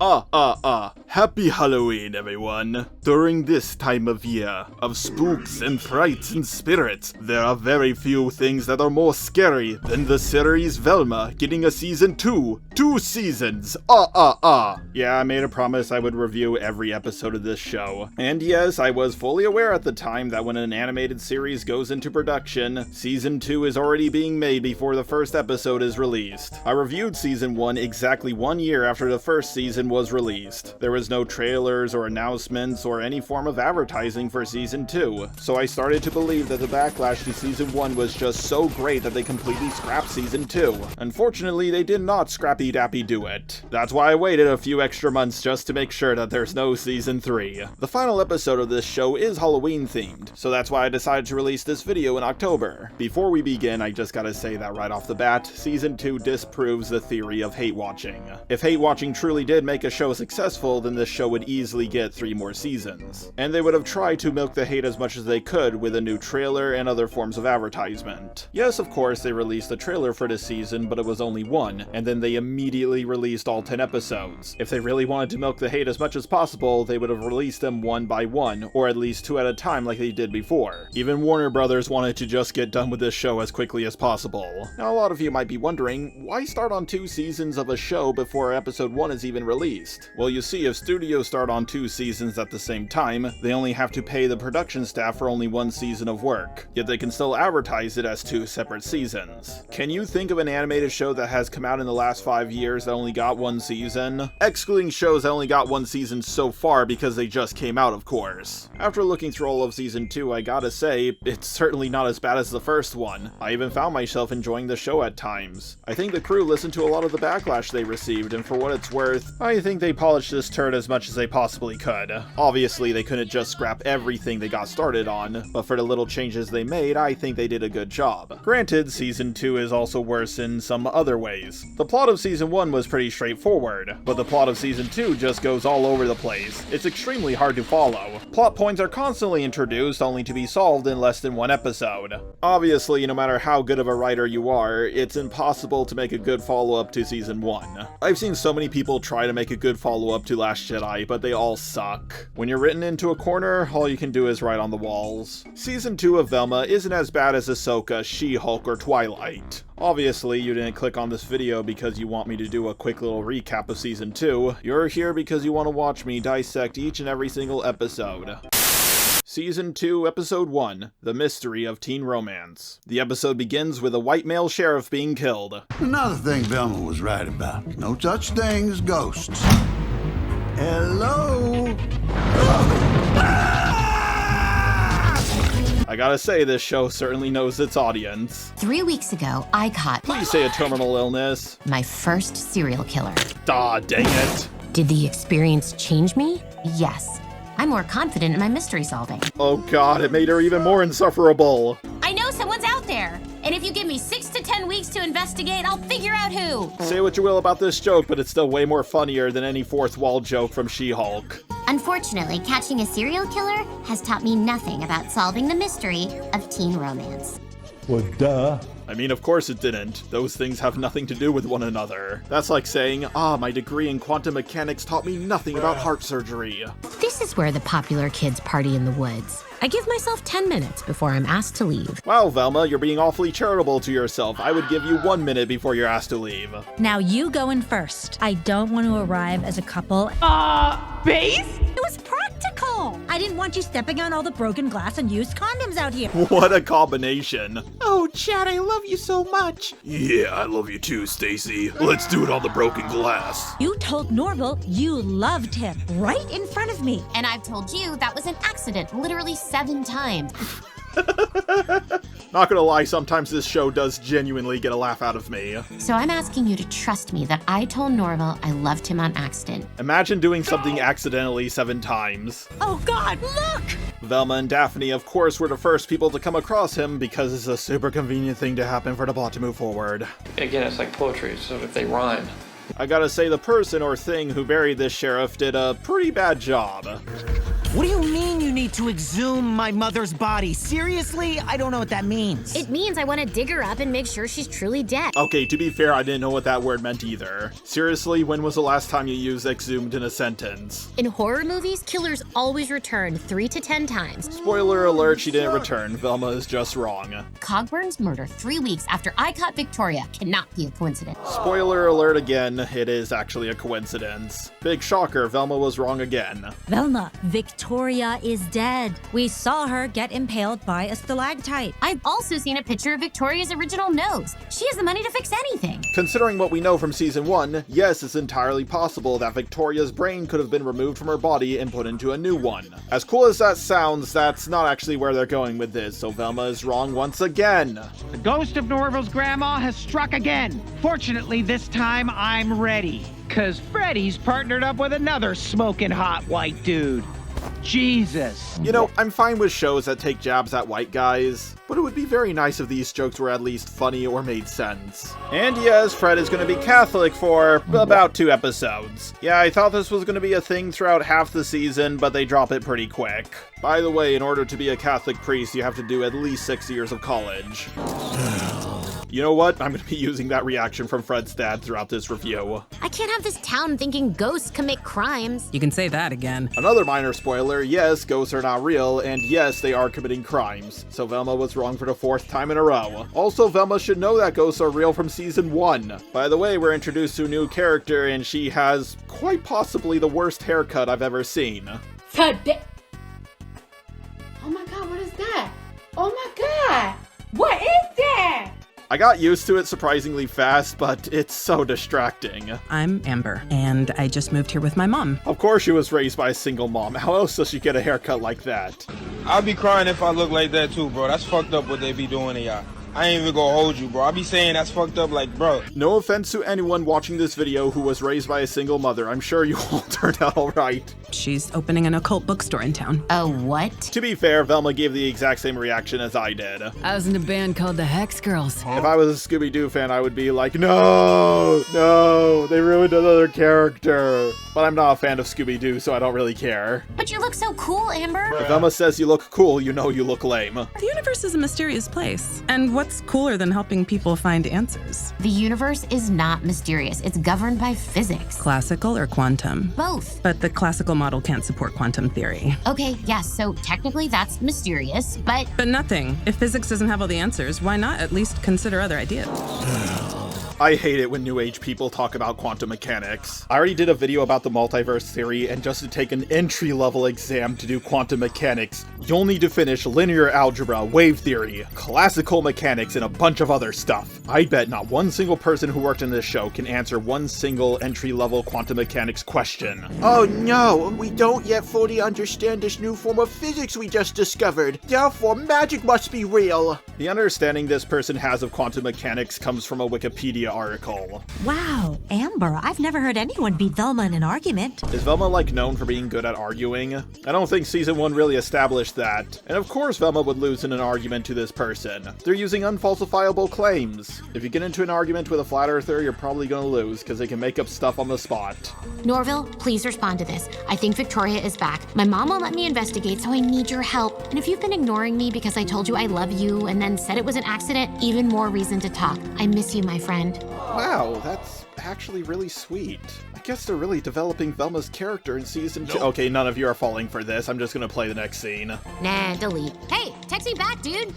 Happy Halloween, everyone. During this time of year, of spooks and frights and spirits, there are very few things that are more scary than the series Velma getting a season 2. 2 seasons. Yeah, I made a promise I would review every episode of this show. And yes, I was fully aware at the time that when an animated series goes into production, season 2 is already being made before the first episode is released. I reviewed season 1 exactly 1 year after the first season was released. There was no trailers or announcements or any form of advertising for season 2, so I started to believe that the backlash to season 1 was just so great that they completely scrapped season 2. Unfortunately, they did not scrappy-dappy do it. That's why I waited a few extra months just to make sure that there's no season 3. The final episode of this show is Halloween themed, so that's why I decided to release this video in October. Before we begin, I just gotta say that right off the bat, season 2 disproves the theory of hate watching. If hate watching truly did make a show successful, then this show would easily get 3 more seasons. And they would have tried to milk the hate as much as they could with a new trailer and other forms of advertisement. Yes, of course, they released a trailer for this season, but it was only 1, and then they immediately released all 10 episodes. If they really wanted to milk the hate as much as possible, they would have released them 1 by 1, or at least 2 at a time like they did before. Even Warner Brothers wanted to just get done with this show as quickly as possible. Now, a lot of you might be wondering, why start on 2 seasons of a show before episode 1 is even released? Well, you see, if studios start on 2 seasons at the same time, they only have to pay the production staff for only 1 season of work, yet they can still advertise it as 2 separate seasons. Can you think of an animated show that has come out in the last 5 years that only got 1 season? Excluding shows that only got 1 season so far because they just came out, of course. After looking through all of season 2, I gotta say, it's certainly not as bad as the first one. I even found myself enjoying the show at times. I think the crew listened to a lot of the backlash they received, and for what it's worth, I think they polished this turd as much as they possibly could. Obviously, they couldn't just scrap everything they got started on, but for the little changes they made, I think they did a good job. Granted, season 2 is also worse in some other ways. The plot of season 1 was pretty straightforward, but the plot of season 2 just goes all over the place. It's extremely hard to follow. Plot points are constantly introduced only to be solved in less than 1 episode. Obviously, no matter how good of a writer you are, it's impossible to make a good follow-up to season 1. I've seen so many people try to make a good follow-up to Last Jedi, but they all suck. When you're written into a corner, all you can do is write on the walls. Season 2 of Velma isn't as bad as Ahsoka, She-Hulk, or Twilight. Obviously, you didn't click on this video because you want me to do a quick little recap of season 2. You're here because you want to watch me dissect each and every single episode. Season 2, Episode 1, The Mystery of Teen Romance. The episode begins with a white male sheriff being killed. Another thing Velma was right about. No such thing as ghosts. Hello? I gotta say, this show certainly knows its audience. 3 weeks ago, I caught... Please say a terminal illness. ...my first serial killer. Ah, dang it. Did the experience change me? Yes. I'm more confident in my mystery solving. Oh god, it made her even more insufferable. I know someone's out there, and if you give me 6 to 10 weeks to investigate, I'll figure out who. Say what you will about this joke, but it's still way more funnier than any fourth wall joke from She-Hulk. Unfortunately, catching a serial killer has taught me nothing about solving the mystery of teen romance. Well, duh. I mean, of course it didn't. Those things have nothing to do with one another. That's like saying, my degree in quantum mechanics taught me nothing about heart surgery. This is where the popular kids party in the woods. I give myself 10 minutes before I'm asked to leave. Wow, Velma, you're being awfully charitable to yourself. I would give you 1 minute before you're asked to leave. Now you go in first. I don't want to arrive as a couple. Base? It was practical. I didn't want you stepping on all the broken glass and used condoms out here. What a combination. Oh, Chad, I love you so much. Yeah, I love you too, Stacy. Let's do it on the broken glass. You told Norval you loved him right in front of me. And I've told you that was an accident literally 7 times. Not gonna lie, sometimes this show does genuinely get a laugh out of me. So I'm asking you to trust me that I told Norval I loved him on accident. Imagine doing something accidentally 7 times. Oh God, look! Velma and Daphne, of course, were the first people to come across him because it's a super convenient thing to happen for the plot to move forward. Again, it's like poetry, so if they rhyme. I gotta say, the person or thing who buried this sheriff did a pretty bad job. What do you mean you need me to exhume my mother's body. Seriously? I don't know what that means. It means I want to dig her up and make sure she's truly dead. Okay, to be fair, I didn't know what that word meant either. Seriously, when was the last time you used exhumed in a sentence? In horror movies, killers always return 3 to 10 times. Spoiler alert, she didn't return. Velma is just wrong. Cogburn's murder 3 weeks after I caught Victoria cannot be a coincidence. Spoiler alert again, it is actually a coincidence. Big shocker, Velma was wrong again. Velma, Victoria is dead. We saw her get impaled by a stalactite. I've also seen a picture of Victoria's original nose. She has the money to fix anything. Considering what we know from season 1, yes, it's entirely possible that Victoria's brain could have been removed from her body and put into a new one. As cool as that sounds, that's not actually where they're going with this, so Velma is wrong once again. The ghost of Norval's grandma has struck again. Fortunately, this time I'm ready. 'Cause Freddy's partnered up with another smoking hot white dude. Jesus. You know, I'm fine with shows that take jabs at white guys, but it would be very nice if these jokes were at least funny or made sense. And yes, Fred is going to be Catholic for about 2 episodes. Yeah, I thought this was going to be a thing throughout half the season, but they drop it pretty quick. By the way, in order to be a Catholic priest, you have to do at least 6 years of college. You know what? I'm going to be using that reaction from Fred's dad throughout this review. I can't have this town thinking ghosts commit crimes. You can say that again. Another minor spoiler, yes, ghosts are not real, and yes, they are committing crimes. So Velma was wrong for the 4th time in a row. Also, Velma should know that ghosts are real from season 1. By the way, we're introduced to a new character, and she has quite possibly the worst haircut I've ever seen. Oh my god, what is that? Oh my god! What is that? I got used to it surprisingly fast, but it's so distracting. I'm Amber, and I just moved here with my mom. Of course she was raised by a single mom. How else does she get a haircut like that? I'll be crying if I look like that too, bro. That's fucked up what they be doing to y'all. I ain't even gonna hold you, bro. I be saying that's fucked up like, bro. No offense to anyone watching this video who was raised by a single mother. I'm sure you all turned out alright. She's opening an occult bookstore in town. Oh, what? To be fair, Velma gave the exact same reaction as I did. I was in a band called the Hex Girls. If I was a Scooby-Doo fan, I would be like, no, they ruined another character. But I'm not a fan of Scooby-Doo, so I don't really care. But you look so cool, Amber. If Velma says you look cool, you know you look lame. The universe is a mysterious place. And what's cooler than helping people find answers? The universe is not mysterious. It's governed by physics. Classical or quantum? Both. But the classical model can't support quantum theory. Okay, yes, so technically that's mysterious, but... But nothing. If physics doesn't have all the answers, why not at least consider other ideas? I hate it when new age people talk about quantum mechanics. I already did a video about the multiverse theory, and just to take an entry-level exam to do quantum mechanics, you'll need to finish linear algebra, wave theory, classical mechanics, and a bunch of other stuff. I bet not one single person who worked in this show can answer one single entry-level quantum mechanics question. Oh no, we don't yet fully understand this new form of physics we just discovered. Therefore, magic must be real. The understanding this person has of quantum mechanics comes from a Wikipedia article. Wow, Amber, I've never heard anyone beat Velma in an argument. Is Velma known for being good at arguing? I don't think season 1 really established that. And of course Velma would lose in an argument to this person. They're using unfalsifiable claims. If you get into an argument with a flat earther, you're probably gonna lose because they can make up stuff on the spot. Norville, please respond to this. I think Victoria is back. My mom won't let me investigate, so I need your help. And if you've been ignoring me because I told you I love you and then said it was an accident, even more reason to talk. I miss you, my friend. Wow, that's actually really sweet. I guess they're really developing Velma's character in season 2. Okay, none of you are falling for this. I'm just gonna play the next scene. Nah, delete. Hey, text me back, dude.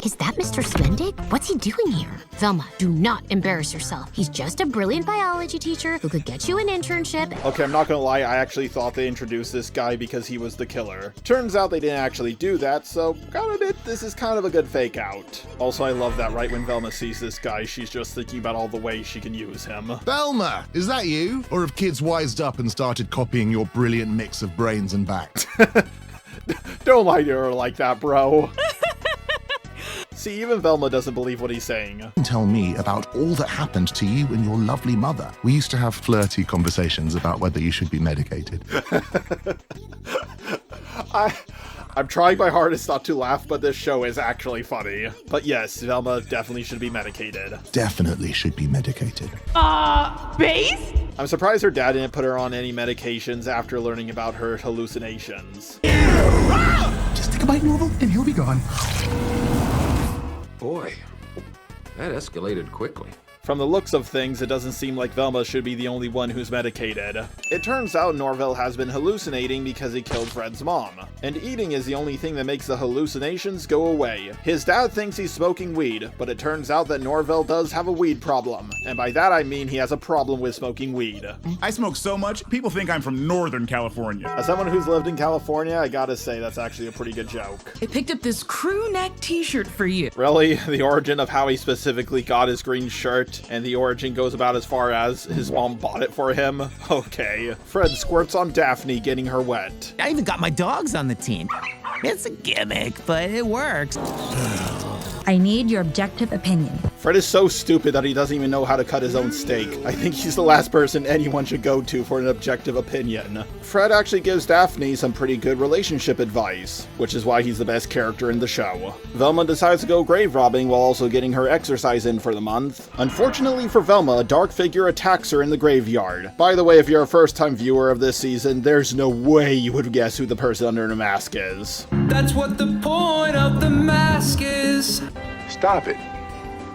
Is that Mr. Splendid? What's he doing here? Velma, do not embarrass yourself. He's just a brilliant biology teacher who could get you an internship. Okay, I'm not gonna lie, I actually thought they introduced this guy because he was the killer. Turns out they didn't actually do that, so gotta admit, this is kind of a good fake out. Also, I love that right when Velma sees this guy, she's just thinking about all the ways she can use him. Velma, is that you? Or have kids wised up and started copying your brilliant mix of brains and back? Don't lie to her like that, bro. See, even Velma doesn't believe what he's saying. Tell me about all that happened to you and your lovely mother. We used to have flirty conversations about whether you should be medicated. I'm trying my hardest not to laugh, but this show is actually funny. But yes, Velma definitely should be medicated. Definitely should be medicated. Base? I'm surprised her dad didn't put her on any medications after learning about her hallucinations. Just take a bite, Norval, and he'll be gone. Boy, that escalated quickly. From the looks of things, it doesn't seem like Velma should be the only one who's medicated. It turns out Norville has been hallucinating because he killed Fred's mom, and eating is the only thing that makes the hallucinations go away. His dad thinks he's smoking weed, but it turns out that Norville does have a weed problem, and by that I mean he has a problem with smoking weed. I smoke so much, people think I'm from Northern California. As someone who's lived in California, I gotta say that's actually a pretty good joke. I picked up this crew neck t-shirt for you. Really? The origin of how he specifically got his green shirt, and the origin goes about as far as his mom bought it for him? Okay. Fred squirts on Daphne, getting her wet. I even got my dogs on the team. It's a gimmick, but it works. I need your objective opinion. Fred is so stupid that he doesn't even know how to cut his own steak. I think he's the last person anyone should go to for an objective opinion. Fred actually gives Daphne some pretty good relationship advice, which is why he's the best character in the show. Velma decides to go grave robbing while also getting her exercise in for the month. Unfortunately for Velma, a dark figure attacks her in the graveyard. By the way, if you're a first-time viewer of this season, there's no way you would guess who the person under the mask is. That's what the point of the mask is. Stop it.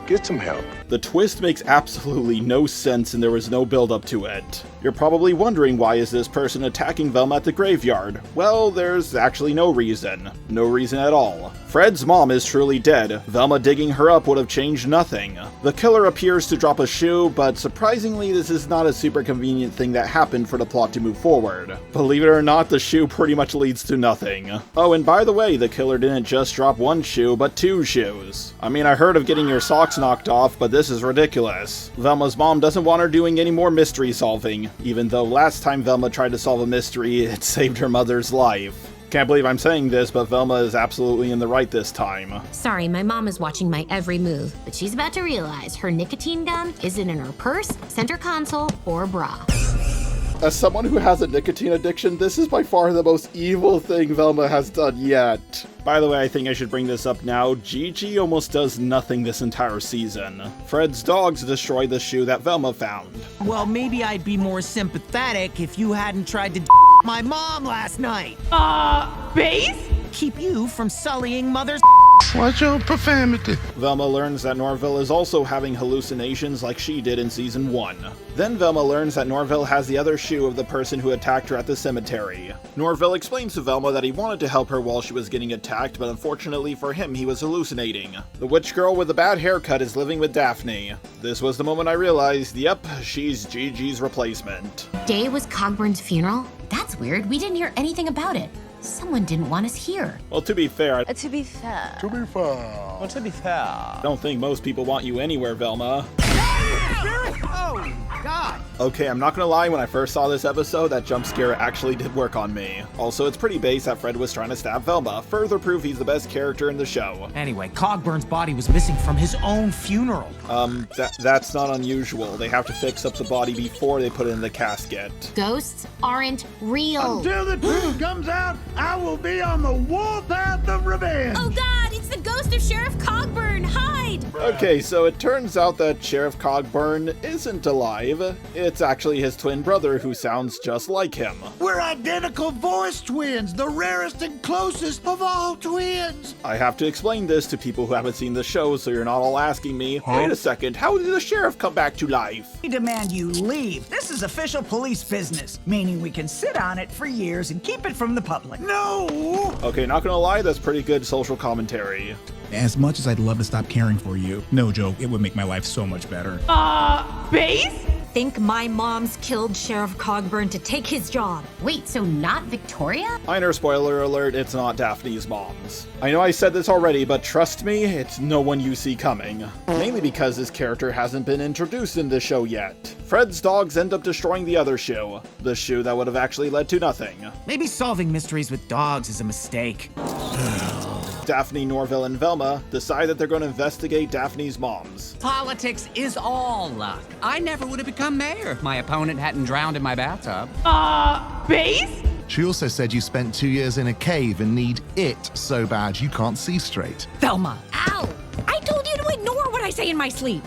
Get some help. The twist makes absolutely no sense and there was no build-up to it. You're probably wondering, why is this person attacking Velma at the graveyard? Well, there's actually no reason. No reason at all. Fred's mom is truly dead. Velma digging her up would have changed nothing. The killer appears to drop a shoe, but surprisingly this is not a super convenient thing that happened for the plot to move forward. Believe it or not, the shoe pretty much leads to nothing. Oh, and by the way, the killer didn't just drop one shoe, but two shoes. I mean, I heard of getting your socks knocked off, but this is ridiculous. Velma's mom doesn't want her doing any more mystery solving, even though last time Velma tried to solve a mystery, it saved her mother's life. Can't believe I'm saying this, but Velma is absolutely in the right this time. Sorry, my mom is watching my every move, but she's about to realize her nicotine gum isn't in her purse, center console, or bra. As someone who has a nicotine addiction, this is by far the most evil thing Velma has done yet. By the way, I think I should bring this up now. Gigi almost does nothing this entire season. Fred's dogs destroy the shoe that Velma found. Well, maybe I'd be more sympathetic if you hadn't tried to my mom last night. Base? Keep you from sullying Mother's Watch your profanity. Velma learns that Norville is also having hallucinations like she did in season 1. Then Velma learns that Norville has the other shoe of the person who attacked her at the cemetery. Norville explains to Velma that he wanted to help her while she was getting attacked, but unfortunately for him, he was hallucinating. The witch girl with the bad haircut is living with Daphne. This was the moment I realized, yep, she's Gigi's replacement. Day was Cogburn's funeral? That's weird. We didn't hear anything about it. Someone didn't want us here. Well, to be fair, To be fair. Well, to be fair. I don't think most people want you anywhere, Velma. Oh, God. Okay, I'm not gonna lie, when I first saw this episode, that jump scare actually did work on me. Also, it's pretty base that Fred was trying to stab Velma, further proof he's the best character in the show. Anyway, Cogburn's body was missing from his own funeral. That's not unusual. They have to fix up the body before they put it in the casket. Ghosts aren't real. Until the truth comes out, I will be on the warpath of revenge. Oh God, it's the ghost of Sheriff Cogburn. Hide! Okay, so it turns out that Sheriff Cogburn isn't alive. It's actually his twin brother who sounds just like him. We're identical voice twins, the rarest and closest of all twins. I have to explain this to people who haven't seen the show, so you're not all asking me, wait a second, how did the sheriff come back to life? We demand you leave. This is official police business, meaning we can sit on it for years and keep it from the public. No! Okay, not gonna lie, that's pretty good social commentary. As much as I'd love to stop caring for you, no joke, it would make my life so much better. Base? Think my mom's killed Sheriff Cogburn to take his job. Wait, so not Victoria? Minor spoiler alert, it's not Daphne's mom's. I know I said this already, but trust me, it's no one you see coming. Mainly because this character hasn't been introduced in the show yet. Fred's dogs end up destroying the other shoe. The shoe that would have actually led to nothing. Maybe solving mysteries with dogs is a mistake. Daphne, Norville, and Velma decide that they're going to investigate Daphne's moms. Politics is all luck. I never would have become mayor if my opponent hadn't drowned in my bathtub. Base? She also said you spent 2 years in a cave and need it so bad you can't see straight. Velma. Ow! I told you to ignore what I say in my sleep.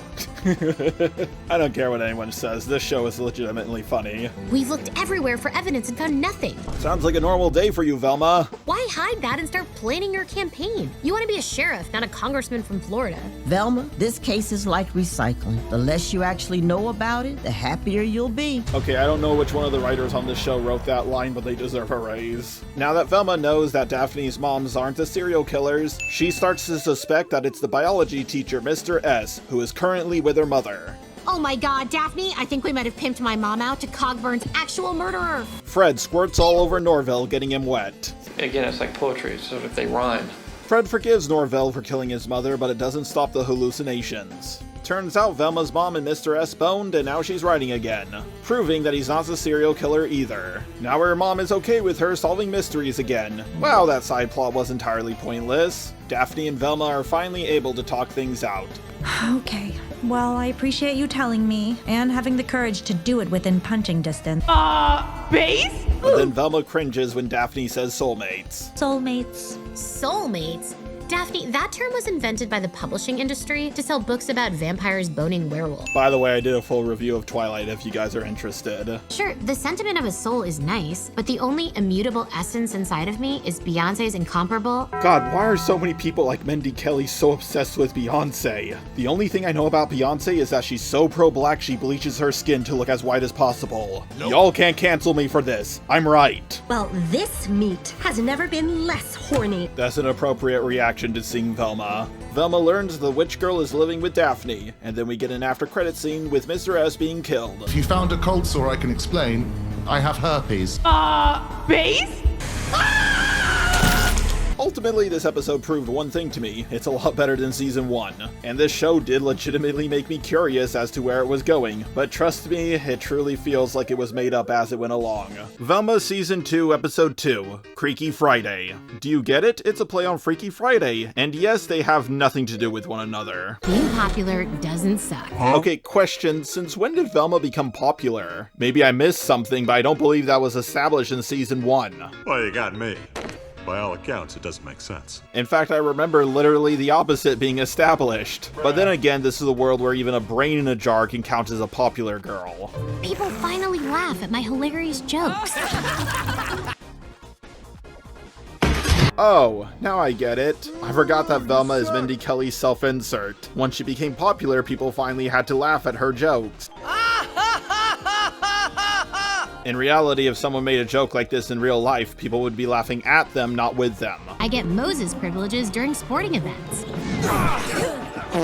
I don't care what anyone says, this show is legitimately funny. We've looked everywhere for evidence and found nothing. Sounds like a normal day for you, Velma. Why hide that and start planning your campaign? You want to be a sheriff, not a congressman from Florida. Velma, this case is like recycling. The less you actually know about it, the happier you'll be. Okay, I don't know which one of the writers on this show wrote that line, but they deserve a raise. Now that Velma knows that Daphne's moms aren't the serial killers, she starts to suspect that it's the biology teacher, Mr. S, who is currently with her mother. Oh my god, Daphne, I think we might have pimped my mom out to Cogburn's actual murderer. Fred squirts all over Norville, getting him wet. Again, it's like poetry, so if they rhymed. Fred forgives Norville for killing his mother, but it doesn't stop the hallucinations. Turns out Velma's mom and Mr. S boned, and now she's writing again, proving that he's not the serial killer either. Now her mom is okay with her solving mysteries again. Wow, that side plot was entirely pointless. Daphne and Velma are finally able to talk things out. Okay, well, I appreciate you telling me and having the courage to do it within punching distance. Base? But then Velma cringes when Daphne says soulmates. Soulmates. Soulmates? Daphne, that term was invented by the publishing industry to sell books about vampires boning werewolves. By the way, I did a full review of Twilight if you guys are interested. Sure, the sentiment of a soul is nice, but the only immutable essence inside of me is Beyonce's incomparable. God, why are so many people like Mindy Kelly so obsessed with Beyonce? The only thing I know about Beyonce is that she's so pro-black she bleaches her skin to look as white as possible. Nope. Y'all can't cancel me for this. I'm right. Well, this meat has never been less horny. That's an appropriate reaction to seeing Velma. Velma learns the witch girl is living with Daphne, and then we get an after-credit scene with Mr. S being killed. If you found a cold sore I can explain, I have herpes. Base? Ultimately, this episode proved one thing to me: it's a lot better than season 1. And this show did legitimately make me curious as to where it was going, but trust me, it truly feels like it was made up as it went along. Velma Season 2, Episode 2, Creaky Friday. Do you get it? It's a play on Freaky Friday, and yes, they have nothing to do with one another. Being popular doesn't suck. Okay, question, since when did Velma become popular? Maybe I missed something, but I don't believe that was established in Season 1. Well, you got me. By all accounts, it doesn't make sense. In fact, I remember literally the opposite being established. But then again, this is a world where even a brain in a jar can count as a popular girl. People finally laugh at my hilarious jokes. Oh, now I get it. I forgot that Velma is Mindy Kelly's self-insert. Once she became popular, people finally had to laugh at her jokes. In reality, if someone made a joke like this in real life, people would be laughing at them, not with them. I get Moses privileges during sporting events.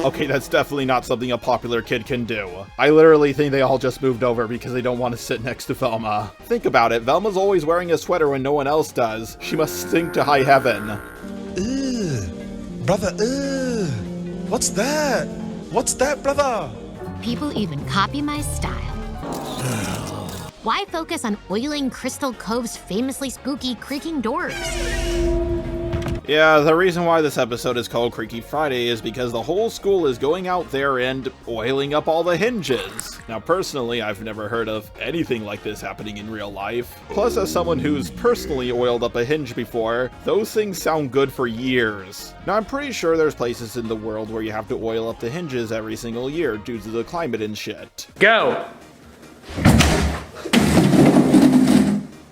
Okay, that's definitely not something a popular kid can do. I literally think they all just moved over because they don't want to sit next to Velma. Think about it, Velma's always wearing a sweater when no one else does. She must stink to high heaven. Ugh, brother, ugh. What's that? What's that, brother? People even copy my style. Why focus on oiling Crystal Cove's famously spooky creaking doors? Yeah, the reason why this episode is called Creaky Friday is because the whole school is going out there and oiling up all the hinges. Now personally, I've never heard of anything like this happening in real life. Plus, as someone who's personally oiled up a hinge before, those things sound good for years. Now I'm pretty sure there's places in the world where you have to oil up the hinges every single year due to the climate and shit. Go!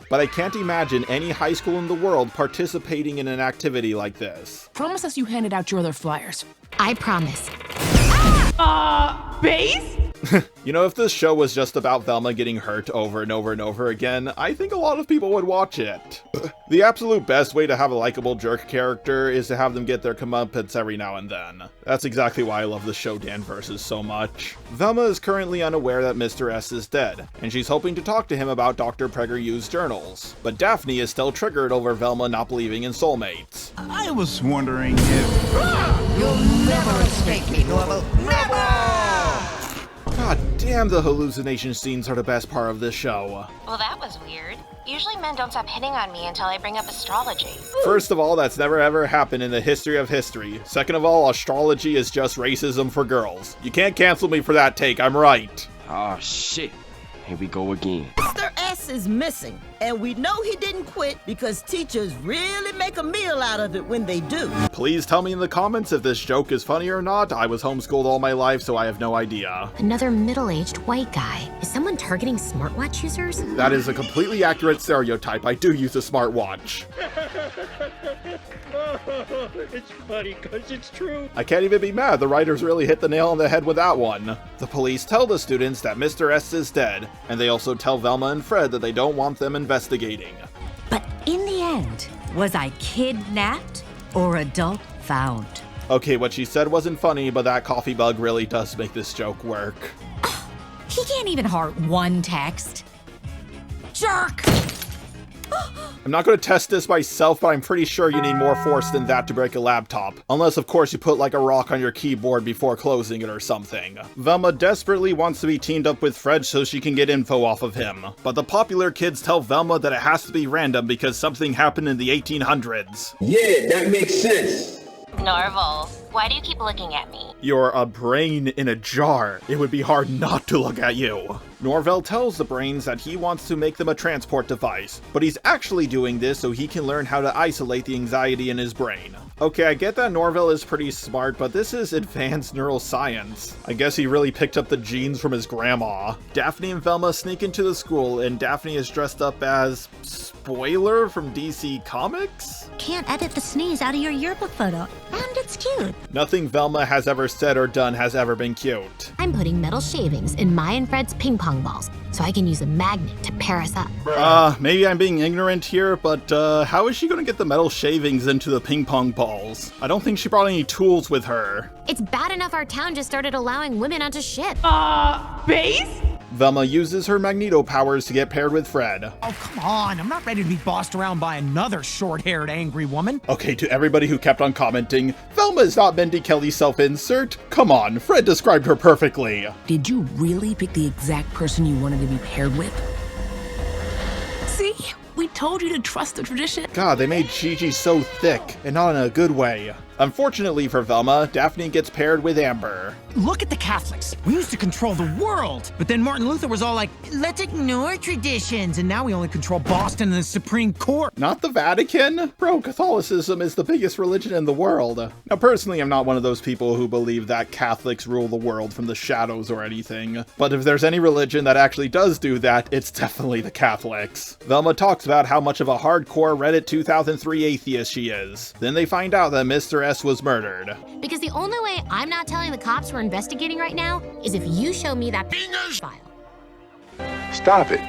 But I can't imagine any high school in the world participating in an activity like this. Promise us you handed out your other flyers. I promise. Base? You know, if this show was just about Velma getting hurt over and over and over again, I think a lot of people would watch it. The absolute best way to have a likable jerk character is to have them get their comeuppance every now and then. That's exactly why I love the show Danverses so much. Velma is currently unaware that Mr. S is dead, and she's hoping to talk to him about Dr. Prageru's journals. But Daphne is still triggered over Velma not believing in soulmates. I was wondering if... You'll never escape me, Norval. Never! God damn, the hallucination scenes are the best part of this show. Well, that was weird. Usually men don't stop hitting on me until I bring up astrology. First of all, that's never ever happened in the history of history. Second of all, astrology is just racism for girls. You can't cancel me for that take, I'm right. Oh shit, here we go again. Mr. S is missing. And we know he didn't quit because teachers really make a meal out of it when they do. Please tell me in the comments if this joke is funny or not. I was homeschooled all my life, so I have no idea. Another middle-aged white guy. Is someone targeting smartwatch users? That is a completely accurate stereotype. I do use a smartwatch. It's funny because it's true. I can't even be mad. The writers really hit the nail on the head with that one. The police tell the students that Mr. S is dead, and they also tell Velma and Fred that they don't want them investigating. But in the end, was I kidnapped or adult found? Okay, what she said wasn't funny, but that coffee bug really does make this joke work. He can't even heart one text. Jerk! I'm not going to test this myself, but I'm pretty sure you need more force than that to break a laptop. Unless, of course, you put like a rock on your keyboard before closing it or something. Velma desperately wants to be teamed up with Fred so she can get info off of him. But the popular kids tell Velma that it has to be random because something happened in the 1800s. Yeah, that makes sense. Norval, why do you keep looking at me? You're a brain in a jar. It would be hard not to look at you. Norval tells the brains that he wants to make them a transport device, but he's actually doing this so he can learn how to isolate the anxiety in his brain. Okay, I get that Norval is pretty smart, but this is advanced neuroscience. I guess he really picked up the genes from his grandma. Daphne and Velma sneak into the school, and Daphne is dressed up as Spoiler from DC Comics? Can't edit the sneeze out of your yearbook photo, and it's cute. Nothing Velma has ever said or done has ever been cute. I'm putting metal shavings in my and Fred's ping pong balls, so I can use a magnet to pair us up. Maybe I'm being ignorant here, but how is she gonna get the metal shavings into the ping pong balls? I don't think she brought any tools with her. It's bad enough our town just started allowing women onto ship. Base? Velma uses her magneto powers to get paired with Fred. Oh, come on. I'm not ready to be bossed around by another short-haired angry woman. Okay, to everybody who kept on commenting, Velma is not Mindy Kelly self-insert. Come on, Fred described her perfectly. Did you really pick the exact person you wanted to be paired with? See? We told you to trust the tradition. God, they made Gigi so thick, and not in a good way. Unfortunately for Velma, Daphne gets paired with Amber. Look at the Catholics. We used to control the world. But then Martin Luther was all like, let's ignore traditions. And now we only control Boston and the Supreme Court. Not the Vatican? Bro, Catholicism is the biggest religion in the world. Now, personally, I'm not one of those people who believe that Catholics rule the world from the shadows or anything. But if there's any religion that actually does do that, it's definitely the Catholics. Velma talks about how much of a hardcore Reddit 2003 atheist she is. Then they find out that Mr. S was murdered. Because the only way I'm not telling the cops we're investigating right now is if you show me that file. Stop it.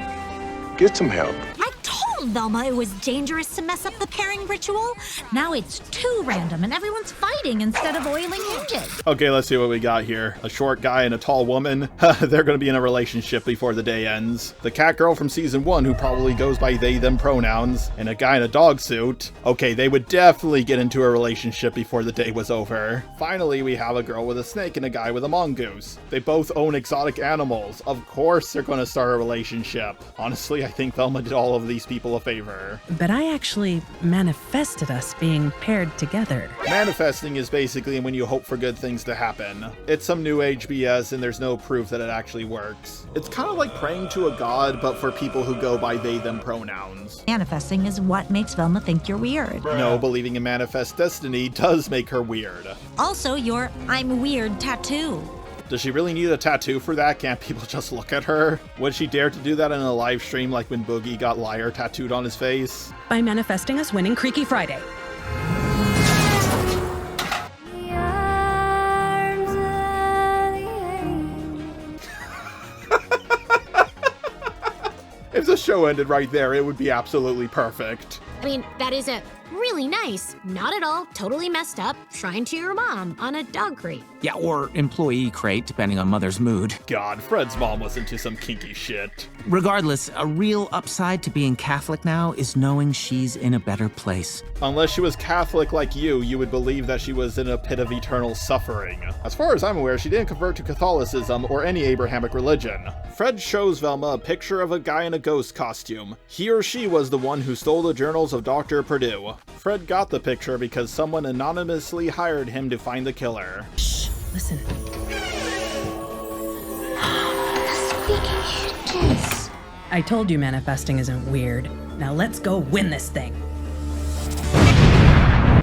Get some help. I told Velma it was dangerous to mess up the pairing ritual. Now it's too random and everyone's fighting instead of oiling hinges. Okay, let's see what we got here. A short guy and a tall woman. They're gonna be in a relationship before the day ends. The cat girl from season 1 who probably goes by they, them pronouns. And a guy in a dog suit. Okay, they would definitely get into a relationship before the day was over. Finally, we have a girl with a snake and a guy with a mongoose. They both own exotic animals. Of course they're gonna start a relationship. Honestly, I think Velma did all of these people a favor. But I actually manifested us being paired together. Manifesting is basically when you hope for good things to happen. It's some new age BS and there's no proof that it actually works. It's kind of like praying to a god, but for people who go by they, them pronouns. Manifesting is what makes Velma think you're weird. No, believing in manifest destiny does make her weird. Also, your I'm weird tattoo. Does she really need a tattoo for that? Can't people just look at her? Would she dare to do that in a live stream like when Boogie got liar tattooed on his face? By manifesting us winning Creaky Friday. If the show ended right there, it would be absolutely perfect. I mean, that is a really nice, not at all, totally messed up shrine to your mom on a dog crate. Yeah, or employee crate, depending on mother's mood. God, Fred's mom was into some kinky shit. Regardless, a real upside to being Catholic now is knowing she's in a better place. Unless she was Catholic like you would believe that she was in a pit of eternal suffering. As far as I'm aware, she didn't convert to Catholicism or any Abrahamic religion. Fred shows Velma a picture of a guy in a ghost costume. He or she was the one who stole the journals of Dr. Purdue. Fred got the picture because someone anonymously hired him to find the killer. Shh, listen. I told you manifesting isn't weird. Now let's go win this thing.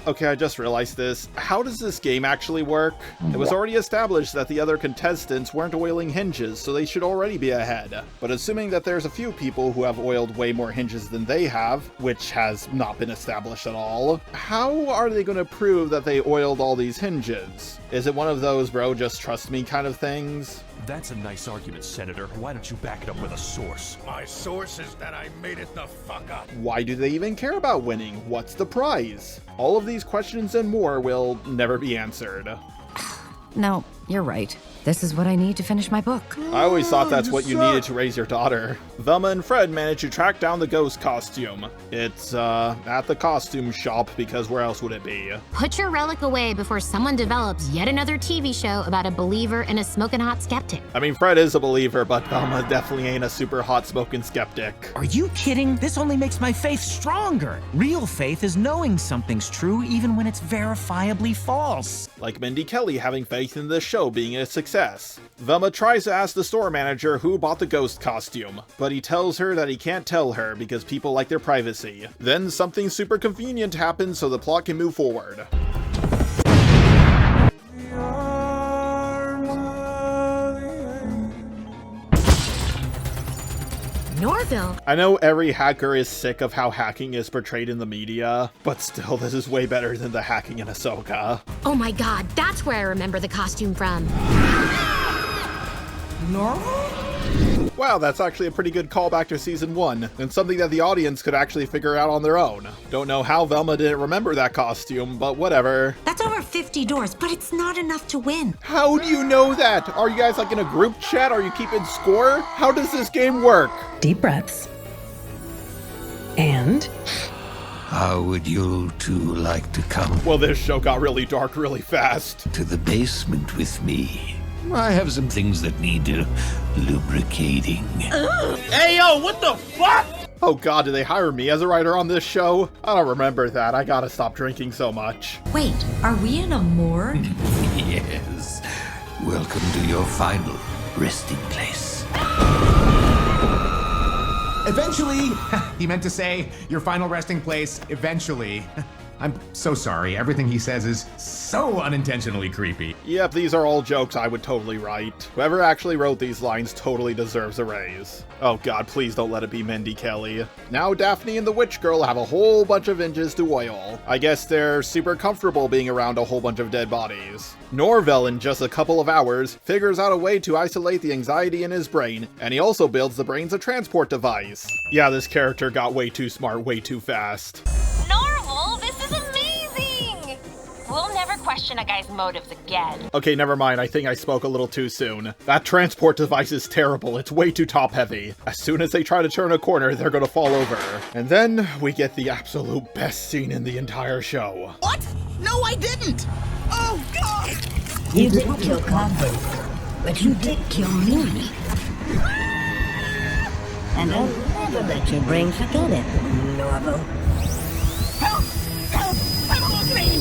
Okay, I just realized this. How does this game actually work? It was already established that the other contestants weren't oiling hinges, so they should already be ahead. But assuming that there's a few people who have oiled way more hinges than they have, which has not been established at all, how are they going to prove that they oiled all these hinges? Is it one of those bro just trust me kind of things? That's a nice argument, Senator. Why don't you back it up with a source? My source is that I made it the fuck up. Why do they even care about winning? What's the prize? All of these questions and more will never be answered. No, you're right. This is what I need to finish my book. I always thought that's what you needed to raise your daughter. Velma and Fred managed to track down the ghost costume. It's, at the costume shop, because where else would it be? Put your relic away before someone develops yet another TV show about a believer and a smoking hot skeptic. I mean, Fred is a believer, but Velma definitely ain't a super hot smoking skeptic. Are you kidding? This only makes my faith stronger. Real faith is knowing something's true even when it's verifiably false. Like Mindy Kelly having faith in this show being a success. Velma tries to ask the store manager who bought the ghost costume, but he tells her that he can't tell her because people like their privacy. Then something super convenient happens so the plot can move forward. Norville? I know every hacker is sick of how hacking is portrayed in the media, but still, this is way better than the hacking in Ahsoka. Oh my god, that's where I remember the costume from. Wow, that's actually a pretty good callback to season 1, and something that the audience could actually figure out on their own. Don't know how Velma didn't remember that costume, but whatever. That's over 50 doors, but it's not enough to win. How do you know that? Are you guys like in a group chat? Are you keeping score? How does this game work? Deep breaths. And... How would you two like to come? Well, this show got really dark really fast. To the basement with me. I have some things that need lubricating. Hey, yo, what the fuck? Oh god, did they hire me as a writer on this show? I don't remember that. I gotta stop drinking so much. Wait, are we in a morgue? Yes. Welcome to your final resting place. Eventually, he meant to say your final resting place, eventually. I'm so sorry. Everything he says is so unintentionally creepy. Yep, these are all jokes I would totally write. Whoever actually wrote these lines totally deserves a raise. Oh god, please don't let it be Mindy Kelly. Now Daphne and the Witch Girl have a whole bunch of hinges to oil. I guess they're super comfortable being around a whole bunch of dead bodies. Norville, in just a couple of hours, figures out a way to isolate the anxiety in his brain, and he also builds the brain's a transport device. Yeah, this character got way too smart way too fast. Norval, this is amazing! We'll never question a guy's motives again. Okay, never mind. I think I spoke a little too soon. That transport device is terrible. It's way too top-heavy. As soon as they try to turn a corner, they're gonna fall over. And then we get the absolute best scene in the entire show. What? No, I didn't! Oh, God! You didn't kill Conway, but you did kill me. And I'll never let your brain forget it, Norval. Help! Help! I'm opening!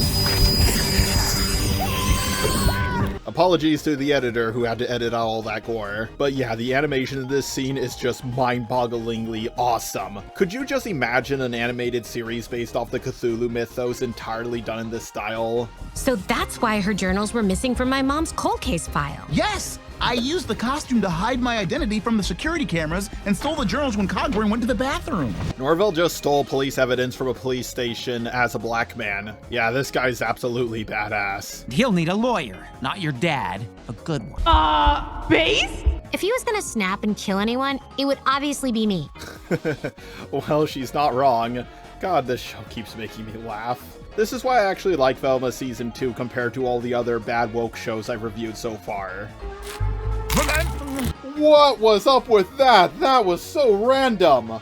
Apologies to the editor who had to edit out all that gore. But yeah, the animation in this scene is just mind-bogglingly awesome. Could you just imagine an animated series based off the Cthulhu mythos entirely done in this style? So that's why her journals were missing from my mom's cold case file. Yes! I used the costume to hide my identity from the security cameras and stole the journals when Cogburn went to the bathroom. Norville just stole police evidence from a police station as a black man. Yeah, this guy's absolutely badass. He'll need a lawyer, not your dad. A good one. Base? If he was gonna snap and kill anyone, it would obviously be me. Well, she's not wrong. God, this show keeps making me laugh. This is why I actually like Velma Season 2 compared to all the other bad woke shows I've reviewed so far. What was up with that? That was so random.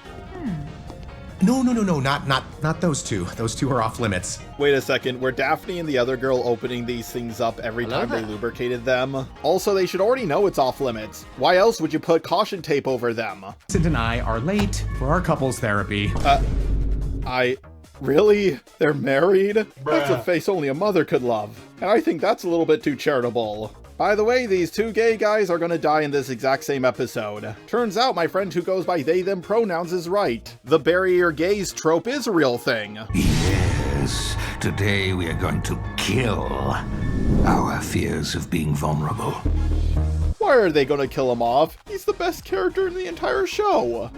No, not those two. Those two are off limits. Wait a second, were Daphne and the other girl opening these things up every time they lubricated them? Also, they should already know it's off limits. Why else would you put caution tape over them? Vincent and I are late for our couples therapy. Really? They're married? That's a face only a mother could love. And I think that's a little bit too charitable. By the way, these two gay guys are gonna die in this exact same episode. Turns out my friend who goes by they them pronouns is right. The bury your gays trope is a real thing. Yes, today we are going to kill our fears of being vulnerable. Why are they gonna kill him off? He's the best character in the entire show.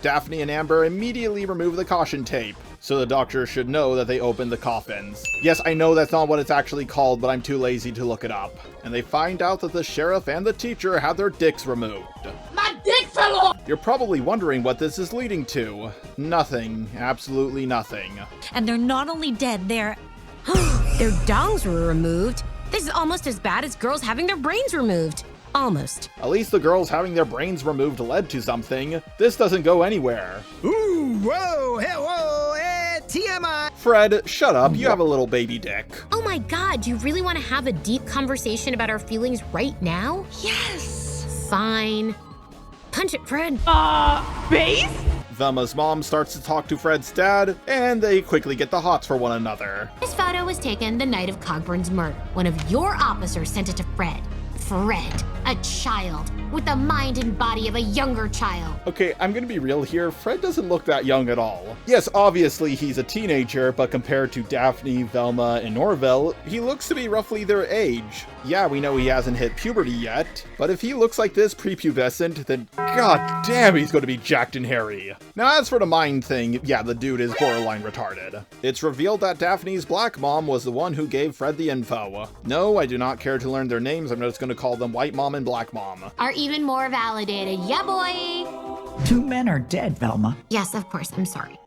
Daphne and Amber immediately remove the caution tape, so the doctor should know that they opened the coffins. Yes, I know that's not what it's actually called, but I'm too lazy to look it up. And they find out that the sheriff and the teacher had their dicks removed. My dick fell off! You're probably wondering what this is leading to. Nothing. Absolutely nothing. And they're not only dead, their dongs were removed. This is almost as bad as girls having their brains removed. Almost. At least the girls having their brains removed led to something. This doesn't go anywhere. Ooh, whoa, hey, whoa, TMI. Fred, shut up. You have a little baby dick. Oh my god, do you really want to have a deep conversation about our feelings right now? Yes. Fine. Punch it, Fred. Base? Velma's mom starts to talk to Fred's dad, and they quickly get the hots for one another. This photo was taken the night of Cogburn's murder. One of your officers sent it to Fred. Fred, a child, with the mind and body of a younger child. Okay, I'm gonna be real here. Fred doesn't look that young at all. Yes, obviously he's a teenager, but compared to Daphne, Velma, and Norvell, he looks to be roughly their age. Yeah, we know he hasn't hit puberty yet, but if he looks like this prepubescent, then god damn he's gonna be jacked and hairy. Now as for the mind thing, yeah, the dude is borderline retarded. It's revealed that Daphne's black mom was the one who gave Fred the info. No, I do not care to learn their names, I'm just gonna call them White Mom and Black Mom. Are even more validated. Yeah, boy! 2 men are dead, Velma. Yes, of course, I'm sorry.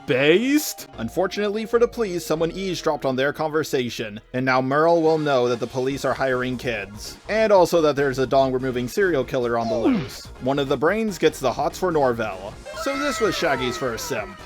Based? Unfortunately for the police, someone eavesdropped on their conversation, and now Merle will know that the police are hiring kids. And also that there's a dong-removing serial killer on the loose. One of the brains gets the hots for Norvell. So this was Shaggy's first simp.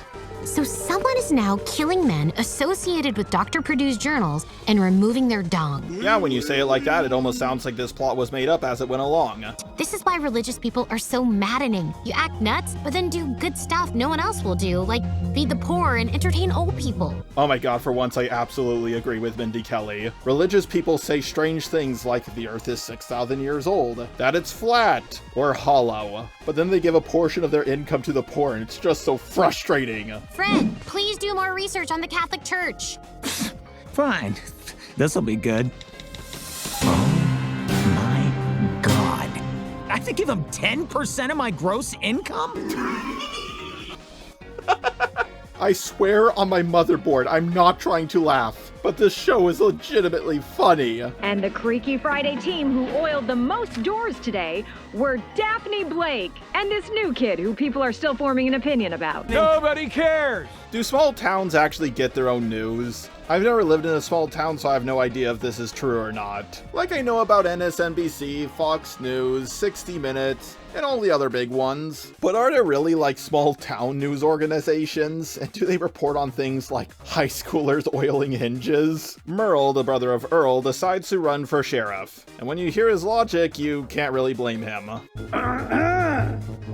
So someone is now killing men associated with Dr. Purdue's journals and removing their dong. Yeah, when you say it like that, it almost sounds like this plot was made up as it went along. This is why religious people are so maddening. You act nuts, but then do good stuff no one else will do, like feed the poor and entertain old people. Oh my god, for once I absolutely agree with Mindy Kelly. Religious people say strange things like the earth is 6,000 years old, that it's flat, or hollow. But then they give a portion of their income to the poor and it's just so frustrating. Fred, please do more research on the Catholic Church. Fine. This'll be good. Oh my god. I have to give him 10% of my gross income? I swear on my motherboard, I'm not trying to laugh, but this show is legitimately funny. And the Creaky Friday team who oiled the most doors today were Daphne Blake and this new kid who people are still forming an opinion about. Nobody cares! Do small towns actually get their own news? I've never lived in a small town, so I have no idea if this is true or not. Like I know about MSNBC, Fox News, 60 Minutes, and all the other big ones. But are there really like small town news organizations? And do they report on things like high schoolers oiling hinges? Merle, the brother of Earl, decides to run for sheriff. And when you hear his logic, you can't really blame him.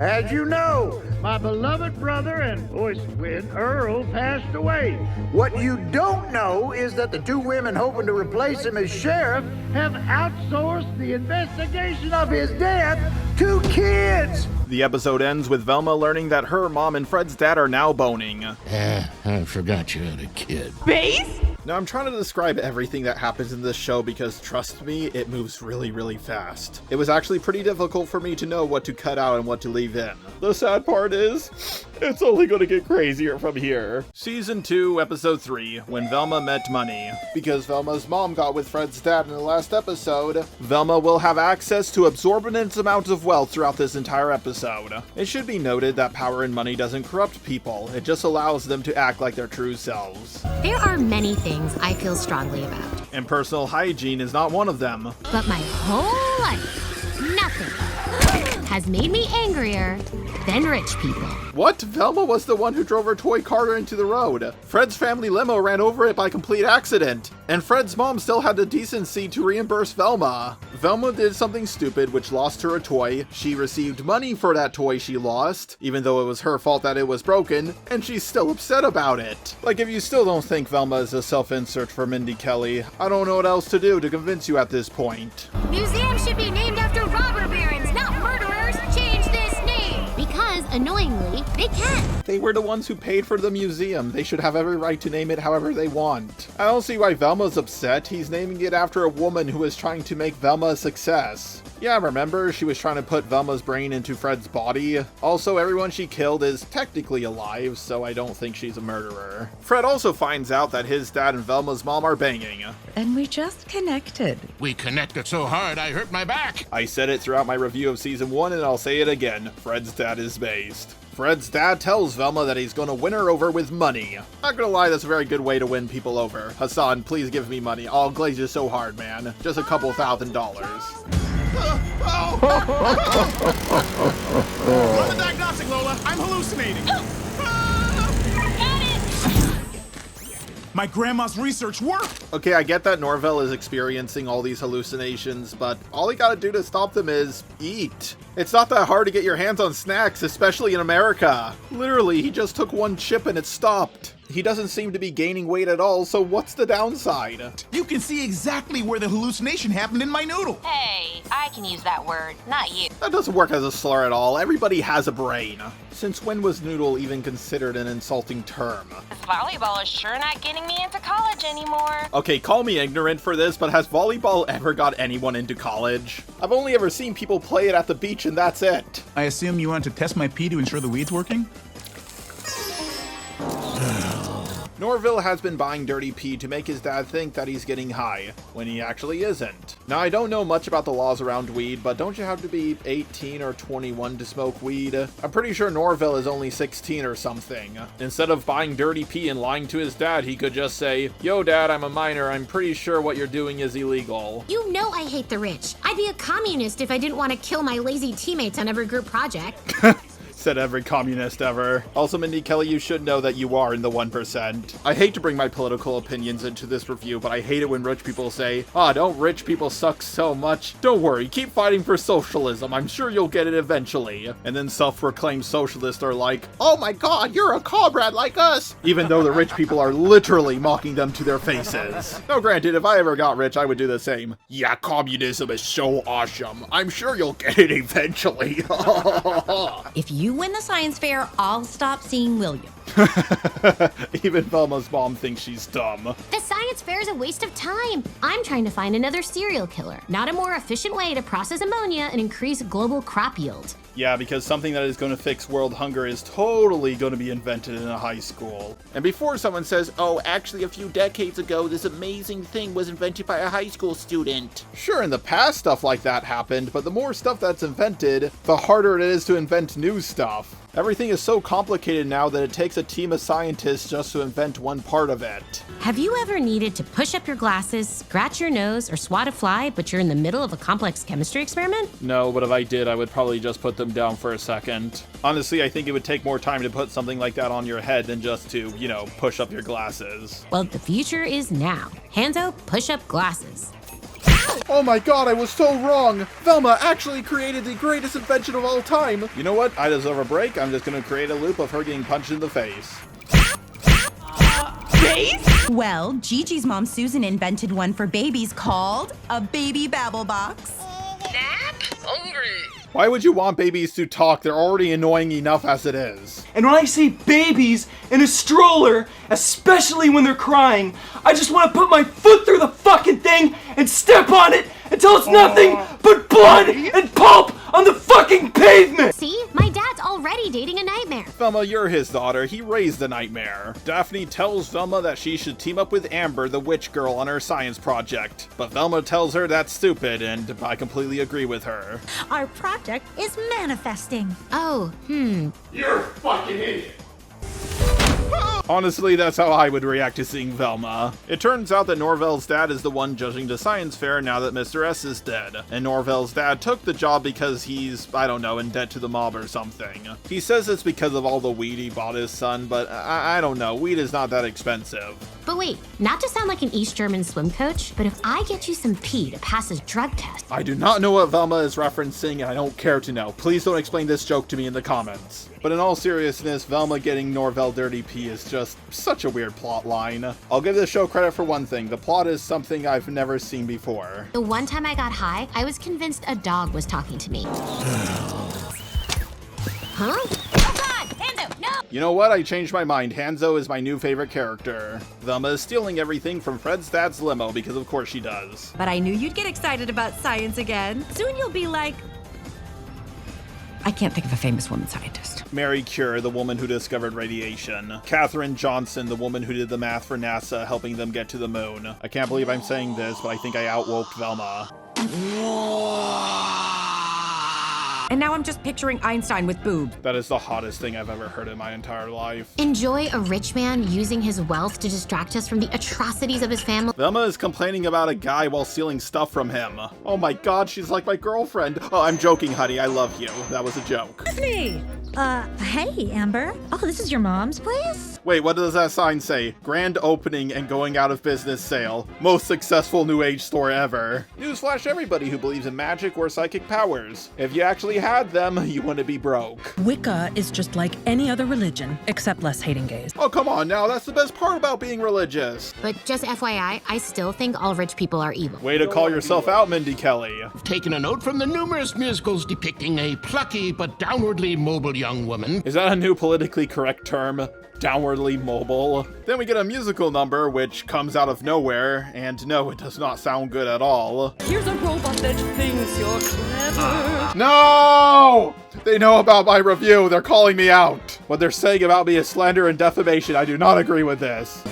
As you know, my beloved brother and voice twin Earl passed away. What you don't know is that the 2 women hoping to replace him as sheriff have outsourced the investigation of his death to kids. The episode ends with Velma learning that her mom and Fred's dad are now boning. I forgot you had a kid. Base? Now I'm trying to describe everything that happens in this show because trust me, it moves really, really fast. It was actually pretty difficult for me to know what to cut out and what to leave in. The sad part is, it's only gonna get crazier from here. Season 2, Episode 3, When Velma Met Money. Because Velma's mom got with Fred's dad in the last episode, Velma will have access to absorbent amounts of wealth throughout this entire episode. It should be noted that power and money doesn't corrupt people, it just allows them to act like their true selves. There are many things I feel strongly about. And personal hygiene is not one of them. But my whole life, nothing has made me angrier than rich people. What? Velma was the one who drove her toy car into the road. Fred's family limo ran over it by complete accident. And Fred's mom still had the decency to reimburse Velma. Velma did something stupid which lost her a toy. She received money for that toy she lost, even though it was her fault that it was broken, and she's still upset about it. Like, if you still don't think Velma is a self-insert for Mindy Kelly, I don't know what else to do to convince you at this point. Museums should be named after robber barons, not murderers. Change this name. Because, annoyingly, they can. They were the ones who paid for the museum. They should have every right to name it however they want. I don't see why Velma's upset. He's naming it after a woman who is trying to make Velma a success. Yeah, remember? She was trying to put Velma's brain into Fred's body. Also, everyone she killed is technically alive, so I don't think she's a murderer. Fred also finds out that his dad and Velma's mom are banging. And we just connected. We connected so hard I hurt my back. I said it throughout my review of season 1 and I'll say it again. Fred's dad is based. Fred's dad tells Velma that he's gonna win her over with money. Not gonna lie, that's a very good way to win people over. Hassan, please give me money. I'll glaze you so hard, man. Just a couple $1,000. Run the diagnostic, Lola. I'm hallucinating. My grandma's research worked! Okay, I get that Norvell is experiencing all these hallucinations, but all he gotta do to stop them is eat. It's not that hard to get your hands on snacks, especially in America. Literally, he just took one chip and it stopped. He doesn't seem to be gaining weight at all, so what's the downside? You can see exactly where the hallucination happened in my noodle. Hey, I can use that word, not you. That doesn't work as a slur at all. Everybody has a brain. Since when was noodle even considered an insulting term? Volleyball is sure not getting me into college anymore. Okay, call me ignorant for this, but has volleyball ever got anyone into college? I've only ever seen people play it at the beach and that's it. I assume you want to test my pee to ensure the weed's working? Norville has been buying dirty pee to make his dad think that he's getting high, when he actually isn't. Now, I don't know much about the laws around weed, but don't you have to be 18 or 21 to smoke weed? I'm pretty sure Norville is only 16 or something. Instead of buying dirty pee and lying to his dad, he could just say, "Yo, Dad, I'm a minor. I'm pretty sure what you're doing is illegal." You know I hate the rich. I'd be a communist if I didn't want to kill my lazy teammates on every group project. Said every communist ever. Also, Mindy Kelly, you should know that you are in the 1%. I hate to bring my political opinions into this review, but I hate it when rich people say, don't rich people suck so much? Don't worry, keep fighting for socialism. I'm sure you'll get it eventually. And then self-proclaimed socialists are like, oh my god, you're a comrade like us! Even though the rich people are literally mocking them to their faces. Now granted, if I ever got rich, I would do the same. Yeah, communism is so awesome. I'm sure you'll get it eventually. If you win the science fair, I'll stop seeing William. Even Velma's mom thinks she's dumb. The science fair is a waste of time. I'm trying to find another serial killer, not a more efficient way to process ammonia and increase global crop yield. Yeah, because something that is going to fix world hunger is totally going to be invented in a high school. And before someone says, oh, actually a few decades ago, this amazing thing was invented by a high school student. Sure, in the past stuff like that happened, but the more stuff that's invented, the harder it is to invent new stuff. Everything is so complicated now that it takes a team of scientists just to invent one part of it. Have you ever needed to push up your glasses, scratch your nose, or swat a fly, but you're in the middle of a complex chemistry experiment? No, but if I did, I would probably just put them down for a second. Honestly, I think it would take more time to put something like that on your head than just to, push up your glasses. Well, the future is now. Hanzo, push up glasses. Oh my god, I was so wrong! Velma actually created the greatest invention of all time! You know what? I deserve a break. I'm just gonna create a loop of her getting punched in the face. Face? Well, Gigi's mom Susan invented one for babies called a baby babble box. Nap? Hungry. Why would you want babies to talk? They're already annoying enough as it is. And when I see babies in a stroller, especially when they're crying, I just want to put my foot through the fucking thing and step on it until it's nothing but blood and pulp on the fucking pavement! See? My dad's already dating a nightmare. Velma, you're his daughter. He raised a nightmare. Daphne tells Velma that she should team up with Amber, the witch girl, on her science project. But Velma tells her that's stupid, and I completely agree with her. Our project is manifesting. Oh, You're a fucking idiot. Honestly, that's how I would react to seeing Velma. It turns out that Norvell's dad is the one judging the science fair now that Mr. S is dead. And Norvell's dad took the job because he's, I don't know, in debt to the mob or something. He says it's because of all the weed he bought his son, but I don't know, weed is not that expensive. But wait, not to sound like an East German swim coach, but if I get you some pee to pass his drug test. I do not know what Velma is referencing, and I don't care to know. Please don't explain this joke to me in the comments. But in all seriousness, Velma getting Norvell dirty pee is just such a weird plot line. I'll give this show credit for one thing. The plot is something I've never seen before. The one time I got high, I was convinced a dog was talking to me. Huh? Oh God, Hanzo, no! You know what? I changed my mind. Hanzo is my new favorite character. Velma is stealing everything from Fred's dad's limo because of course she does. But I knew you'd get excited about science again. Soon you'll be like... I can't think of a famous woman scientist. Mary Curie, the woman who discovered radiation. Katherine Johnson, the woman who did the math for NASA, helping them get to the moon. I can't believe I'm saying this, but I think I outwoke Velma. And now I'm just picturing Einstein with boobs. That is the hottest thing I've ever heard in my entire life. Enjoy a rich man using his wealth to distract us from the atrocities of his family. Velma is complaining about a guy while stealing stuff from him. Oh my god, she's like my girlfriend. Oh, I'm joking, honey. I love you. That was a joke. Daphne! Hey, Amber. Oh, this is your mom's place? Wait, what does that sign say? Grand opening and going out of business sale. Most successful new age store ever. Newsflash everybody who believes in magic or psychic powers. If you actually had them, you wouldn't be broke. Wicca is just like any other religion, except less hating gays. Oh, come on now. That's the best part about being religious. But just FYI, I still think all rich people are evil. Way to call yourself out, Mindy Kelly. I've taken a note from the numerous musicals depicting a plucky but downwardly mobile young woman. Is that a new politically correct term? Downwardly mobile. Then we get a musical number which comes out of nowhere, and no, it does not sound good at all. Here's a robot that thinks you're clever. No! They know about my review. They're calling me out. What they're saying about me is slander and defamation. I do not agree with this.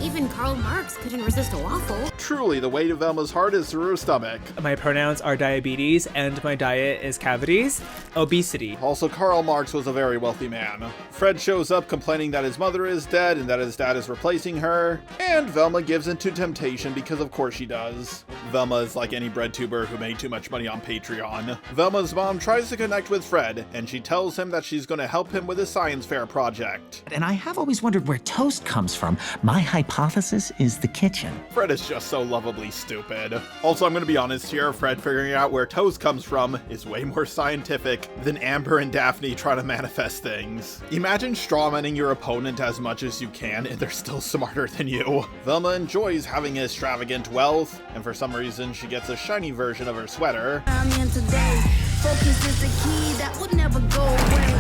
Even Karl Marx couldn't resist a waffle. Truly, the weight of Velma's heart is through her stomach. My pronouns are diabetes, and my diet is cavities. Obesity. Also, Karl Marx was a very wealthy man. Fred shows up complaining that his mother is dead and that his dad is replacing her. And Velma gives into temptation because of course she does. Velma is like any bread tuber who made too much money on Patreon. Velma's mom tries to connect with Fred, and she tells him that she's going to help him with his science fair project. And I have always wondered where toast comes from. My hypothesis is the kitchen. Fred is just so lovably stupid. Also, I'm going to be honest here, Fred figuring out where toast comes from is way more scientific than Amber and Daphne trying to manifest things. Imagine strawmanning your opponent as much as you can and they're still smarter than you. Velma enjoys having extravagant wealth, and for some reason she gets a shiny version of her sweater. I'm in today. Focus is the key that would never go away.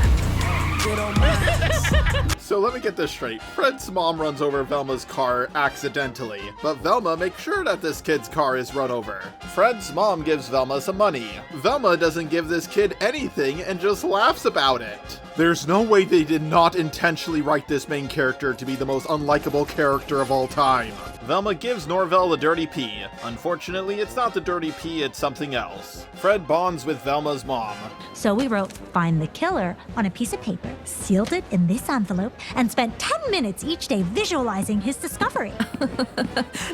So let me get this straight. Fred's mom runs over Velma's car accidentally, but Velma makes sure that this kid's car is run over. Fred's mom gives Velma some money. Velma doesn't give this kid anything and just laughs about it. There's no way they did not intentionally write this main character to be the most unlikable character of all time. Velma gives Norvell the dirty pee. Unfortunately, it's not the dirty pee, it's something else. Fred bonds with Velma's mom. So we wrote, "Find the killer" on a piece of paper, sealed it in this envelope, and spent 10 minutes each day visualizing his discovery.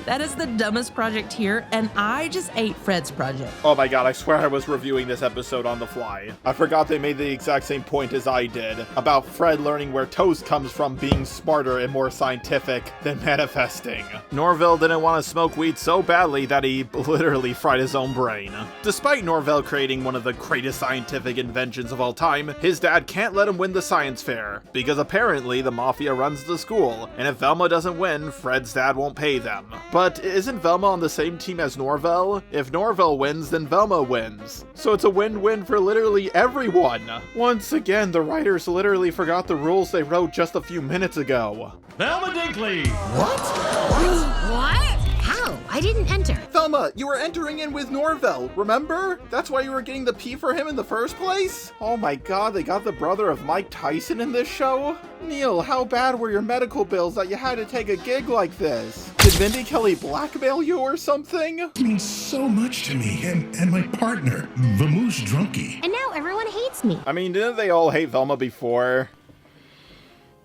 That is the dumbest project here, and I just ate Fred's project. Oh my god, I swear I was reviewing this episode on the fly. I forgot they made the exact same point as I did, about Fred learning where toast comes from being smarter and more scientific than manifesting. Norvell didn't want to smoke weed so badly that he literally fried his own brain. Despite Norvell creating one of the greatest scientific inventions of all time, his dad can't let him win the science fair, because apparently the mafia runs the school, and if Velma doesn't win, Fred's dad won't pay them. But isn't Velma on the same team as Norvell? If Norvell wins, then Velma wins. So it's a win-win for literally everyone. Once again, the writers literally forgot the rules they wrote just a few minutes ago. Velma Dinkley! What? How? I didn't enter. Velma, you were entering in with Norvell, remember? That's why you were getting the pee for him in the first place? Oh my god, they got the brother of Mike Tyson in this show? Neil, how bad were your medical bills that you had to take a gig like this? Did Mindy Kelly blackmail you or something? It means so much to me and my partner, the Moose Drunkie. And now everyone hates me. I mean, didn't they all hate Velma before?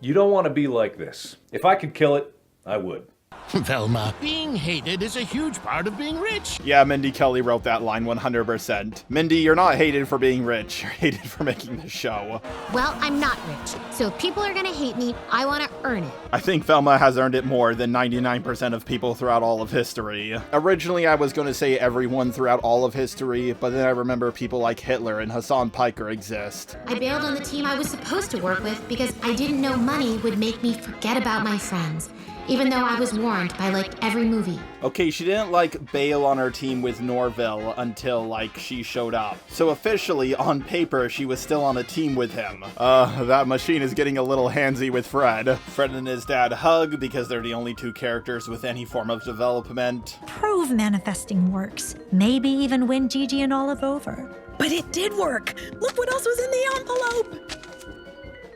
You don't want to be like this. If I could kill it, I would. Velma, being hated is a huge part of being rich. Yeah, Mindy Kelly wrote that line 100%. Mindy, you're not hated for being rich. You're hated for making the show. Well, I'm not rich, so if people are gonna hate me, I wanna earn it. I think Velma has earned it more than 99% of people throughout all of history. Originally, I was going to say everyone throughout all of history, but then I remember people like Hitler and Hassan Piker exist. I bailed on the team I was supposed to work with because I didn't know money would make me forget about my friends. Even though I was warned by, like, every movie. Okay, she didn't, like, bail on her team with Norville until, like, she showed up. So officially, on paper, she was still on a team with him. That machine is getting a little handsy with Fred. Fred and his dad hug because they're the only two characters with any form of development. Prove manifesting works. Maybe even win Gigi and Olive over. But it did work! Look what else was in the envelope!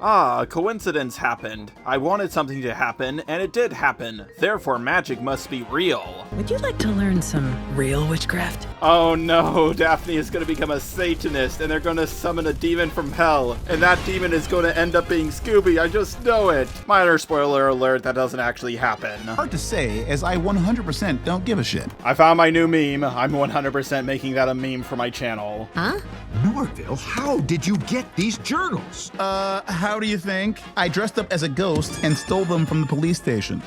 Ah, a coincidence happened. I wanted something to happen, and it did happen. Therefore, magic must be real. Would you like to learn some real witchcraft? Oh no, Daphne is gonna become a Satanist, and they're gonna summon a demon from hell. And that demon is gonna end up being Scooby, I just know it. Minor spoiler alert, that doesn't actually happen. Hard to say, as I 100% don't give a shit. I found my new meme. I'm 100% making that a meme for my channel. Huh? Norville, how did you get these journals? How do you think? I dressed up as a ghost and stole them from the police station.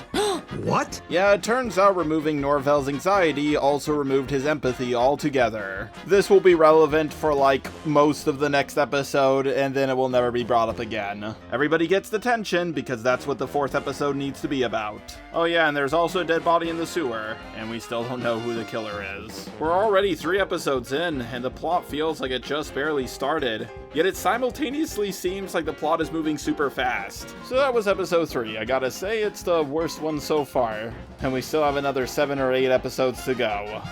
What? Yeah, it turns out removing Norvell's anxiety also removed his empathy altogether. This will be relevant for like most of the next episode, and then it will never be brought up again. Everybody gets the tension because that's what the 4th episode needs to be about. Oh yeah, and there's also a dead body in the sewer, and we still don't know who the killer is. We're already 3 episodes in, and the plot feels like it just barely started. Yet it simultaneously seems like the plot is moving super fast. So that was episode 3. I gotta say, it's the worst one so far. And we still have another 7 or 8 episodes to go.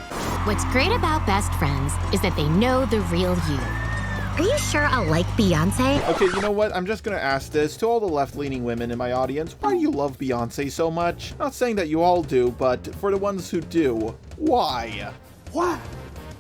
What's great about best friends is that they know the real you. Are you sure I'll like Beyonce? Okay, you know what? I'm just gonna ask this to all the left-leaning women in my audience. Why do you love Beyonce so much? Not saying that you all do, but for the ones who do, why? Why?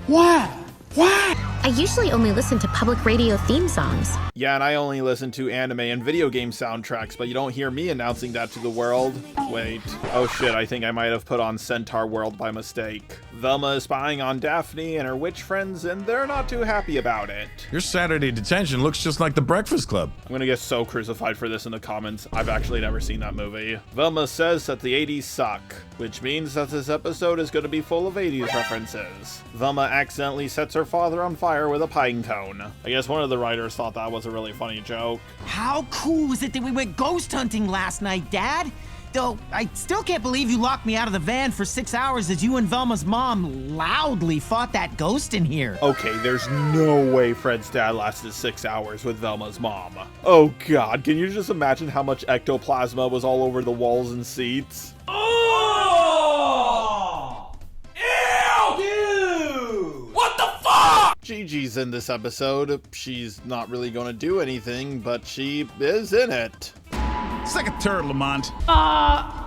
Why? Why? I usually only listen to public radio theme songs. Yeah, and I only listen to anime and video game soundtracks, but you don't hear me announcing that to the world. Wait. Oh shit, I think I might have put on Centaur World by mistake. Velma is spying on Daphne and her witch friends, and they're not too happy about it. Your Saturday detention looks just like the Breakfast Club. I'm gonna get so crucified for this in the comments. I've actually never seen that movie. Velma says that the 80s suck, which means that this episode is gonna be full of 80s references. Velma accidentally sets her father on fire with a pine cone. I guess one of the writers thought that was a really funny joke. How cool was it that we went ghost hunting last night, Dad? Though, I still can't believe you locked me out of the van for 6 hours as you and Velma's mom loudly fought that ghost in here. Okay, there's no way Fred's dad lasted 6 hours with Velma's mom. Oh god, can you just imagine how much ectoplasma was all over the walls and seats? Oh! Ew, dude! What the fuck? Gigi's in this episode. She's not really gonna do anything, but she is in it. It's like a turd, Lamont.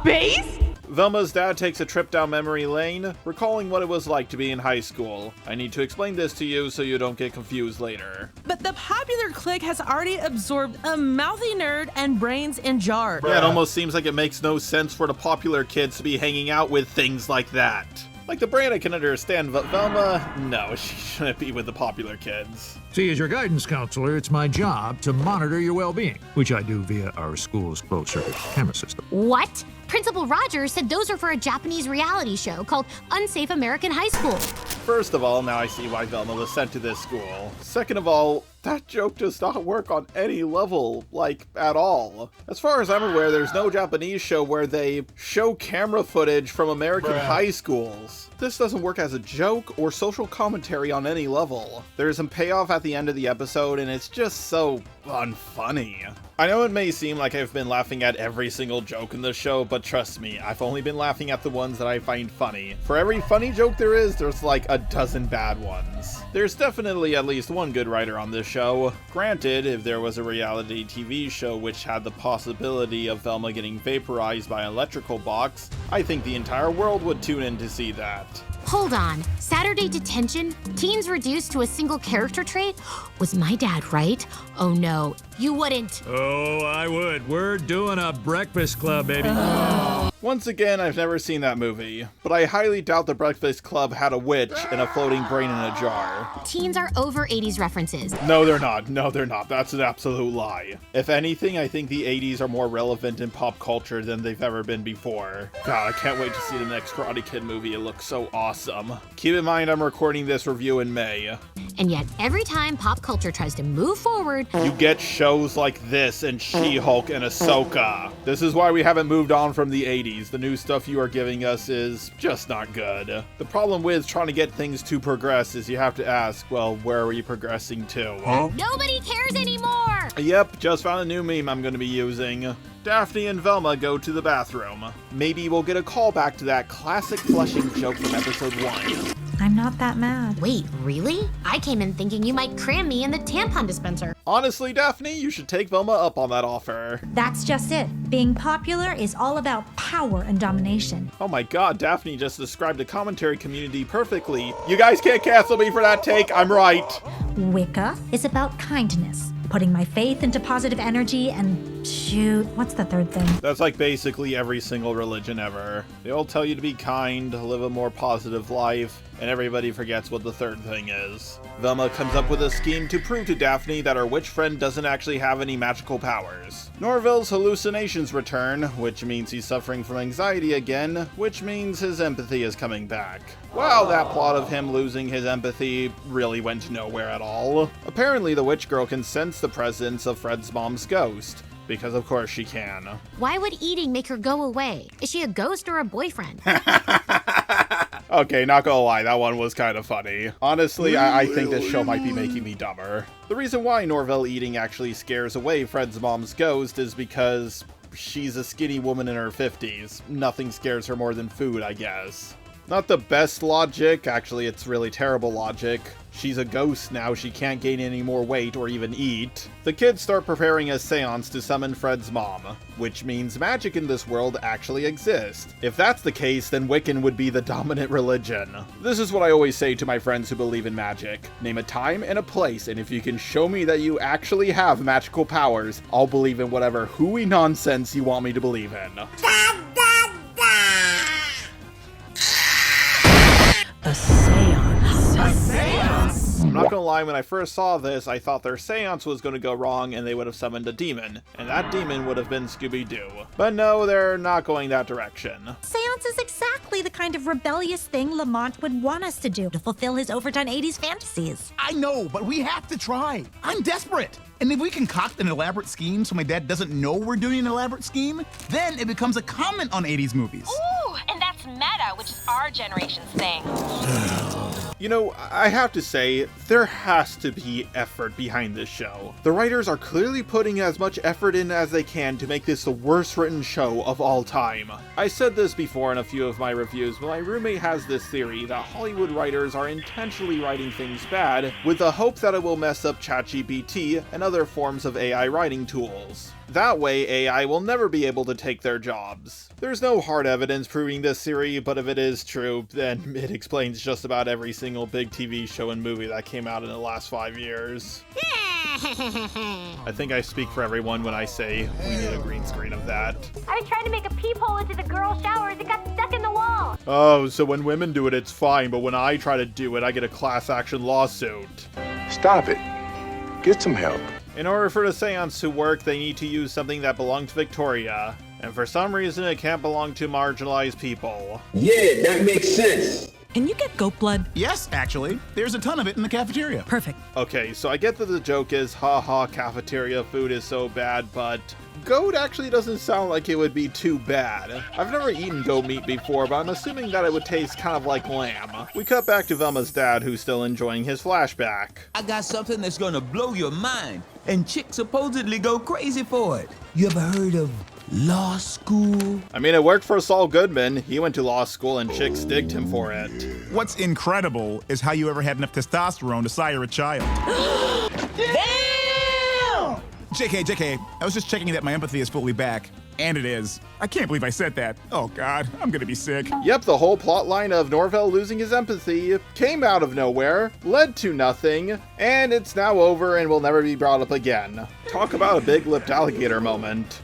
Base? Velma's dad takes a trip down memory lane, recalling what it was like to be in high school. I need to explain this to you so you don't get confused later. But the popular clique has already absorbed a mouthy nerd and brains in jar. Yeah, it almost seems like it makes no sense for the popular kids to be hanging out with things like that. Like the brain I can understand, but Velma, no, she shouldn't be with the popular kids. See, as your guidance counselor, it's my job to monitor your well-being, which I do via our school's closed-circuit camera system. What? Principal Rogers said those are for a Japanese reality show called Unsafe American High School. First of all, now I see why Velma was sent to this school. Second of all, that joke does not work on any level, like, at all. As far as I'm aware, there's no Japanese show where they show camera footage from American high schools. This doesn't work as a joke or social commentary on any level. There's some payoff at the end of the episode, and it's just so unfunny. I know it may seem like I've been laughing at every single joke in the show, but trust me, I've only been laughing at the ones that I find funny. For every funny joke there is, there's like a dozen bad ones. There's definitely at least one good writer on this show. Granted, if there was a reality TV show which had the possibility of Velma getting vaporized by an electrical box, I think the entire world would tune in to see that. Hold on. Saturday detention? Teens reduced to a single character trait? Was my dad right? Oh no, you wouldn't. Oh, I would. We're doing a Breakfast Club, baby. Once again, I've never seen that movie, but I highly doubt the Breakfast Club had a witch and a floating brain in a jar. Teens are over 80s references. No, they're not. No, they're not. That's an absolute lie. If anything, I think the 80s are more relevant in pop culture than they've ever been before. God, I can't wait to see the next Karate Kid movie. It looks so awesome. Keep in mind, I'm recording this review in May. And yet, every time pop culture tries to move forward, you get shows like this and She-Hulk and Ahsoka. This is why we haven't moved on from the 80s. The new stuff you are giving us is just not good. The problem with trying to get things to progress is you have to ask, well, where are we progressing to? Huh? Nobody cares anymore! Yep, just found a new meme I'm going to be using. Daphne and Velma go to the bathroom. Maybe we'll get a callback to that classic flushing joke from episode 1. I'm not that mad. Wait, really? I came in thinking you might cram me in the tampon dispenser. Honestly, Daphne, you should take Velma up on that offer. That's just it. Being popular is all about power and domination. Oh my god, Daphne just described the commentary community perfectly. You guys can't cancel me for that take, I'm right. Wicca is about kindness. Putting my faith into positive energy and shoot, what's the third thing? That's like basically every single religion ever. They all tell you to be kind, live a more positive life, and everybody forgets what the third thing is. Velma comes up with a scheme to prove to Daphne that her witch friend doesn't actually have any magical powers. Norville's hallucinations return, which means he's suffering from anxiety again, which means his empathy is coming back. Wow, that plot of him losing his empathy really went nowhere at all. Apparently the witch girl can sense the presence of Fred's mom's ghost. Because of course she can. Why would eating make her go away? Is she a ghost or a boyfriend? Okay, not gonna lie, that one was kind of funny. Honestly, I think this show might be making me dumber. The reason why Norville eating actually scares away Fred's mom's ghost is because she's a skinny woman in her 50s. Nothing scares her more than food, I guess. Not the best logic, actually it's really terrible logic. She's a ghost now, she can't gain any more weight or even eat. The kids start preparing a seance to summon Fred's mom, which means magic in this world actually exists. If that's the case, then Wiccan would be the dominant religion. This is what I always say to my friends who believe in magic. Name a time and a place, and if you can show me that you actually have magical powers, I'll believe in whatever hooey nonsense you want me to believe in. A seance. A seance? I'm not gonna lie, when I first saw this, I thought their seance was gonna go wrong and they would have summoned a demon, and that demon would have been Scooby-Doo. But no, they're not going that direction. Seance is exactly the kind of rebellious thing Lamont would want us to do to fulfill his overdone 80s fantasies. I know, but we have to try. I'm desperate. And if we concoct an elaborate scheme so my dad doesn't know we're doing an elaborate scheme, then it becomes a comment on 80s movies. Ooh, and that's meta, which is our generation's thing. You know, I have to say, there has to be effort behind this show. The writers are clearly putting as much effort in as they can to make this the worst written show of all time. I said this before in a few of my reviews, but my roommate has this theory that Hollywood writers are intentionally writing things bad with the hope that it will mess up ChatGPT and other forms of AI writing tools. That way, AI will never be able to take their jobs. There's no hard evidence proving this theory, but if it is true, then it explains just about every single big TV show and movie that came out in the last 5 years. I think I speak for everyone when I say we need a green screen of that. I was trying to make a peephole into the girls' showers. It got stuck in the wall. Oh, so when women do it, it's fine, but when I try to do it, I get a class action lawsuit. Stop it. Get some help. In order for the seance to work, they need to use something that belonged to Victoria. And for some reason, it can't belong to marginalized people. Yeah, that makes sense. Can you get goat blood? Yes, actually. There's a ton of it in the cafeteria. Perfect. Okay, so I get that the joke is, haha, cafeteria food is so bad, but goat actually doesn't sound like it would be too bad. I've never eaten goat meat before, but I'm assuming that it would taste kind of like lamb. We cut back to Velma's dad, who's still enjoying his flashback. I got something that's gonna blow your mind, and chicks supposedly go crazy for it. You ever heard of law school? I mean, it worked for Saul Goodman. He went to law school and chicks digged him for it. What's incredible is how you ever had enough testosterone to sire a child. Damn! JK, I was just checking that my empathy is fully back. And it is. I can't believe I said that. Oh God, I'm gonna be sick. Yep, the whole plotline of Norvell losing his empathy came out of nowhere, led to nothing, and it's now over and will never be brought up again. Talk about a big-lipped alligator moment.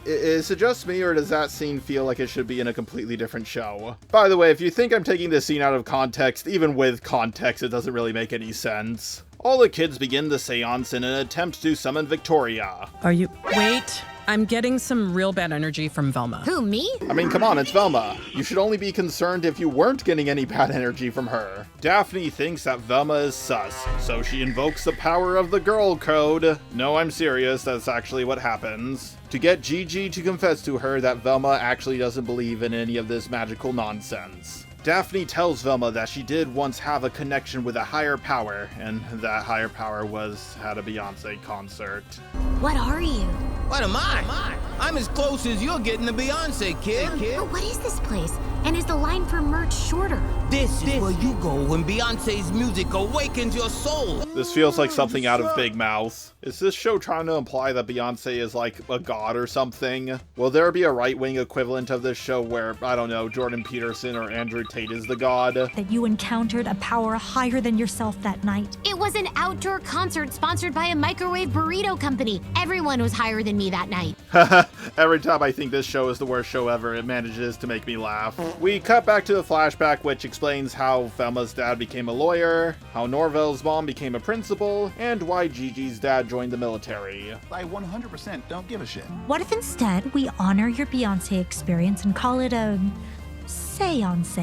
Is it just me, or does that scene feel like it should be in a completely different show? By the way, if you think I'm taking this scene out of context, even with context, it doesn't really make any sense. All the kids begin the seance in an attempt to summon Victoria. Are you... Wait, I'm getting some real bad energy from Velma. Who, me? I mean, come on, it's Velma. You should only be concerned if you weren't getting any bad energy from her. Daphne thinks that Velma is sus, so she invokes the power of the girl code. No, I'm serious, that's actually what happens. To get Gigi to confess to her that Velma actually doesn't believe in any of this magical nonsense. Daphne tells Velma that she did once have a connection with a higher power, and that higher power was at a Beyonce concert. What are you? What am I? I'm as close as you're getting to Beyonce, kid. But what is this place? And is the line for merch shorter? This is where you go when Beyonce's music awakens your soul. This feels like something out of Big Mouth. Is this show trying to imply that Beyonce is like a god or something? Will there be a right-wing equivalent of this show where, I don't know, Jordan Peterson or Andrew Tate is the god? That you encountered a power higher than yourself that night. It was an outdoor concert sponsored by a microwave burrito company. Everyone was higher than me that night. Every time I think this show is the worst show ever, it manages to make me laugh. We cut back to the flashback, which explains how Velma's dad became a lawyer, how Norvell's mom became a principal, and why Gigi's dad joined the military. I 100% don't give a shit. What if instead we honor your Beyonce experience and call it a seance?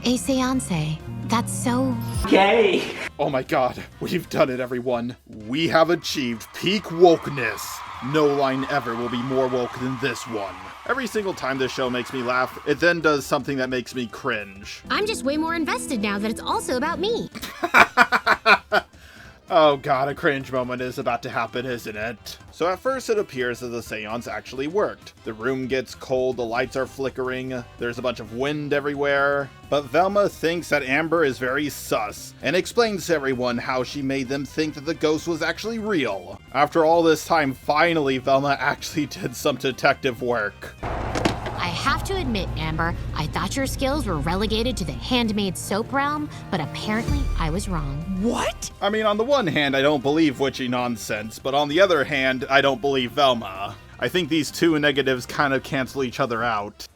A seance. That's so... gay. Oh my god, we've done it, everyone. We have achieved peak wokeness. No line ever will be more woke than this one. Every single time this show makes me laugh, it then does something that makes me cringe. I'm just way more invested now that it's also about me. Oh god, a cringe moment is about to happen, isn't it? So at first it appears that the seance actually worked. The room gets cold, the lights are flickering, there's a bunch of wind everywhere. But Velma thinks that Amber is very sus, and explains to everyone how she made them think that the ghost was actually real. After all this time, finally Velma actually did some detective work. I have to admit, Amber, I thought your skills were relegated to the handmade soap realm, but apparently I was wrong. What? I mean, on the one hand, I don't believe witchy nonsense, but on the other hand, I don't believe Velma. I think these two negatives kind of cancel each other out.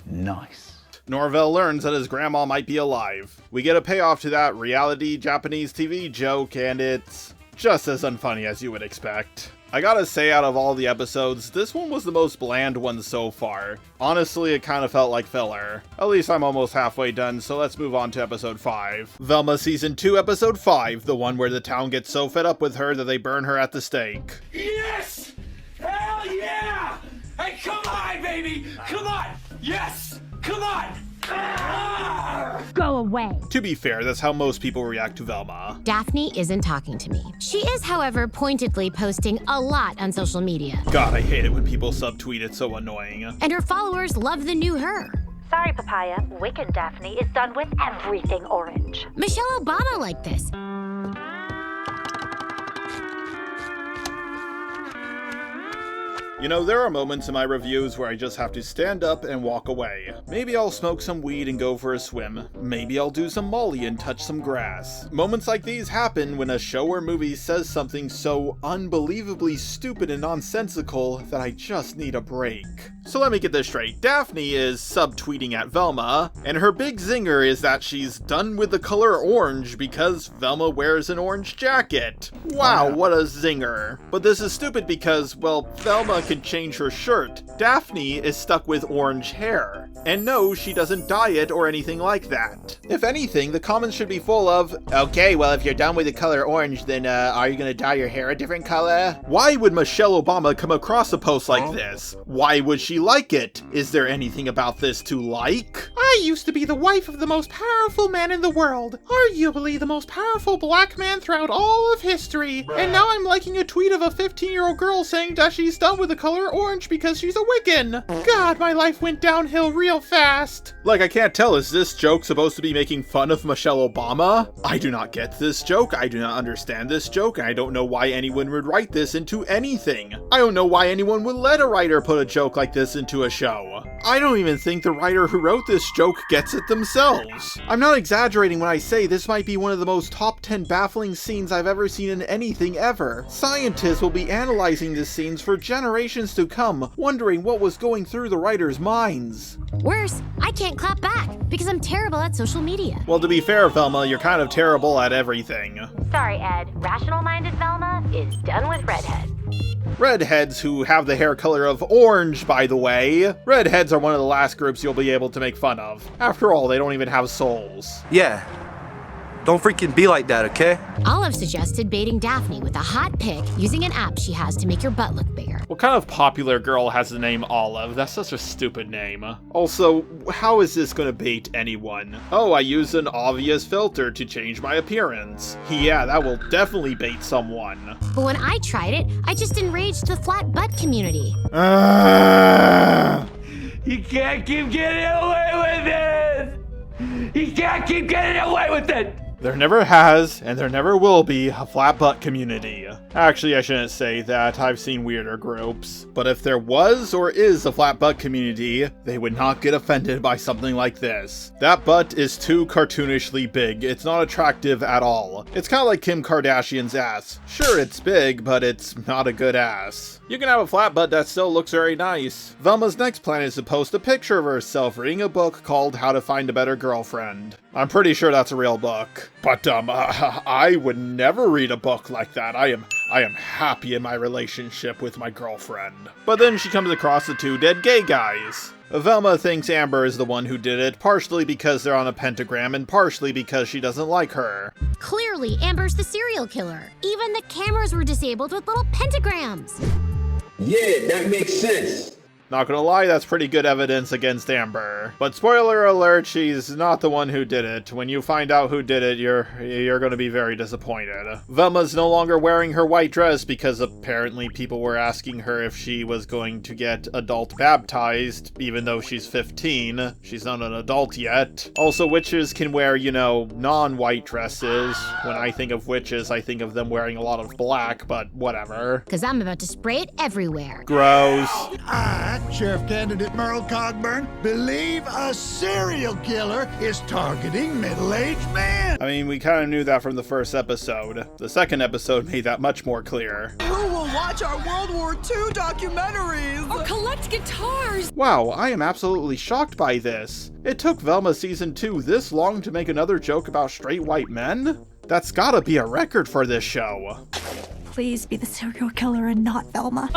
Nice. Norvell learns that his grandma might be alive. We get a payoff to that reality Japanese TV joke, and it's just as unfunny as you would expect. I gotta say, out of all the episodes, this one was the most bland one so far. Honestly, it kind of felt like filler. At least I'm almost halfway done, so let's move on to episode 5. Velma Season 2, episode 5, the one where the town gets so fed up with her that they burn her at the stake. Yes! Hell yeah! Hey, come on, baby! Come on! Yes! Come on! Go away. To be fair, that's how most people react to Velma. Daphne isn't talking to me. She is, however, pointedly posting a lot on social media. God, I hate it when people subtweet, it's so annoying. And her followers love the new her. Sorry, Papaya. Wicked Daphne is done with everything orange. Michelle Obama liked this. You know, there are moments in my reviews where I just have to stand up and walk away. Maybe I'll smoke some weed and go for a swim. Maybe I'll do some Molly and touch some grass. Moments like these happen when a show or movie says something so unbelievably stupid and nonsensical that I just need a break. So let me get this straight. Daphne is subtweeting at Velma, and her big zinger is that she's done with the color orange because Velma wears an orange jacket. Wow, what a zinger. But this is stupid because, well, Velma can change her shirt. Daphne is stuck with orange hair. And no, she doesn't dye it or anything like that. If anything, the comments should be full of, okay, well, if you're done with the color orange, then are you gonna dye your hair a different color? Why would Michelle Obama come across a post like this? Why would she she like it? Is there anything about this to like? I used to be the wife of the most powerful man in the world, arguably the most powerful black man throughout all of history. And now I'm liking a tweet of a 15-year-old girl saying that she's done with the color orange because she's a Wiccan. God, my life went downhill real fast. Like, I can't tell, is this joke supposed to be making fun of Michelle Obama? I do not get this joke, I do not understand this joke, and I don't know why anyone would write this into anything. I don't know why anyone would let a writer put a joke like this into a show. I don't even think the writer who wrote this joke gets it themselves. I'm not exaggerating when I say this might be one of the most top 10 baffling scenes I've ever seen in anything ever. Scientists will be analyzing these scenes for generations to come, wondering what was going through the writers' minds. Worse, I can't clap back because I'm terrible at social media. Well, to be fair, Velma, you're kind of terrible at everything. Sorry, Ed. Rational-minded Velma is done with redheads. Redheads who have the hair color of orange, by the way. Redheads are one of the last groups you'll be able to make fun of. After all, they don't even have souls. Yeah. Don't freaking be like that, okay? Olive suggested baiting Daphne with a hot pic using an app she has to make your butt look bigger. What kind of popular girl has the name Olive? That's such a stupid name. Also, how is this gonna bait anyone? Oh, I used an obvious filter to change my appearance. Yeah, that will definitely bait someone. But when I tried it, I just enraged the flat butt community. You can't keep getting away with it! You can't keep getting away with it! There never has, and there never will be, a flat butt community. Actually, I shouldn't say that, I've seen weirder groups. But if there was or is a flat butt community, they would not get offended by something like this. That butt is too cartoonishly big, it's not attractive at all. It's kind of like Kim Kardashian's ass. Sure, it's big, but it's not a good ass. You can have a flat butt that still looks very nice. Velma's next plan is to post a picture of herself reading a book called How to Find a Better Girlfriend. I'm pretty sure that's a real book. But, I would never read a book like that. I am happy in my relationship with my girlfriend. But then she comes across the two dead gay guys. Velma thinks Amber is the one who did it, partially because they're on a pentagram and partially because she doesn't like her. Clearly, Amber's the serial killer. Even the cameras were disabled with little pentagrams. Yeah, that makes sense. Not gonna lie, that's pretty good evidence against Amber. But spoiler alert, she's not the one who did it. When you find out who did it, you're gonna be very disappointed. Velma's no longer wearing her white dress because apparently people were asking her if she was going to get adult baptized, even though she's 15. She's not an adult yet. Also, witches can wear, you know, non-white dresses. When I think of witches, I think of them wearing a lot of black, but whatever. Because I'm about to spray it everywhere. Gross. Sheriff Candidate Merle Cogburn, believe a serial killer is targeting middle-aged men. I mean, we kind of knew that from the first episode. The second episode made that much more clear. Who will watch our World War II documentaries? Or collect guitars? Wow, I am absolutely shocked by this. It took Velma Season 2 this long to make another joke about straight white men? That's gotta be a record for this show. Please be the serial killer and not Velma.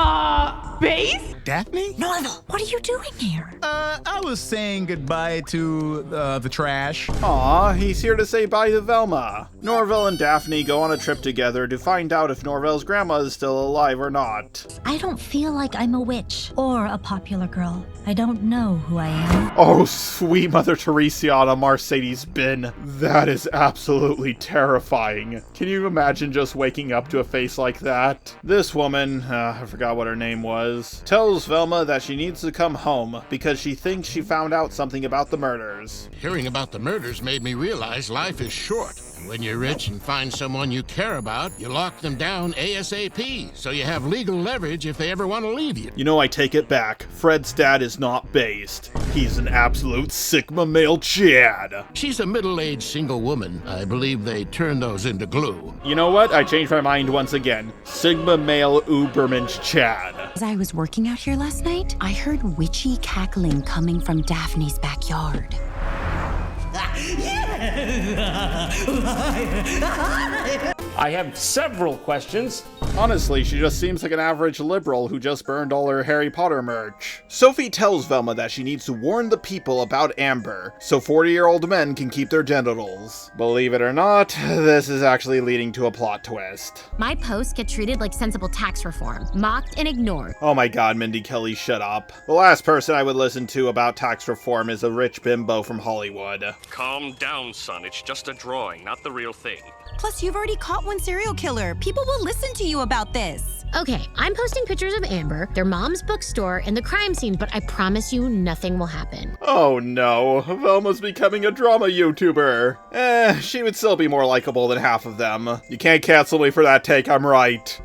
Base? Daphne? Norval, what are you doing here? I was saying goodbye to the trash. Aw, he's here to say bye to Velma. Norval and Daphne go on a trip together to find out if Norval's grandma is still alive or not. I don't feel like I'm a witch or a popular girl. I don't know who I am. Oh, sweet Mother Teresa on a Mercedes bin. That is absolutely terrifying. Can you imagine just waking up to a face like that? This woman, I forgot what her name was, tells Velma that she needs to come home because she thinks she found out something about the murders. Hearing about the murders made me realize life is short. When you're rich and find someone you care about, you lock them down ASAP, so you have legal leverage if they ever want to leave you. You know, I take it back. Fred's dad is not based. He's an absolute Sigma male Chad. She's a middle-aged single woman. I believe they turn those into glue. You know what? I changed my mind once again. Sigma male Ubermensch Chad. As I was working out here last night, I heard witchy cackling coming from Daphne's backyard. I have several questions. Honestly, she just seems like an average liberal who just burned all her Harry Potter merch. Sophie tells Velma that she needs to warn the people about Amber, so 40-year-old men can keep their genitals. Believe it or not, this is actually leading to a plot twist. My posts get treated like sensible tax reform, mocked and ignored. Oh my god, Mindy Kelly, shut up. The last person I would listen to about tax reform is a rich bimbo from Hollywood. Calm down, son. It's just a drawing, not the real thing. Plus, you've already caught one serial killer. People will listen to you about this. Okay, I'm posting pictures of Amber, their mom's bookstore, and the crime scene, but I promise you nothing will happen. Oh no, Velma's becoming a drama YouTuber. She would still be more likable than half of them. You can't cancel me for that take, I'm right.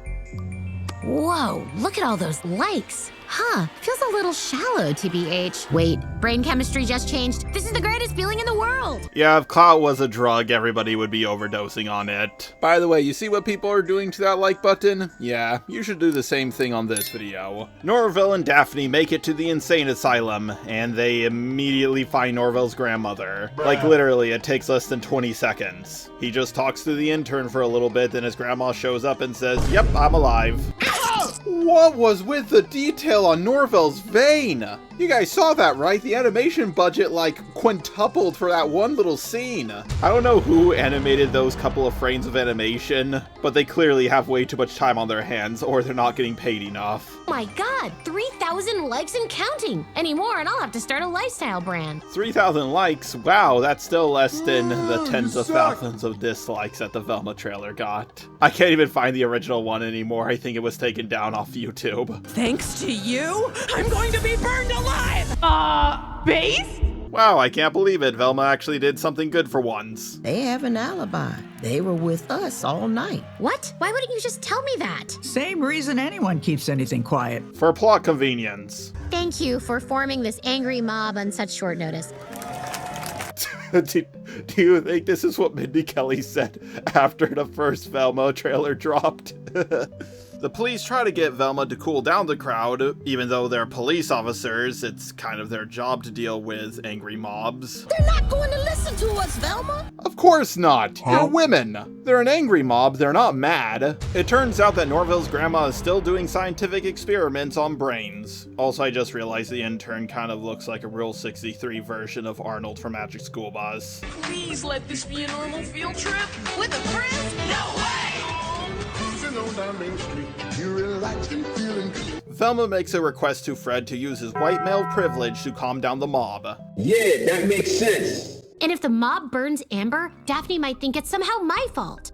Whoa, look at all those likes. Huh, feels a little shallow, TBH. Wait, brain chemistry just changed. This is the greatest feeling in the world. Yeah, if clout was a drug, everybody would be overdosing on it. By the way, you see what people are doing to that like button? Yeah, you should do the same thing on this video. Norville and Daphne make it to the insane asylum, and they immediately find Norville's grandmother. Like literally, it takes less than 20 seconds. He just talks to the intern for a little bit, then his grandma shows up and says, "Yep, I'm alive." What was with the detail on Norville's vein? You guys saw that, right? The animation budget, like, quintupled for that one little scene. I don't know who animated those couple of frames of animation, but they clearly have way too much time on their hands, or they're not getting paid enough. Oh my god, 3,000 likes and counting. Any more and I'll have to start a lifestyle brand. 3,000 likes? Wow, that's still less than the tens of thousands of dislikes that the Velma trailer got. I can't even find the original one anymore. I think it was taken down off YouTube. Thanks to you, I'm going to be burned alive! Base? Wow, I can't believe it. Velma actually did something good for once. They have an alibi. They were with us all night. What? Why wouldn't you just tell me that? Same reason anyone keeps anything quiet. For plot convenience. Thank you for forming this angry mob on such short notice. Do you think this is what Mindy Kelly said after the first Velma trailer dropped? The police try to get Velma to cool down the crowd. Even though they're police officers, it's kind of their job to deal with angry mobs. They're not going to listen to us, Velma. Of course not. You're women. They're an angry mob, they're not mad. It turns out that Norville's grandma is still doing scientific experiments on brains. Also, I just realized the intern kind of looks like a Rule 63 version of Arnold from Magic School Bus. Please let this be a normal field trip. With a friend? No way! Velma makes a request to Fred to use his white male privilege to calm down the mob. Yeah, that makes sense. And if the mob burns Amber, Daphne might think it's somehow my fault.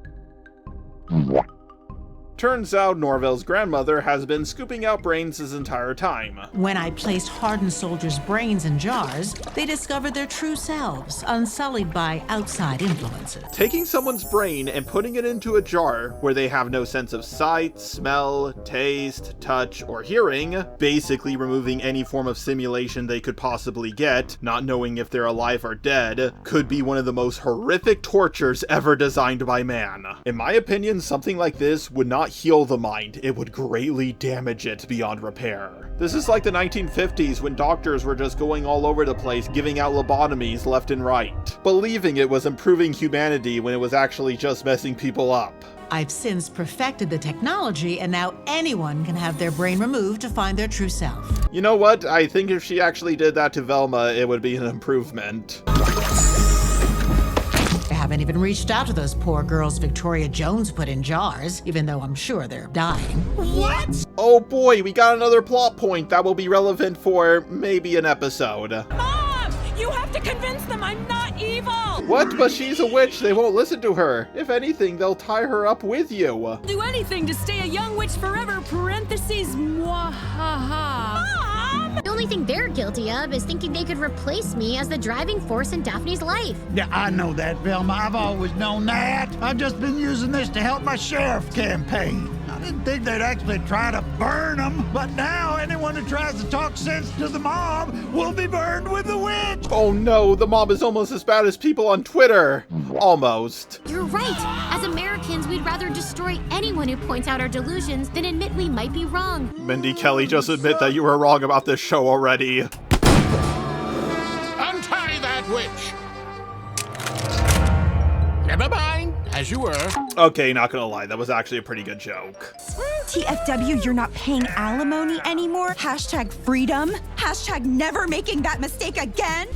Turns out Norville's grandmother has been scooping out brains his entire time. When I placed hardened soldiers' brains in jars, they discovered their true selves, unsullied by outside influences. Taking someone's brain and putting it into a jar where they have no sense of sight, smell, taste, touch, or hearing, basically removing any form of simulation they could possibly get, not knowing if they're alive or dead, could be one of the most horrific tortures ever designed by man. In my opinion, something like this would not heal the mind, it would greatly damage it beyond repair. This is like the 1950s when doctors were just going all over the place giving out lobotomies left and right, believing it was improving humanity when it was actually just messing people up. I've since perfected the technology, and now anyone can have their brain removed to find their true self. You know what? I think if she actually did that to Velma, it would be an improvement. I haven't even reached out to those poor girls Victoria Jones put in jars, even though I'm sure they're dying. What? Oh boy, we got another plot point that will be relevant for maybe an episode. Mom! You have to convince them I'm not evil! What? But she's a witch. They won't listen to her. If anything, they'll tie her up with you. Do anything to stay a young witch forever, parentheses, mwahaha. Mom! The only thing they're guilty of is thinking they could replace me as the driving force in Daphne's life. Yeah, I know that, Velma. I've always known that. I've just been using this to help my sheriff campaign. I didn't think they'd actually try to burn them, but now anyone who tries to talk sense to the mob will be burned with the witch. Oh no, the mob is almost as bad as people on Twitter. Almost. You're right. As Americans, we'd rather destroy anyone who points out our delusions than admit we might be wrong. Mindy Kelly, just admit that you were wrong about this show already. Untie that witch! Never mind. as you were. Okay, not gonna lie, that was actually a pretty good joke. TFW, you're not paying alimony anymore? Hashtag freedom? Hashtag never making that mistake again?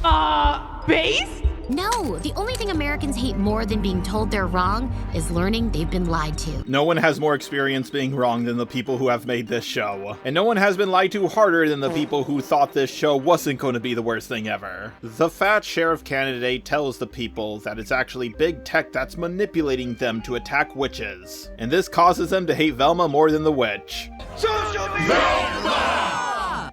Base? No, the only thing Americans hate more than being told they're wrong is learning they've been lied to. No one has more experience being wrong than the people who have made this show. And no one has been lied to harder than the people who thought this show wasn't going to be the worst thing ever. The fat sheriff candidate tells the people that it's actually big tech that's manipulating them to attack witches. And this causes them to hate Velma more than the witch.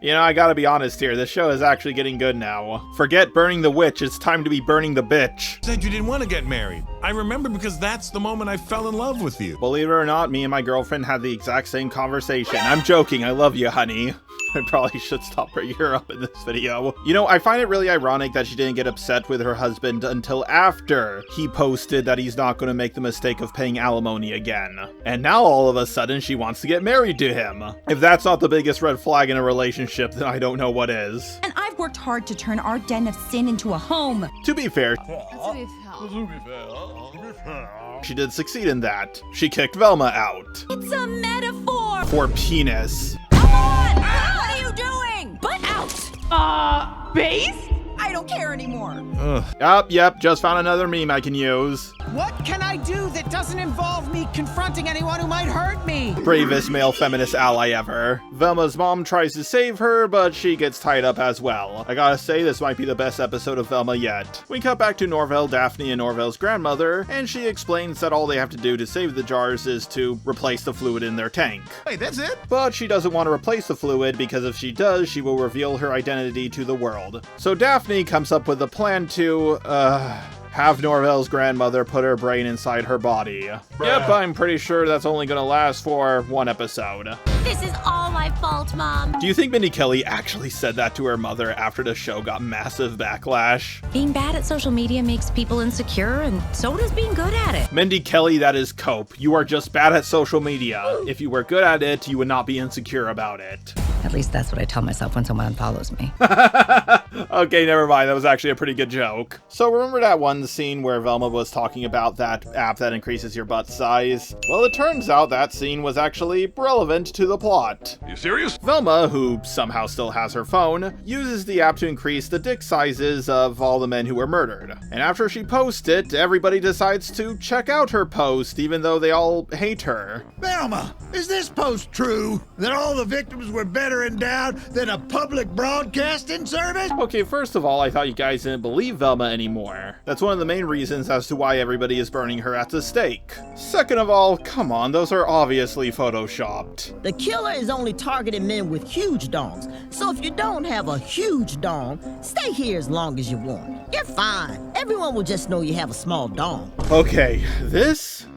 You know, I gotta be honest here, this show is actually getting good now. Forget burning the witch, it's time to be burning the bitch. Said you didn't want to get married. I remember because that's the moment I fell in love with you. Believe it or not, me and my girlfriend had the exact same conversation. I'm joking, I love you, honey. I probably should stop bringing her up in this video. You know, I find it really ironic that she didn't get upset with her husband until after he posted that he's not going to make the mistake of paying alimony again. And now all of a sudden she wants to get married to him. If that's not the biggest red flag in a relationship, then I don't know what is. And I've worked hard to turn our den of sin into a home. To be fair, she did succeed in that. She kicked Velma out. It's a metaphor! For penis. What are you doing? Butt out! Base? I don't care anymore. Yep, just found another meme I can use. What can I do that doesn't involve me confronting anyone who might hurt me? Bravest male feminist ally ever. Velma's mom tries to save her, but she gets tied up as well. I gotta say, this might be the best episode of Velma yet. We cut back to Norvell, Daphne, and Norvell's grandmother, and she explains that all they have to do to save the jars is to replace the fluid in their tank. Wait, that's it? But she doesn't want to replace the fluid because if she does, she will reveal her identity to the world. So Daphne comes up with a plan to, have Norvell's grandmother put her brain inside her body. Yep, I'm pretty sure that's only gonna last for one episode. This is all my fault, Mom. Do you think Mindy Kelly actually said that to her mother after the show got massive backlash? Being bad at social media makes people insecure, and so does being good at it. Mindy Kelly, that is cope. You are just bad at social media. If you were good at it, you would not be insecure about it. At least that's what I tell myself when someone unfollows me. Okay, never mind. That was actually a pretty good joke. So remember that one scene where Velma was talking about that app that increases your butt size? Well, it turns out that scene was actually relevant to the plot. You serious? Velma, who somehow still has her phone, uses the app to increase the dick sizes of all the men who were murdered. And after she posts it, everybody decides to check out her post, even though they all hate her. Velma, is this post true? That all the victims were better endowed than a public broadcasting service? Okay, first of all, I thought you guys didn't believe Velma anymore. That's one of the main reasons as to why everybody is burning her at the stake. Second of all, come on, those are obviously photoshopped. The killer is only targeting men with huge dongs. So if you don't have a huge dong, stay here as long as you want. You're fine. Everyone will just know you have a small dong. Okay, this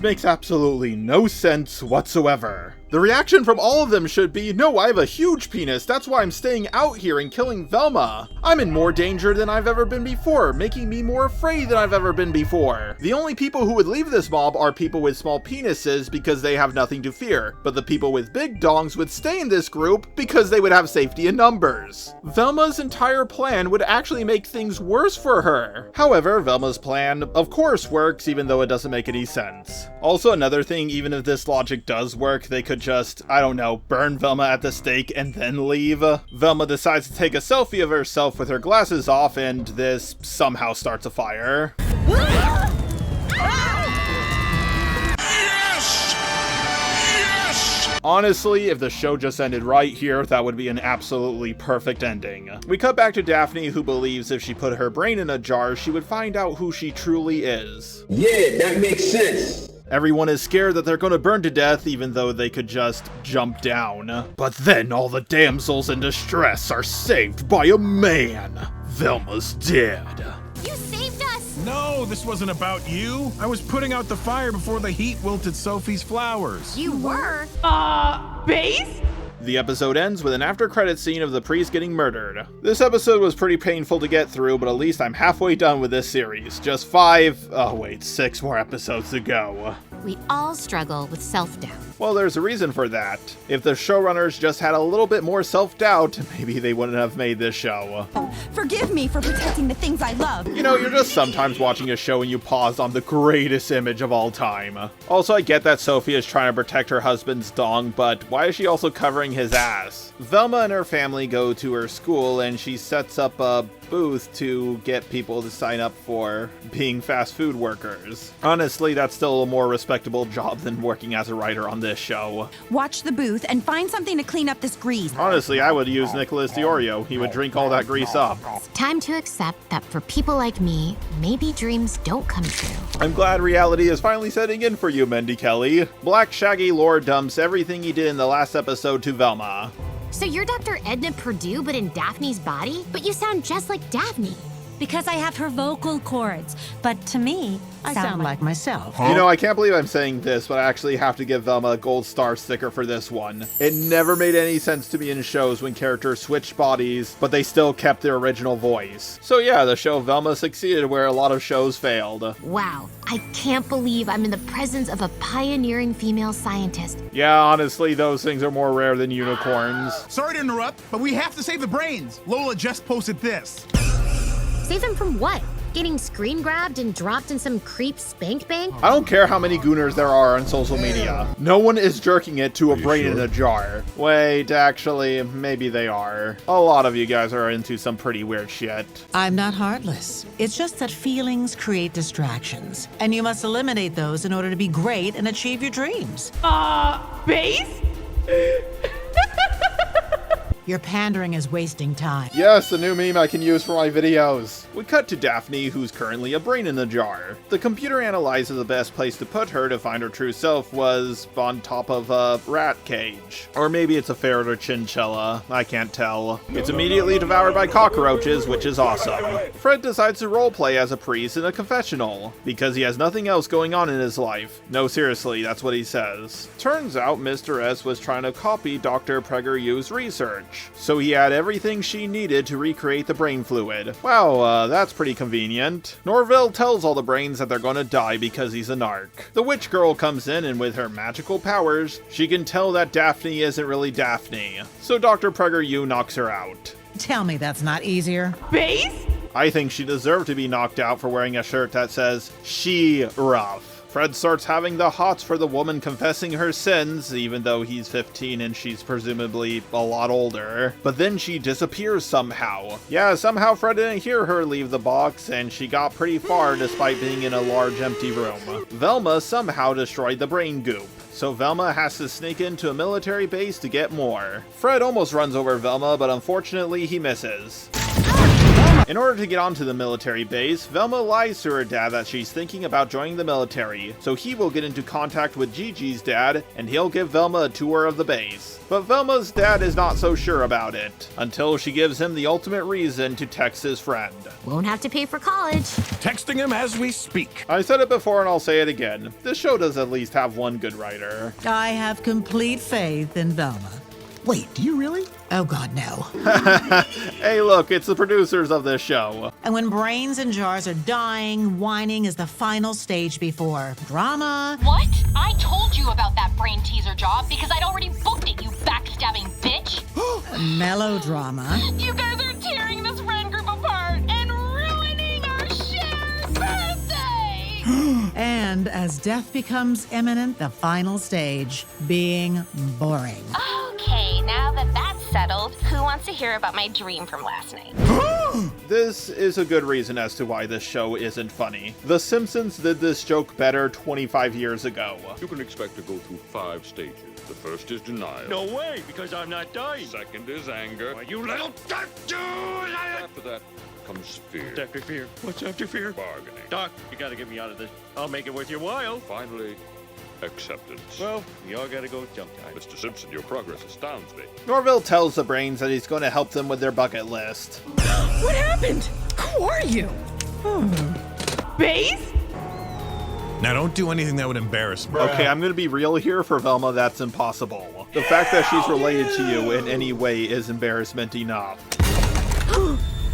makes absolutely no sense whatsoever. The reaction from all of them should be, no, I have a huge penis, that's why I'm staying out here and killing Velma. I'm in more danger than I've ever been before, making me more afraid than I've ever been before. The only people who would leave this mob are people with small penises because they have nothing to fear, but the people with big dongs would stay in this group because they would have safety in numbers. Velma's entire plan would actually make things worse for her. However, Velma's plan, of course, works even though it doesn't make any sense. Also, another thing, even if this logic does work, they could just, I don't know, burn Velma at the stake and then leave. Velma decides to take a selfie of herself with her glasses off, and this somehow starts a fire. Honestly, if the show just ended right here, that would be an absolutely perfect ending. We cut back to Daphne, who believes if she put her brain in a jar, she would find out who she truly is. Yeah, that makes sense. Everyone is scared that they're going to burn to death, even though they could just jump down. But then all the damsels in distress are saved by a man. Velma's dead. You saved us! No, this wasn't about you. I was putting out the fire before the heat wilted Sophie's flowers. You were? Base? The episode ends with an after-credits scene of the priest getting murdered. This episode was pretty painful to get through, but at least I'm halfway done with this series. Just 6 more episodes to go. We all struggle with self-doubt. Well, there's a reason for that. If the showrunners just had a little bit more self-doubt, maybe they wouldn't have made this show. Forgive me for protecting the things I love. You know, you're just sometimes watching a show and you pause on the greatest image of all time. Also, I get that Sophie is trying to protect her husband's dong, but why is she also covering his ass? Velma and her family go to her school and she sets up a booth to get people to sign up for being fast food workers. Honestly, that's still a more respectable job than working as a writer on this show. Watch the booth and find something to clean up this grease. Honestly, I would use Nicholas Diorio. He would drink all that grease up. It's time to accept that for people like me, maybe dreams don't come true. I'm glad reality is finally setting in for you, Mindy Kelly. Black Shaggy lore dumps everything he did in the last episode to Velma. So you're Dr. Edna Purdue, but in Daphne's body? But you sound just like Daphne. Because I have her vocal cords. But to me, I sound like myself. You know, I can't believe I'm saying this, but I actually have to give Velma a gold star sticker for this one. It never made any sense to me in shows when characters switched bodies, but they still kept their original voice. So yeah, the show Velma succeeded where a lot of shows failed. Wow, I can't believe I'm in the presence of a pioneering female scientist. Yeah, honestly, those things are more rare than unicorns. Sorry to interrupt, but we have to save the brains. Lola just posted this. Save them from what? Getting screen grabbed and dropped in some creep spank bank? I don't care how many gooners there are on social media. No one is jerking it to a brain in a jar. Wait, actually, maybe they are. A lot of you guys are into some pretty weird shit. I'm not heartless. It's just that feelings create distractions, and you must eliminate those in order to be great and achieve your dreams. Base? Your pandering is wasting time. Yes, a new meme I can use for my videos. We cut to Daphne, who's currently a brain in a jar. The computer analyzes the best place to put her to find her true self was on top of a rat cage. Or maybe it's a ferret or chinchilla, I can't tell. It's immediately devoured by cockroaches, which is awesome. Fred decides to roleplay as a priest in a confessional, because he has nothing else going on in his life. No, seriously, that's what he says. Turns out Mr. S was trying to copy Dr. PragerU's research. So he had everything she needed to recreate the brain fluid. Wow, that's pretty convenient. Norville tells all the brains that they're gonna die because he's a narc. The witch girl comes in and with her magical powers, she can tell that Daphne isn't really Daphne. So Dr. PragerU knocks her out. Tell me that's not easier. Base? I think she deserved to be knocked out for wearing a shirt that says, "She rough." Fred starts having the hots for the woman confessing her sins, even though he's 15 and she's presumably a lot older. But then she disappears somehow. Yeah, somehow Fred didn't hear her leave the box, and she got pretty far despite being in a large empty room. Velma somehow destroyed the brain goop, so Velma has to sneak into a military base to get more. Fred almost runs over Velma, but unfortunately he misses. In order to get onto the military base, Velma lies to her dad that she's thinking about joining the military, so he will get into contact with Gigi's dad, and he'll give Velma a tour of the base. But Velma's dad is not so sure about it, until she gives him the ultimate reason to text his friend. Won't have to pay for college. Texting him as we speak. I said it before and I'll say it again. This show does at least have one good writer. I have complete faith in Velma. Wait, do you really? Oh God, no. Hey look, it's the producers of this show. And when brains in jars are dying, whining is the final stage before drama. What? I told you about that brain teaser job because I'd already booked it, you backstabbing bitch! Melodrama. You guys are tearing this friend group apart and ruining our shared birthday! And as death becomes imminent, the final stage, being boring. Okay, now that that's settled, who wants to hear about my dream from last night? This is a good reason as to why this show isn't funny. The Simpsons did this joke better 25 years ago. You can expect to go through 5 stages. The first is denial. No way, because I'm not dying. Second is anger. Why, you little After that comes fear. After fear? What's after fear? Bargaining. Doc, you gotta get me out of this. I'll make it worth your while. Finally, acceptance. Well, we all gotta go jump time. Mr. Simpson, your progress astounds me. Norville tells the brains that he's going to help them with their bucket list. What happened? Who are you? Base? Now don't do anything that would embarrass me. Okay, I'm going to be real here. For Velma, that's impossible. The fact that she's related to you in any way is embarrassment enough.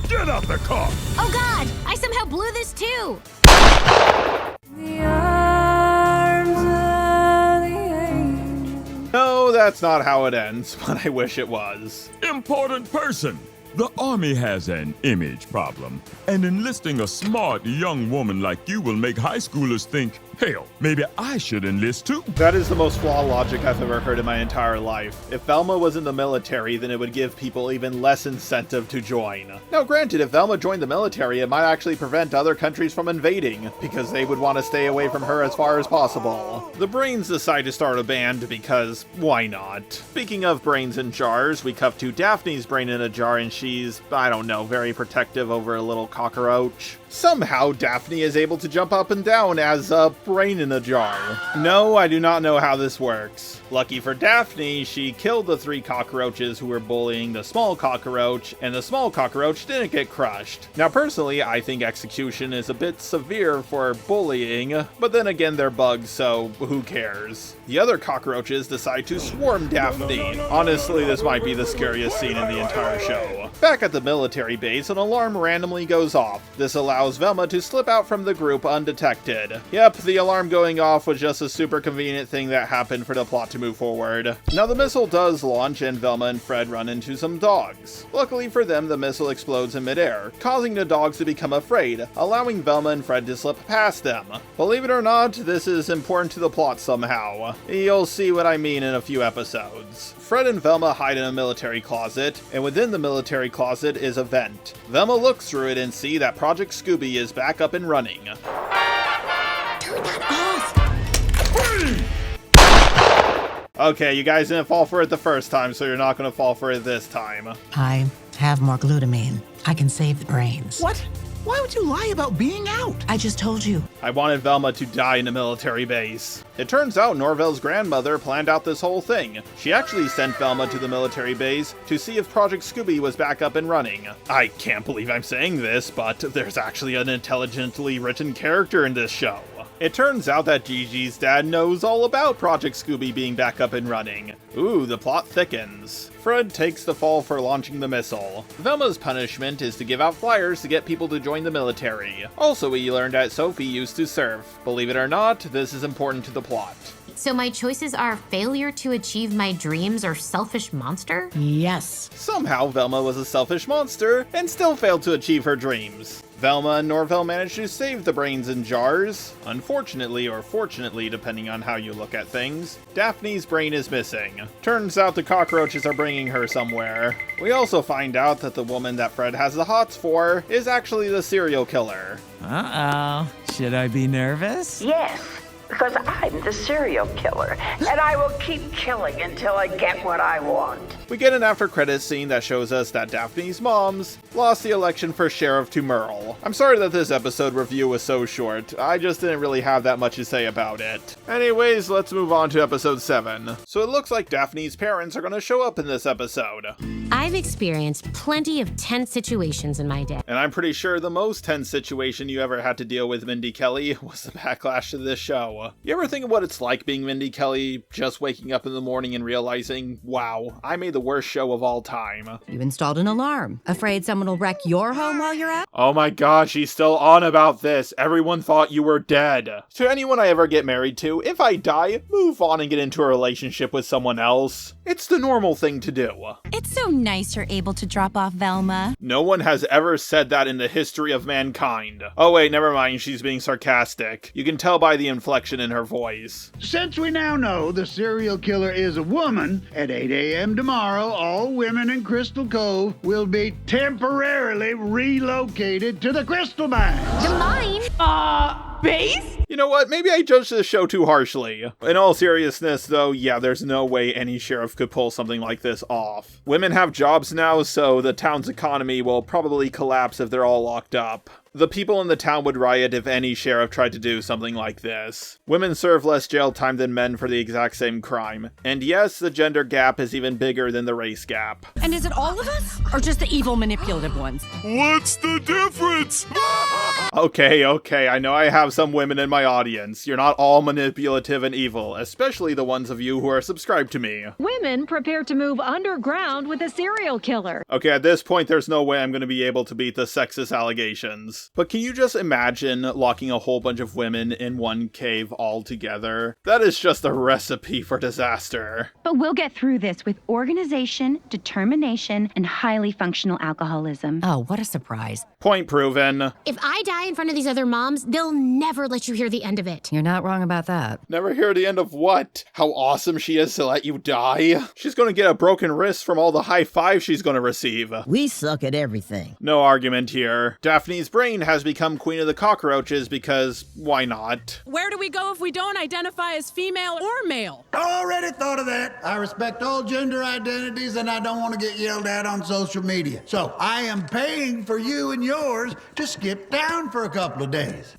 Get out the car! Oh God, I somehow blew this too! The arms No, that's not how it ends, but I wish it was. Important person. The Army has an image problem, and enlisting a smart young woman like you will make high schoolers think, hell, maybe I should enlist too. That is the most flawed logic I've ever heard in my entire life. If Velma was in the military, then it would give people even less incentive to join. Now granted, if Velma joined the military, it might actually prevent other countries from invading, because they would want to stay away from her as far as possible. The Brains decide to start a band because why not? Speaking of brains in jars, we cut to Daphne's brain in a jar and she's, I don't know, very protective over a little cockroach. Somehow, Daphne is able to jump up and down as a brain in a jar. No, I do not know how this works. Lucky for Daphne, she killed the 3 cockroaches who were bullying the small cockroach, and the small cockroach didn't get crushed. Now personally, I think execution is a bit severe for bullying, but then again they're bugs, so who cares? The other cockroaches decide to swarm Daphne. Honestly, this might be the scariest scene in the entire show. Back at the military base, an alarm randomly goes off. This allows Velma to slip out from the group undetected. Yep, the alarm going off was just a super convenient thing that happened for the plot to move forward. Now the missile does launch and Velma and Fred run into some dogs. Luckily for them, the missile explodes in midair, causing the dogs to become afraid, allowing Velma and Fred to slip past them. Believe it or not, this is important to the plot somehow. You'll see what I mean in a few episodes. Fred and Velma hide in a military closet, and within the military closet is a vent. Velma looks through it and sees that Project Scooby is back up and running. Turn that off! Okay, you guys didn't fall for it the first time, so you're not gonna fall for it this time. I have more glutamine. I can save the brains. What? Why would you lie about being out? I just told you. I wanted Velma to die in a military base. It turns out Norvell's grandmother planned out this whole thing. She actually sent Velma to the military base to see if Project Scooby was back up and running. I can't believe I'm saying this, but there's actually an intelligently written character in this show. It turns out that Gigi's dad knows all about Project Scooby being back up and running. Ooh, the plot thickens. Fred takes the fall for launching the missile. Velma's punishment is to give out flyers to get people to join the military. Also, we learned that Sophie used to surf. Believe it or not, this is important to the plot. So my choices are failure to achieve my dreams or selfish monster? Yes. Somehow Velma was a selfish monster and still failed to achieve her dreams. Velma and Norvell managed to save the brains in jars. Unfortunately, or fortunately, depending on how you look at things, Daphne's brain is missing. Turns out the cockroaches are bringing her somewhere. We also find out that the woman that Fred has the hots for is actually the serial killer. Uh-oh. Should I be nervous? Yes, because I'm the serial killer, and I will keep killing until I get what I want. We get an after credits scene that shows us that Daphne's moms lost the election for sheriff to Merle. I'm sorry that this episode review was so short. I just didn't really have that much to say about it. Anyways, let's move on to episode 7. So it looks like Daphne's parents are going to show up in this episode. I've experienced plenty of tense situations in my day. And I'm pretty sure the most tense situation you ever had to deal with, Mindy Kelly, was the backlash to this show. You ever think of what it's like being Mindy Kelly, just waking up in the morning and realizing, wow, I made the worst show of all time? You installed an alarm. Afraid someone will wreck your home while you're out? Oh my gosh, she's still on about this. Everyone thought you were dead. To anyone I ever get married to, if I die, move on and get into a relationship with someone else. It's the normal thing to do. It's so nice you're able to drop off Velma. No one has ever said that in the history of mankind. Oh wait, never mind, she's being sarcastic. You can tell by the inflection in her voice. Since we now know the serial killer is a woman, at 8 a.m. tomorrow, all women in Crystal Cove will be temporarily relocated to the Crystal Mines. The mine? Base? You know what? Maybe I judged this show too harshly. In all seriousness, though, yeah, there's no way any sheriff could pull something like this off. Women have jobs now, so the town's economy will probably collapse if they're all locked up. The people in the town would riot if any sheriff tried to do something like this. Women serve less jail time than men for the exact same crime. And yes, the gender gap is even bigger than the race gap. And is it all of us? Or just the evil, manipulative ones? What's the difference? Okay, I know I have some women in my audience. You're not all manipulative and evil, especially the ones of you who are subscribed to me. Women prepare to move underground with a serial killer. Okay, at this point, there's no way I'm going to be able to beat the sexist allegations. But can you just imagine locking a whole bunch of women in one cave all together? That is just a recipe for disaster. But we'll get through this with organization, determination, and highly functional alcoholism. Oh, what a surprise. Point proven. If I die in front of these other moms, they'll never let you hear the end of it. You're not wrong about that. Never hear the end of what? How awesome she is to let you die? She's gonna get a broken wrist from all the high fives she's gonna receive. We suck at everything. No argument here. Daphne's brain has become queen of the cockroaches because why not? Where do we go if we don't identify as female or male? Already thought of that. I respect all gender identities and I don't want to get yelled at on social media. So I am paying for you and yours to skip town for a couple of days.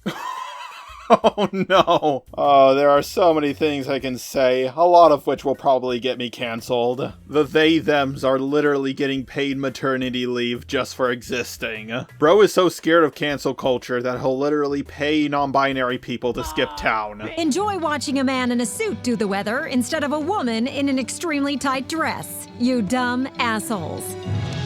Oh no. Oh, there are so many things I can say, a lot of which will probably get me cancelled. The they-thems are literally getting paid maternity leave just for existing. Bro is so scared of cancel culture that he'll literally pay non-binary people to skip town. Enjoy watching a man in a suit do the weather instead of a woman in an extremely tight dress. You dumb assholes.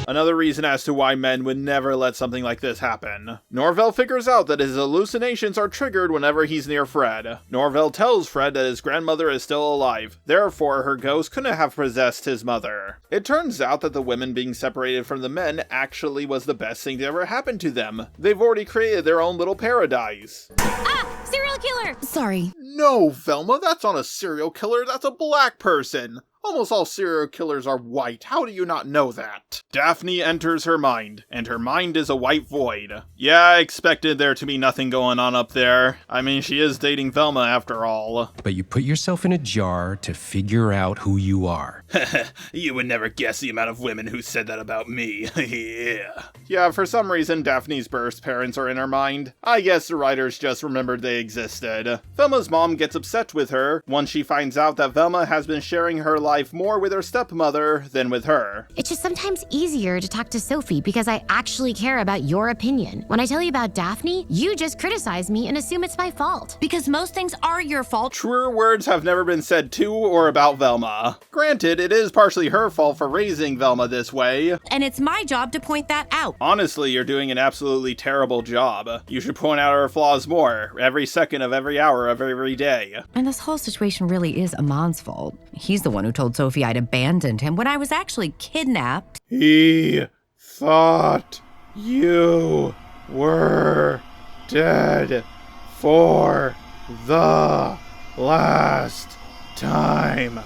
Another reason as to why men would never let something like this happen. Norvell figures out that his hallucinations are triggered whenever he's near Fred. Norvell tells Fred that his grandmother is still alive, therefore her ghost couldn't have possessed his mother. It turns out that the women being separated from the men actually was the best thing to ever happen to them. They've already created their own little paradise. Ah! Serial killer! Sorry. No, Velma, that's not a serial killer, that's a black person. Almost all serial killers are white. How do you not know that? Daphne enters her mind, and her mind is a white void. Yeah, I expected there to be nothing going on up there. I mean, she is dating Velma after all. But you put yourself in a jar to figure out who you are. You would never guess the amount of women who said that about me. Yeah, for some reason, Daphne's birth parents are in her mind. I guess the writers just remembered they existed. Velma's mom gets upset with her once she finds out that Velma has been sharing her life more with her stepmother than with her. It's just sometimes easier to talk to Sophie because I actually care about your opinion. When I tell you about Daphne, you just criticize me and assume it's my fault. Because most things are your fault. Truer words have never been said to or about Velma. Granted, it is partially her fault for raising Velma this way. And it's my job to point that out. Honestly, you're doing an absolutely terrible job. You should point out her flaws more, every second of every hour of every day. And this whole situation really is Amon's fault. He's the one who told Sophie I'd abandoned him when I was actually kidnapped. He thought you were dead for the last time.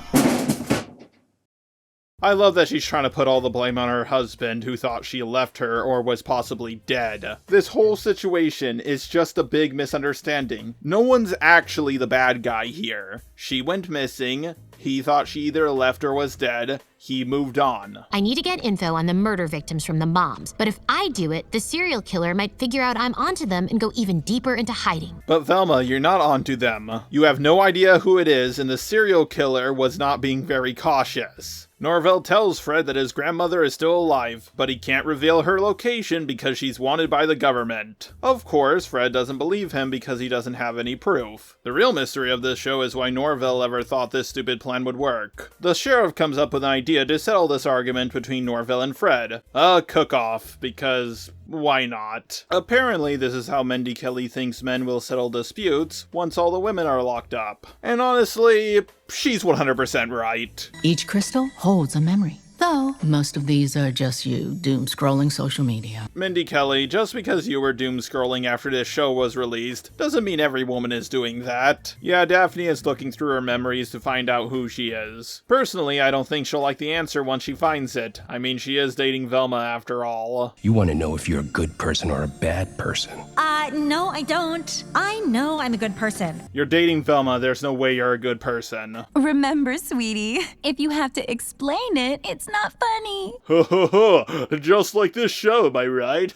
I love that she's trying to put all the blame on her husband who thought she left her or was possibly dead. This whole situation is just a big misunderstanding. No one's actually the bad guy here. She went missing. He thought she either left or was dead. He moved on. I need to get info on the murder victims from the moms, but if I do it, the serial killer might figure out I'm onto them and go even deeper into hiding. But Velma, you're not onto them. You have no idea who it is, and the serial killer was not being very cautious. Norvell tells Fred that his grandmother is still alive, but he can't reveal her location because she's wanted by the government. Of course, Fred doesn't believe him because he doesn't have any proof. The real mystery of this show is why Norvell ever thought this stupid plan would work. The sheriff comes up with an idea to settle this argument between Norvell and Fred. A cook-off, because why not? Apparently, this is how Mindy Kelly thinks men will settle disputes once all the women are locked up. And honestly, she's 100% right. Each crystal holds a memory. Though, most of these are just you doom-scrolling social media. Mindy Kelly, just because you were doom-scrolling after this show was released, doesn't mean every woman is doing that. Yeah, Daphne is looking through her memories to find out who she is. Personally, I don't think she'll like the answer once she finds it. I mean, she is dating Velma after all. You want to know if you're a good person or a bad person. No, I don't. I know I'm a good person. You're dating Velma, there's no way you're a good person. Remember, sweetie, if you have to explain it, it's not funny. Ha ha ha, just like this show, am I right?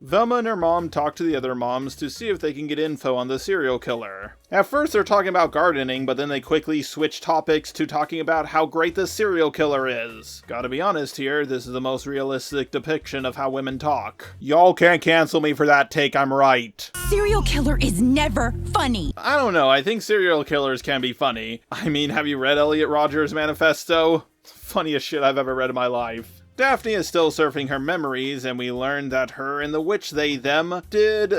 Velma and her mom talk to the other moms to see if they can get info on the serial killer. At first they're talking about gardening, but then they quickly switch topics to talking about how great the serial killer is. Gotta be honest here, this is the most realistic depiction of how women talk. Y'all can't cancel me for that take, I'm right. Serial killer is never funny. I don't know, I think serial killers can be funny. I mean, have you read Elliot Rodger's manifesto? Funniest shit I've ever read in my life. Daphne is still surfing her memories, and we learn that her and the witch they-them did,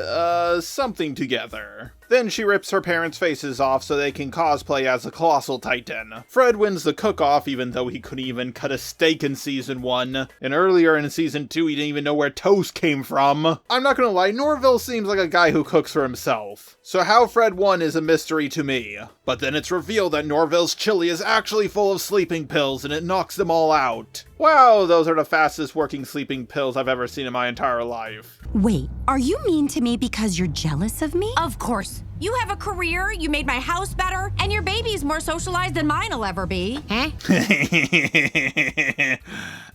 something together. Then she rips her parents' faces off so they can cosplay as a Colossal Titan. Fred wins the cook-off even though he couldn't even cut a steak in Season 1. And earlier in Season 2 he didn't even know where toast came from. I'm not gonna lie, Norville seems like a guy who cooks for himself. So how Fred won is a mystery to me. But then it's revealed that Norville's chili is actually full of sleeping pills and it knocks them all out. Wow, those are the fastest working sleeping pills I've ever seen in my entire life. Wait, are you mean to me because you're jealous of me? Of course. You have a career, you made my house better, and your baby's more socialized than mine'll ever be. Huh?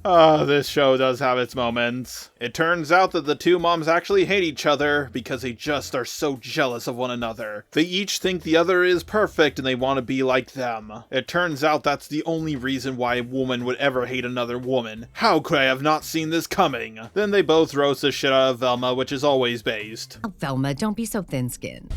Oh, this show does have its moments. It turns out that the two moms actually hate each other because they just are so jealous of one another. They each think the other is perfect and they want to be like them. It turns out that's the only reason why a woman would ever hate another woman. How could I have not seen this coming? Then they both roast the shit out of Velma, which is always based. Oh, Velma, don't be so thin-skinned.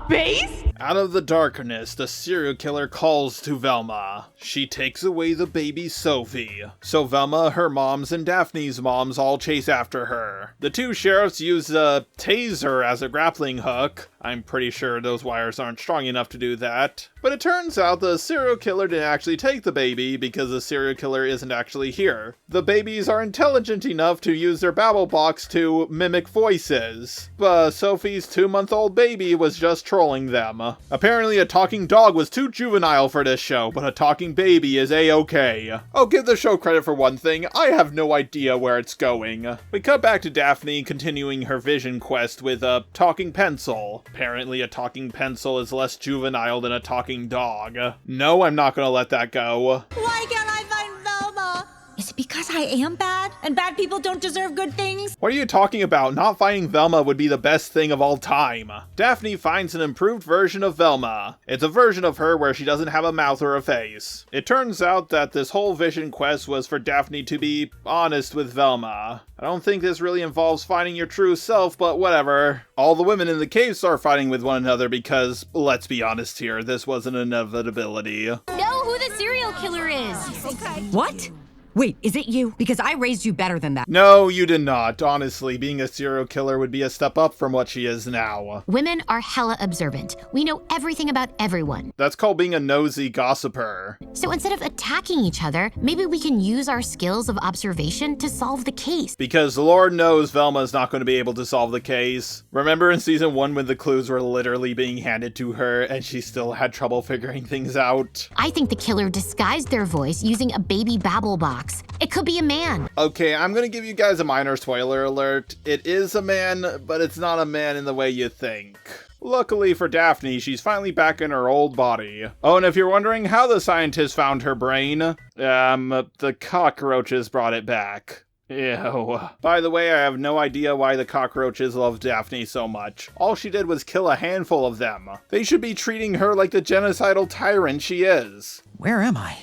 Base? Out of the darkness, the serial killer calls to Velma. She takes away the baby Sophie. So Velma, her moms, and Daphne's moms all chase after her. The two sheriffs use a taser as a grappling hook. I'm pretty sure those wires aren't strong enough to do that. But it turns out the serial killer didn't actually take the baby because the serial killer isn't actually here. The babies are intelligent enough to use their babble box to mimic voices. But Sophie's 2-month-old baby was just trolling them. Apparently a talking dog was too juvenile for this show, but a talking baby is a-okay. I'll give the show credit for one thing, I have no idea where it's going. We cut back to Daphne continuing her vision quest with a talking pencil. Apparently a talking pencil is less juvenile than a talking dog. No, I'm not gonna let that go. Why can't I find Velma? Is it because I am bad and bad people don't deserve good things? What are you talking about? Not finding Velma would be the best thing of all time. Daphne finds an improved version of Velma. It's a version of her where she doesn't have a mouth or a face. It turns out that this whole vision quest was for Daphne to be honest with Velma. I don't think this really involves finding your true self, but whatever. All the women in the cave start fighting with one another because, let's be honest here, this was an inevitability. Know who the serial killer is. Okay. What? Wait, is it you? Because I raised you better than that. No, you did not. Honestly, being a serial killer would be a step up from what she is now. Women are hella observant. We know everything about everyone. That's called being a nosy gossiper. So instead of attacking each other, maybe we can use our skills of observation to solve the case. Because Lord knows Velma's not going to be able to solve the case. Remember in Season 1 when the clues were literally being handed to her and she still had trouble figuring things out? I think the killer disguised their voice using a baby babble box. It could be a man. Okay, I'm gonna give you guys a minor spoiler alert. It is a man, but it's not a man in the way you think. Luckily for Daphne, she's finally back in her old body. Oh, and if you're wondering how the scientists found her brain, the cockroaches brought it back. Ew. By the way, I have no idea why the cockroaches love Daphne so much. All she did was kill a handful of them. They should be treating her like the genocidal tyrant she is. Where am I?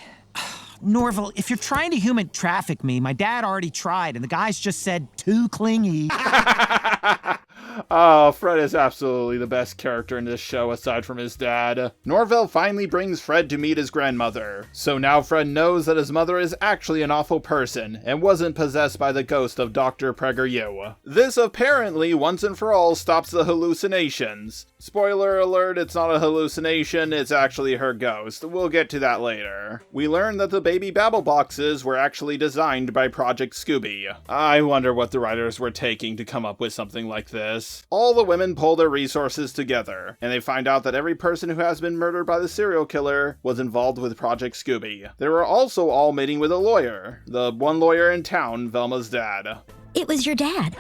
Norville, if you're trying to human traffic me, my dad already tried, and the guys just said, too clingy. Oh, Fred is absolutely the best character in this show aside from his dad. Norville finally brings Fred to meet his grandmother. So now Fred knows that his mother is actually an awful person and wasn't possessed by the ghost of Dr. PragerU. This apparently, once and for all, stops the hallucinations. Spoiler alert, it's not a hallucination, it's actually her ghost. We'll get to that later. We learn that the baby babble boxes were actually designed by Project Scooby. I wonder what the writers were taking to come up with something like this. All the women pull their resources together, and they find out that every person who has been murdered by the serial killer was involved with Project Scooby. They were also all meeting with a lawyer, the one lawyer in town, Velma's dad. It was your dad.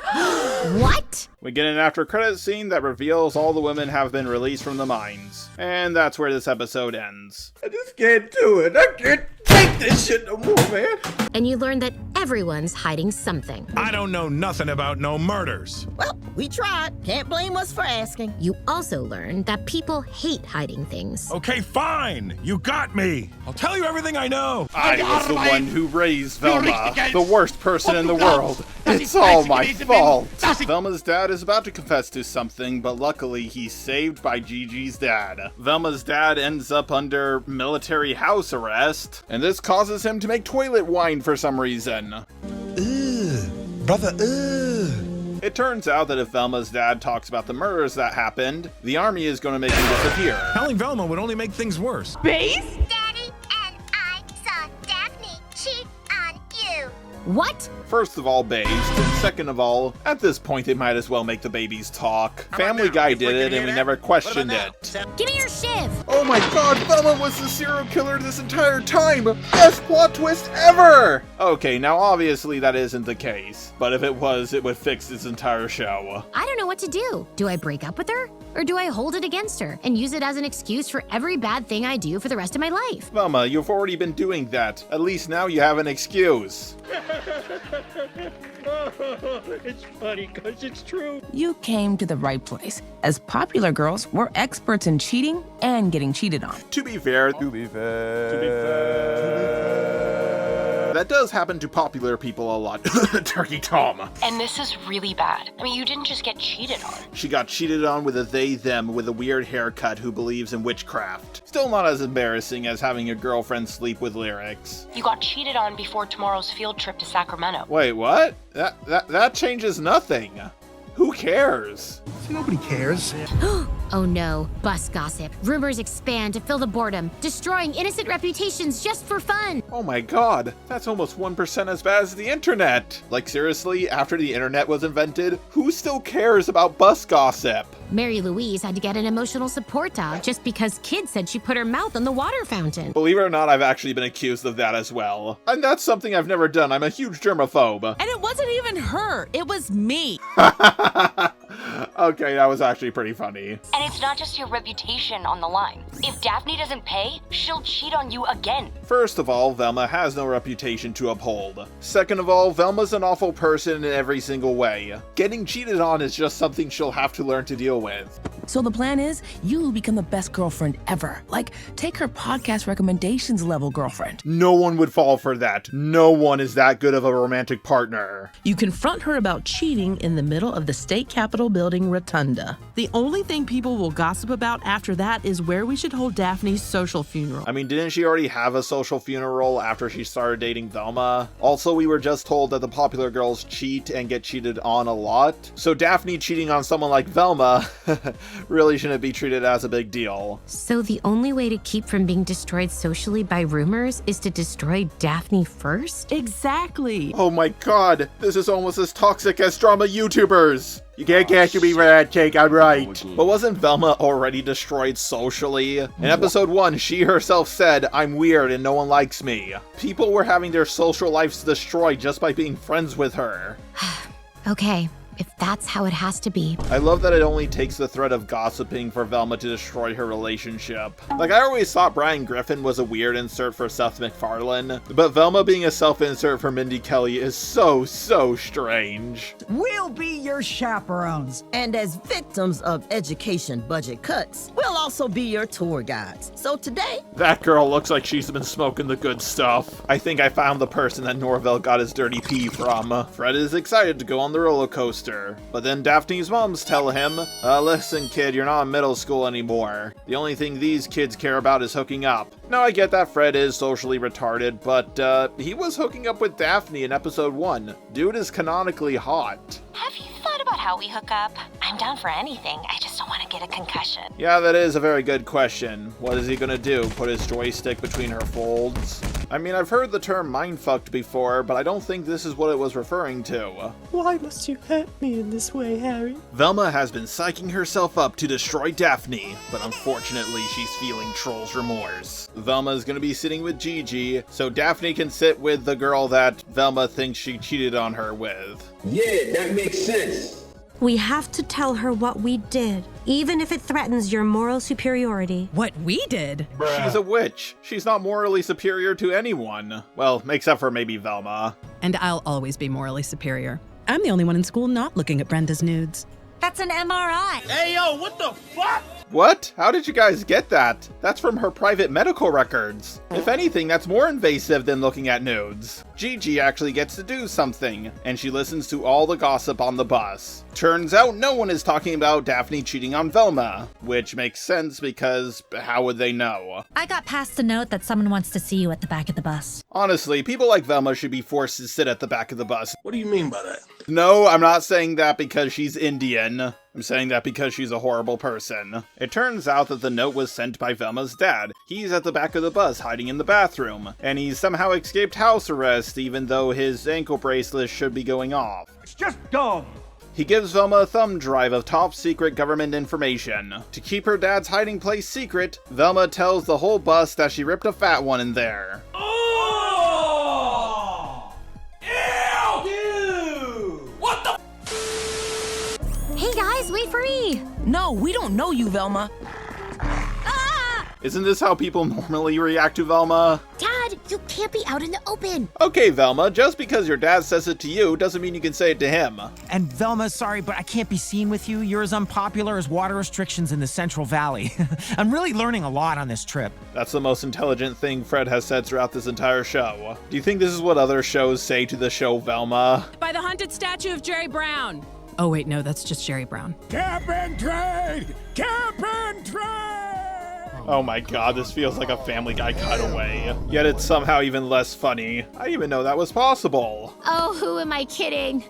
What? We get an after credits scene that reveals all the women have been released from the mines. And that's where this episode ends. I just can't do it. I can't take this shit no more, man. And you learn that Everyone's hiding something. I don't know nothing about no murders. Well, we tried. Can't blame us for asking. You also learned that people hate hiding things. Okay, fine. You got me. I'll tell you everything I know. I was the one who raised Velma, the worst person in the world. It's all my fault. Velma's dad is about to confess to something, but luckily he's saved by Gigi's dad. Velma's dad ends up under military house arrest, and this causes him to make toilet wine for some reason. Brother, It turns out that if Velma's dad talks about the murders that happened, the army is going to make him disappear. Telling Velma would only make things worse. Daddy and I saw Daphne cheat on you. What? First of all, based, and second of all, at this point they might as well make the babies talk. Family Guy did it and we never questioned it. Give me your shiv! Oh my god, Velma was the serial killer this entire time! Best plot twist ever! Okay, now obviously that isn't the case, but if it was, it would fix this entire show. I don't know what to do. Do I break up with her? Or do I hold it against her and use it as an excuse for every bad thing I do for the rest of my life? Velma, you've already been doing that. At least now you have an excuse. It's funny because it's true. You came to the right place. As popular girls, we're experts in cheating and getting cheated on. To be fair, that does happen to popular people a lot. Turkey Tom. And this is really bad. I mean, you didn't just get cheated on. She got cheated on with a they-them with a weird haircut who believes in witchcraft. Still not as embarrassing as having a girlfriend sleep with lyrics. You got cheated on before tomorrow's field trip to Sacramento. Wait, what? That changes nothing. Who cares? Nobody cares. Oh no, bus gossip. Rumors expand to fill the boredom, destroying innocent reputations just for fun. Oh my god, that's almost 1% as bad as the internet. Like seriously, after the internet was invented, who still cares about bus gossip? Mary Louise had to get an emotional support dog just because kids said she put her mouth on the water fountain. Believe it or not, I've actually been accused of that as well. And that's something I've never done. I'm a huge germaphobe. And it wasn't even her, it was me. Okay, that was actually pretty funny. And it's not just your reputation on the line. If Daphne doesn't pay, she'll cheat on you again. First of all, Velma has no reputation to uphold. Second of all, Velma's an awful person in every single way. Getting cheated on is just something she'll have to learn to deal with. So the plan is you become the best girlfriend ever. Like, take her podcast recommendations level girlfriend. No one would fall for that. No one is that good of a romantic partner. You confront her about cheating in the middle of the state capitol building rotunda. The only thing people will gossip about after that is where we should hold Daphne's social funeral. I mean, didn't she already have a social funeral after she started dating Velma? Also, we were just told that the popular girls cheat and get cheated on a lot. So Daphne cheating on someone like Velma really shouldn't be treated as a big deal. So the only way to keep from being destroyed socially by rumors is to destroy Daphne first? Exactly. Oh my god, this is almost as toxic as drama YouTubers. You can't catch me for that take, I'm right. But wasn't Velma already destroyed socially? In episode 1, she herself said, "I'm weird and no one likes me." People were having their social lives destroyed just by being friends with her. Okay, if that's how it has to be. I love that it only takes the threat of gossiping for Velma to destroy her relationship. Like, I always thought Brian Griffin was a weird insert for Seth MacFarlane, but Velma being a self-insert for Mindy Kelly is so strange. We'll be your chaperones. And as victims of education budget cuts, we'll also be your tour guides. So today... That girl looks like she's been smoking the good stuff. I think I found the person that Norvell got his dirty pee from. Fred is excited to go on the roller coaster. But then Daphne's moms tell him, listen kid, you're not in middle school anymore. The only thing these kids care about is hooking up. Now I get that Fred is socially retarded, but he was hooking up with Daphne in episode 1. Dude is canonically hot. Have you thought about how we hook up? I'm down for anything. I just don't want to get a concussion. Yeah, that is a very good question. What is he gonna do? Put his joystick between her folds? I mean, I've heard the term mindfucked before, but I don't think this is what it was referring to. Why must you hurt me in this way, Harry? Velma has been psyching herself up to destroy Daphne, but unfortunately she's feeling troll's remorse. Velma is gonna be sitting with Gigi, so Daphne can sit with the girl that Velma thinks she cheated on her with. Yeah, that makes sense. We have to tell her what we did, even if it threatens your moral superiority. What we did? She's a witch. She's not morally superior to anyone. Well, except for maybe Velma. And I'll always be morally superior. I'm the only one in school not looking at Brenda's nudes. That's an MRI. Hey, yo, what the fuck? What? How did you guys get that? That's from her private medical records. If anything, that's more invasive than looking at nudes. Gigi actually gets to do something, and she listens to all the gossip on the bus. Turns out no one is talking about Daphne cheating on Velma, which makes sense because how would they know? I got passed a note that someone wants to see you at the back of the bus. Honestly, people like Velma should be forced to sit at the back of the bus. What do you mean by that? No, I'm not saying that because she's Indian. I'm saying that because she's a horrible person. It turns out that the note was sent by Velma's dad. He's at the back of the bus hiding in the bathroom, and he's somehow escaped house arrest even though his ankle bracelet should be going off. It's just dumb. He gives Velma a thumb drive of top secret government information. To keep her dad's hiding place secret, Velma tells the whole bus that she ripped a fat one in there. Oh! Ew! Dude! What the? Hey guys, wait for me! No, we don't know you, Velma. Isn't this how people normally react to Velma? Dad, you can't be out in the open. Okay, Velma, just because your dad says it to you doesn't mean you can say it to him. And Velma, sorry, but I can't be seen with you. You're as unpopular as water restrictions in the Central Valley. I'm really learning a lot on this trip. That's the most intelligent thing Fred has said throughout this entire show. Do you think this is what other shows say to the show Velma? By the haunted statue of Jerry Brown. Oh wait, no, that's just Jerry Brown. Cap and trade! Cap and trade! Oh my god, this feels like a Family Guy cutaway. Yet it's somehow even less funny. I didn't even know that was possible. Oh, who am I kidding?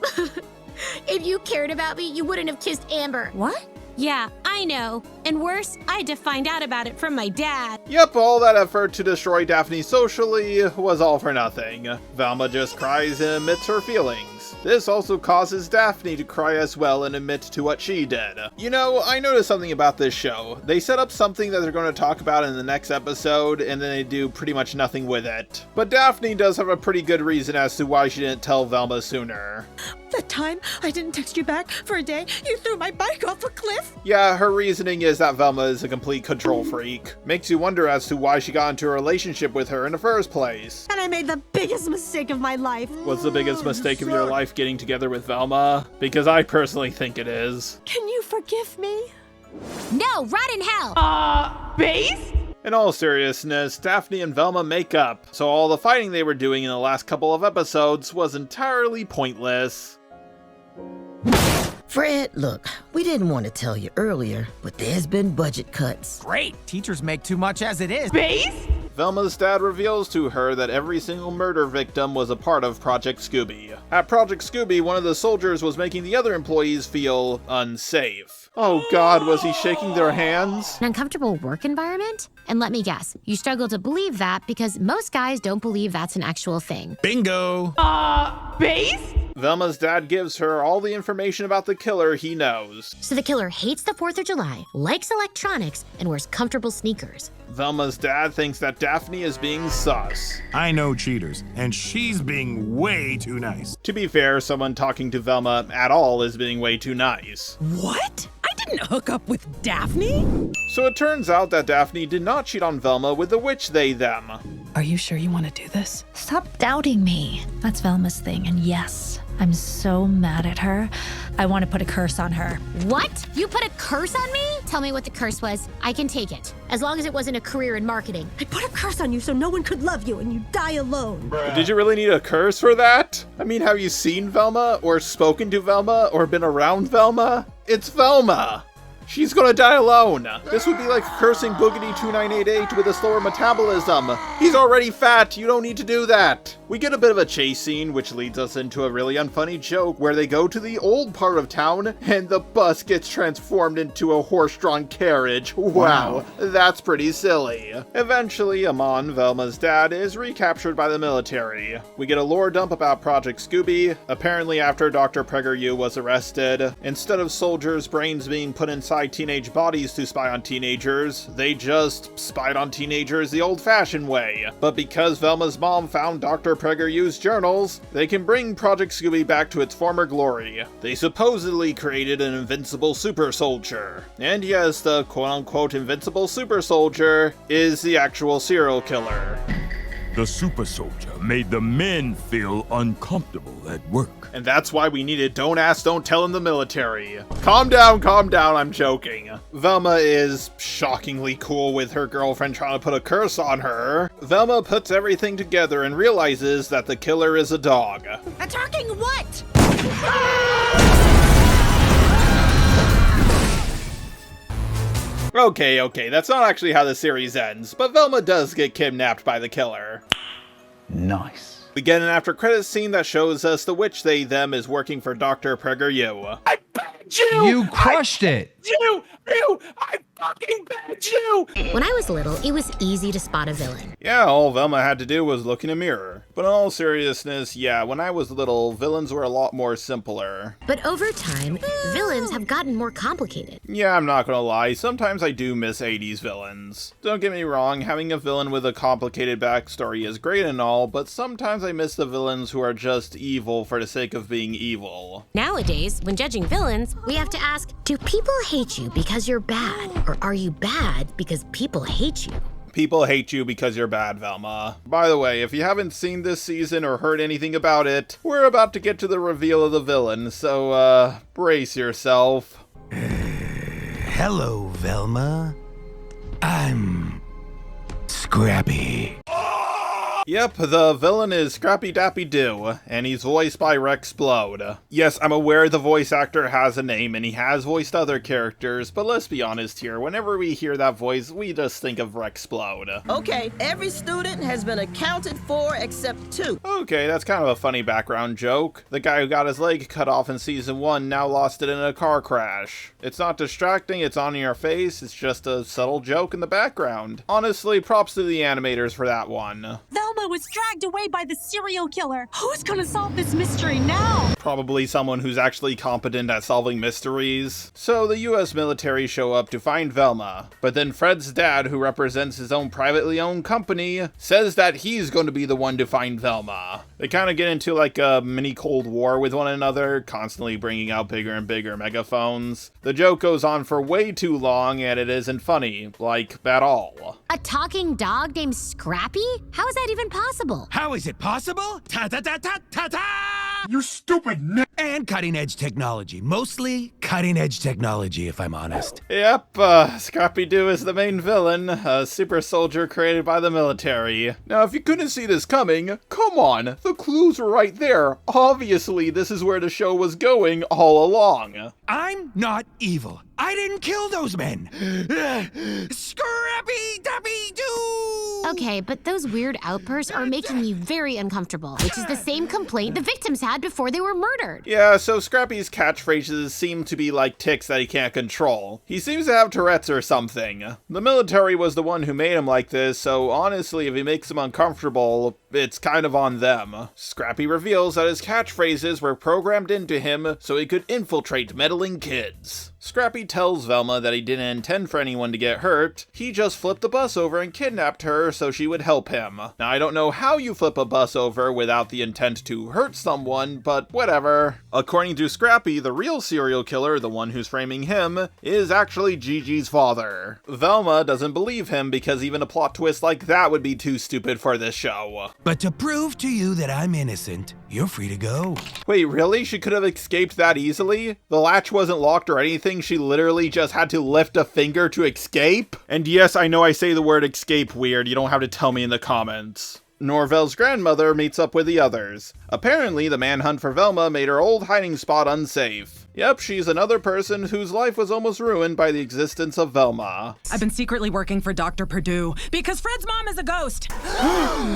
If you cared about me, you wouldn't have kissed Amber. What? Yeah, I know. And worse, I had to find out about it from my dad. Yep, all that effort to destroy Daphne socially was all for nothing. Velma just cries and admits her feelings. This also causes Daphne to cry as well and admit to what she did. You know, I noticed something about this show. They set up something that they're going to talk about in the next episode, and then they do pretty much nothing with it. But Daphne does have a pretty good reason as to why she didn't tell Velma sooner. That time I didn't text you back for a day, you threw my bike off a cliff. Yeah, her reasoning is that Velma is a complete control freak. Makes you wonder as to why she got into a relationship with her in the first place. And I made the biggest mistake of my life. What's the biggest mistake of your life getting together with Velma? Because I personally think it is. Can you forgive me? No, rot in hell! Base? In all seriousness, Daphne and Velma make up, so all the fighting they were doing in the last couple of episodes was entirely pointless. Fred, look, we didn't want to tell you earlier, but there's been budget cuts. Great! Teachers make too much as it is. Base? Velma's dad reveals to her that every single murder victim was a part of Project Scooby. At Project Scooby, one of the soldiers was making the other employees feel unsafe. Oh god, was he shaking their hands? An uncomfortable work environment? And let me guess, you struggle to believe that because most guys don't believe that's an actual thing. Bingo! Base? Velma's dad gives her all the information about the killer he knows. So the killer hates the 4th of July, likes electronics, and wears comfortable sneakers. Velma's dad thinks that Daphne is being sus. I know cheaters, and she's being way too nice. To be fair, someone talking to Velma at all is being way too nice. What? I didn't hook up with Daphne? So it turns out that Daphne did not cheat on Velma with the witch they-them. Are you sure you want to do this? Stop doubting me. That's Velma's thing, and yes, I'm so mad at her. I want to put a curse on her. What? You put a curse on me? Tell me what the curse was. I can take it. As long as it wasn't a career in marketing. I put a curse on you so no one could love you and you die alone. Did you really need a curse for that? I mean, have you seen Velma, or spoken to Velma, or been around Velma? It's Velma! She's gonna die alone. This would be like cursing Boogity 2988 with a slower metabolism. He's already fat, you don't need to do that. We get a bit of a chase scene, which leads us into a really unfunny joke where they go to the old part of town and the bus gets transformed into a horse-drawn carriage. Wow, that's pretty silly. Eventually, Amon, Velma's dad, is recaptured by the military. We get a lore dump about Project Scooby. Apparently after Dr. PragerU was arrested, instead of soldiers' brains being put inside teenage bodies to spy on teenagers, they just spied on teenagers the old-fashioned way. But because Velma's mom found Dr. PragerU's journals, they can bring Project Scooby back to its former glory. They supposedly created an invincible super soldier. And yes, the quote-unquote invincible super soldier is the actual serial killer. The super soldier made the men feel uncomfortable at work. And that's why we needed Don't Ask, Don't Tell in the military. Calm down, I'm joking. Velma is shockingly cool with her girlfriend trying to put a curse on her. Velma puts everything together and realizes that the killer is a dog. Attacking what? Okay, that's not actually how the series ends, but Velma does get kidnapped by the killer. Nice. We get an after credits scene that shows us the witch they them is working for Dr. Prager Yu. You crushed it! I fucking bet you! When I was little, it was easy to spot a villain. Yeah, all Velma had to do was look in a mirror. But in all seriousness, yeah, when I was little, villains were a lot more simpler. But over time, villains have gotten more complicated. Yeah, I'm not gonna lie, sometimes I do miss 80s villains. Don't get me wrong, having a villain with a complicated backstory is great and all, but sometimes I miss the villains who are just evil for the sake of being evil. Nowadays, when judging villains, we have to ask, do people hate you because you're bad? Or are you bad because people hate you? People hate you because you're bad, Velma. By the way, if you haven't seen this season or heard anything about it, we're about to get to the reveal of the villain, so, brace yourself. Hello, Velma. I'm Scrappy. Yep, the villain is Scrappy Dappy Doo, and he's voiced by Rexplode. Yes, I'm aware the voice actor has a name, and he has voiced other characters, but let's be honest here, whenever we hear that voice, we just think of Rexplode. Okay, every student has been accounted for except 2. Okay, that's kind of a funny background joke. The guy who got his leg cut off in season 1 now lost it in a car crash. It's not distracting, it's on your face, it's just a subtle joke in the background. Honestly, props to the animators for that one. Velma was dragged away by the serial killer. Who's gonna solve this mystery now? Probably someone who's actually competent at solving mysteries. So the US military show up to find Velma, but then Fred's dad, who represents his own privately owned company, says that he's going to be the one to find Velma. They kind of get into like a mini Cold War with one another, constantly bringing out bigger and bigger megaphones. The joke goes on for way too long and it isn't funny, like, at all. A talking dog named Scrappy? How is that even possible? How is it possible? Ta-ta-ta-ta-ta-ta! You stupid And cutting-edge technology. Mostly cutting-edge technology, if I'm honest. Yep, Scrappy-Doo is the main villain, a super soldier created by the military. Now, if you couldn't see this coming, come on, the clues were right there. Obviously, this is where the show was going all along. I'm not evil. I didn't kill those men. Scrappy-Dappy-Doo! Okay, but those weird outbursts are making me very uncomfortable, which is the same complaint the victims had before they were murdered. Yeah, so Scrappy's catchphrases seem to be like tics that he can't control. He seems to have Tourette's or something. The military was the one who made him like this, so honestly, if he makes him uncomfortable, it's kind of on them. Scrappy reveals that his catchphrases were programmed into him so he could infiltrate meddling kids. Scrappy tells Velma that he didn't intend for anyone to get hurt, he just flipped the bus over and kidnapped her so she would help him. Now, I don't know how you flip a bus over without the intent to hurt someone, but whatever. According to Scrappy, the real serial killer, the one who's framing him, is actually Gigi's father. Velma doesn't believe him because even a plot twist like that would be too stupid for this show. But to prove to you that I'm innocent, you're free to go. Wait, really? She could have escaped that easily? The latch wasn't locked or anything, she literally just had to lift a finger to escape? And yes, I know I say the word escape weird, you don't have to tell me in the comments. Norvell's grandmother meets up with the others. Apparently, the manhunt for Velma made her old hiding spot unsafe. Yep, she's another person whose life was almost ruined by the existence of Velma. I've been secretly working for Dr. Perdue because Fred's mom is a ghost.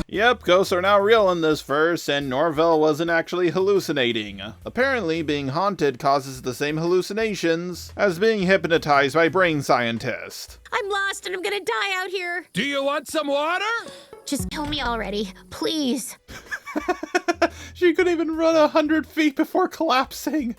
Yep, ghosts are now real in this verse, and Norvell wasn't actually hallucinating. Apparently, being haunted causes the same hallucinations as being hypnotized by brain scientists. I'm lost and I'm gonna die out here. Do you want some water? Just kill me already, please. She couldn't even run 100 feet before collapsing.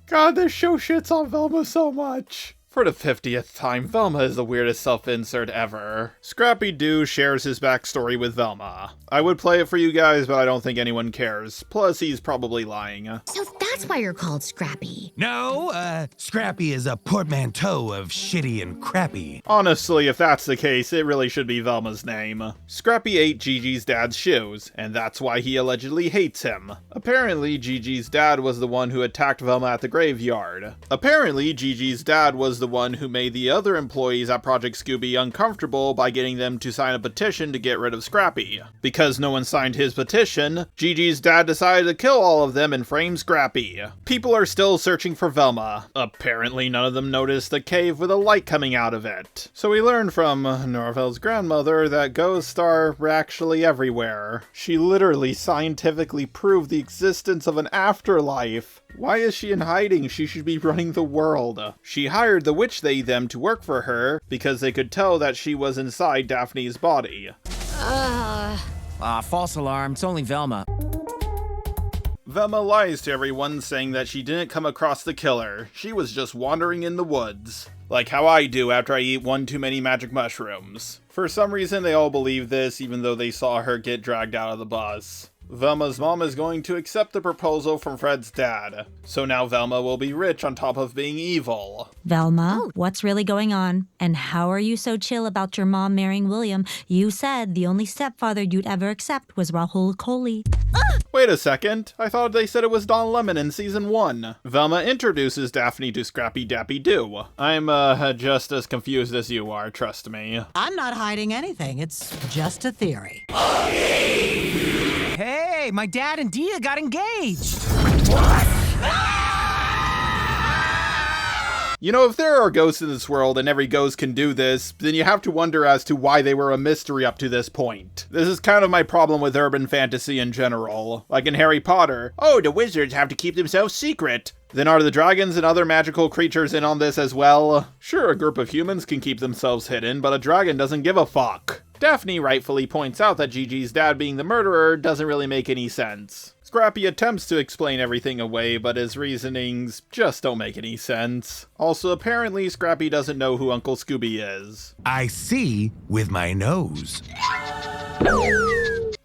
God, this show shits on Velma so much. For the 50th time, Velma is the weirdest self-insert ever. Scrappy-Doo shares his backstory with Velma. I would play it for you guys, but I don't think anyone cares. Plus, he's probably lying. So that's why you're called Scrappy. No, Scrappy is a portmanteau of shitty and crappy. Honestly, if that's the case, it really should be Velma's name. Scrappy ate Gigi's dad's shoes, and that's why he allegedly hates him. Apparently, Gigi's dad was the one who attacked Velma at the graveyard. Apparently, Gigi's dad was the one who made the other employees at Project Scooby uncomfortable by getting them to sign a petition to get rid of Scrappy. Because no one signed his petition, Gigi's dad decided to kill all of them and frame Scrappy. People are still searching for Velma. Apparently none of them noticed a cave with a light coming out of it. So we learned from Norval's grandmother that ghosts are actually everywhere. She literally scientifically proved the existence of an afterlife. Why is she in hiding? She should be running the world. She hired the witch they-them to work for her because they could tell that she was inside Daphne's body. False alarm. It's only Velma. Velma lies to everyone, saying that she didn't come across the killer. She was just wandering in the woods. Like how I do after I eat one too many magic mushrooms. For some reason, they all believe this, even though they saw her get dragged out of the bus. Velma's mom is going to accept the proposal from Fred's dad. So now Velma will be rich on top of being evil. Velma, what's really going on? And how are you so chill about your mom marrying William? You said the only stepfather you'd ever accept was Rahul Kohli. Wait a second, I thought they said it was Don Lemon in season 1. Velma introduces Daphne to Scrappy Dappy Doo. I'm just as confused as you are, trust me. I'm not hiding anything, it's just a theory. Hey, my dad and Dia got engaged. You know, if there are ghosts in this world and every ghost can do this, then you have to wonder as to why they were a mystery up to this point. This is kind of my problem with urban fantasy in general. Like in Harry Potter, oh, the wizards have to keep themselves secret. Then are the dragons and other magical creatures in on this as well? Sure, a group of humans can keep themselves hidden, but a dragon doesn't give a fuck. Daphne rightfully points out that Gigi's dad being the murderer doesn't really make any sense. Scrappy attempts to explain everything away, but his reasonings just don't make any sense. Also, apparently, Scrappy doesn't know who Uncle Scooby is. I see with my nose.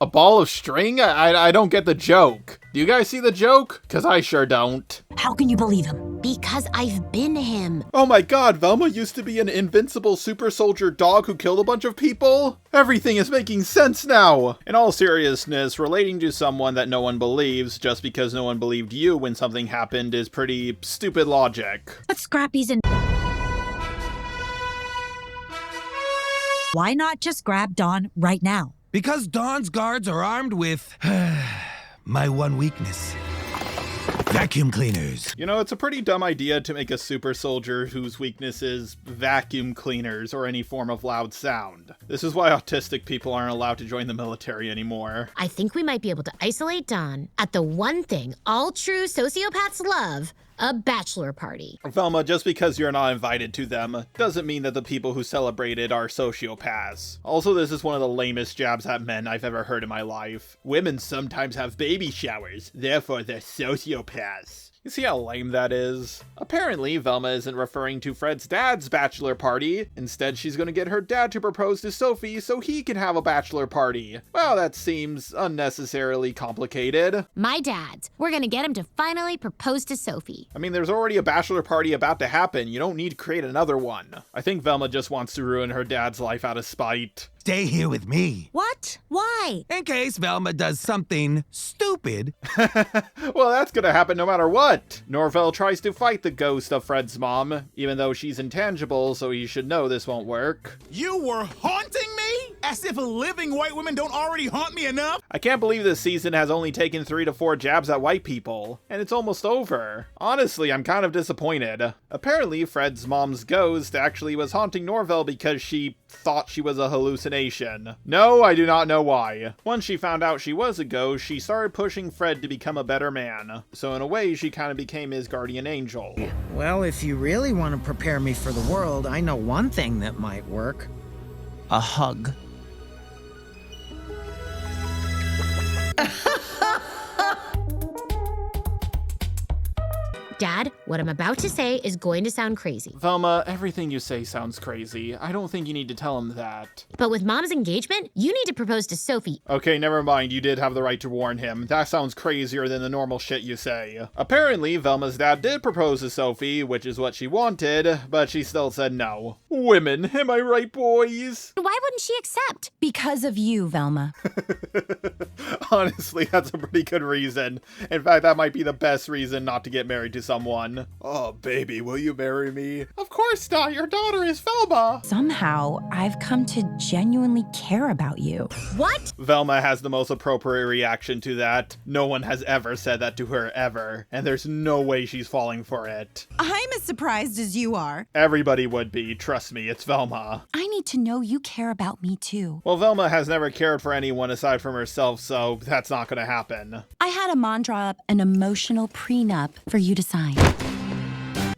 A ball of string? I don't get the joke. Do you guys see the joke? Cause I sure don't. How can you believe him? Because I've been him. Oh my god, Velma used to be an invincible super soldier dog who killed a bunch of people? Everything is making sense now! In all seriousness, relating to someone that no one believes just because no one believed you when something happened is pretty stupid logic. But Scrappy's in. Why not just grab Dawn right now? Because Dawn's guards are armed with my one weakness. Vacuum cleaners. You know, it's a pretty dumb idea to make a super soldier whose weakness is vacuum cleaners or any form of loud sound. This is why autistic people aren't allowed to join the military anymore. I think we might be able to isolate Dawn at the one thing all true sociopaths love, a bachelor party. Velma, just because you're not invited to them doesn't mean that the people who celebrate it are sociopaths. Also, this is one of the lamest jabs at men I've ever heard in my life. Women sometimes have baby showers, therefore they're sociopaths. You see how lame that is? Apparently, Velma isn't referring to Fred's dad's bachelor party. Instead, she's gonna get her dad to propose to Sophie so he can have a bachelor party. Well, that seems unnecessarily complicated. My dad's. We're gonna get him to finally propose to Sophie. I mean, there's already a bachelor party about to happen. You don't need to create another one. I think Velma just wants to ruin her dad's life out of spite. Stay here with me. What? Why? In case Velma does something stupid. Well, that's gonna happen no matter what. Norval tries to fight the ghost of Fred's mom, even though she's intangible, so he should know this won't work. You were haunting me? As if living white women don't already haunt me enough? I can't believe this season has only taken 3 to 4 jabs at white people, and it's almost over. Honestly, I'm kind of disappointed. Apparently, Fred's mom's ghost actually was haunting Norval because she thought she was a hallucination. No, I do not know why. Once she found out she was a ghost, she started pushing Fred to become a better man. So in a way, she kind of became his guardian angel. Well, if you really want to prepare me for the world, I know one thing that might work. A hug. Dad, what I'm about to say is going to sound crazy. Velma, everything you say sounds crazy. I don't think you need to tell him that. But with Mom's engagement, you need to propose to Sophie. Okay, never mind. You did have the right to warn him. That sounds crazier than the normal shit you say. Apparently, Velma's dad did propose to Sophie, which is what she wanted, but she still said no. Women, am I right, boys? Why wouldn't she accept? Because of you, Velma. Honestly, that's a pretty good reason. In fact, that might be the best reason not to get married to someone. Oh, baby, will you marry me? Of course not. Your daughter is Velma. Somehow, I've come to genuinely care about you. What? Velma has the most appropriate reaction to that. No one has ever said that to her ever, and there's no way she's falling for it. I'm as surprised as you are. Everybody would be. Trust me, it's Velma. I need to know you care about me too. Well, Velma has never cared for anyone aside from herself, so that's not gonna happen. I had Amon draw up an emotional prenup for you to sign.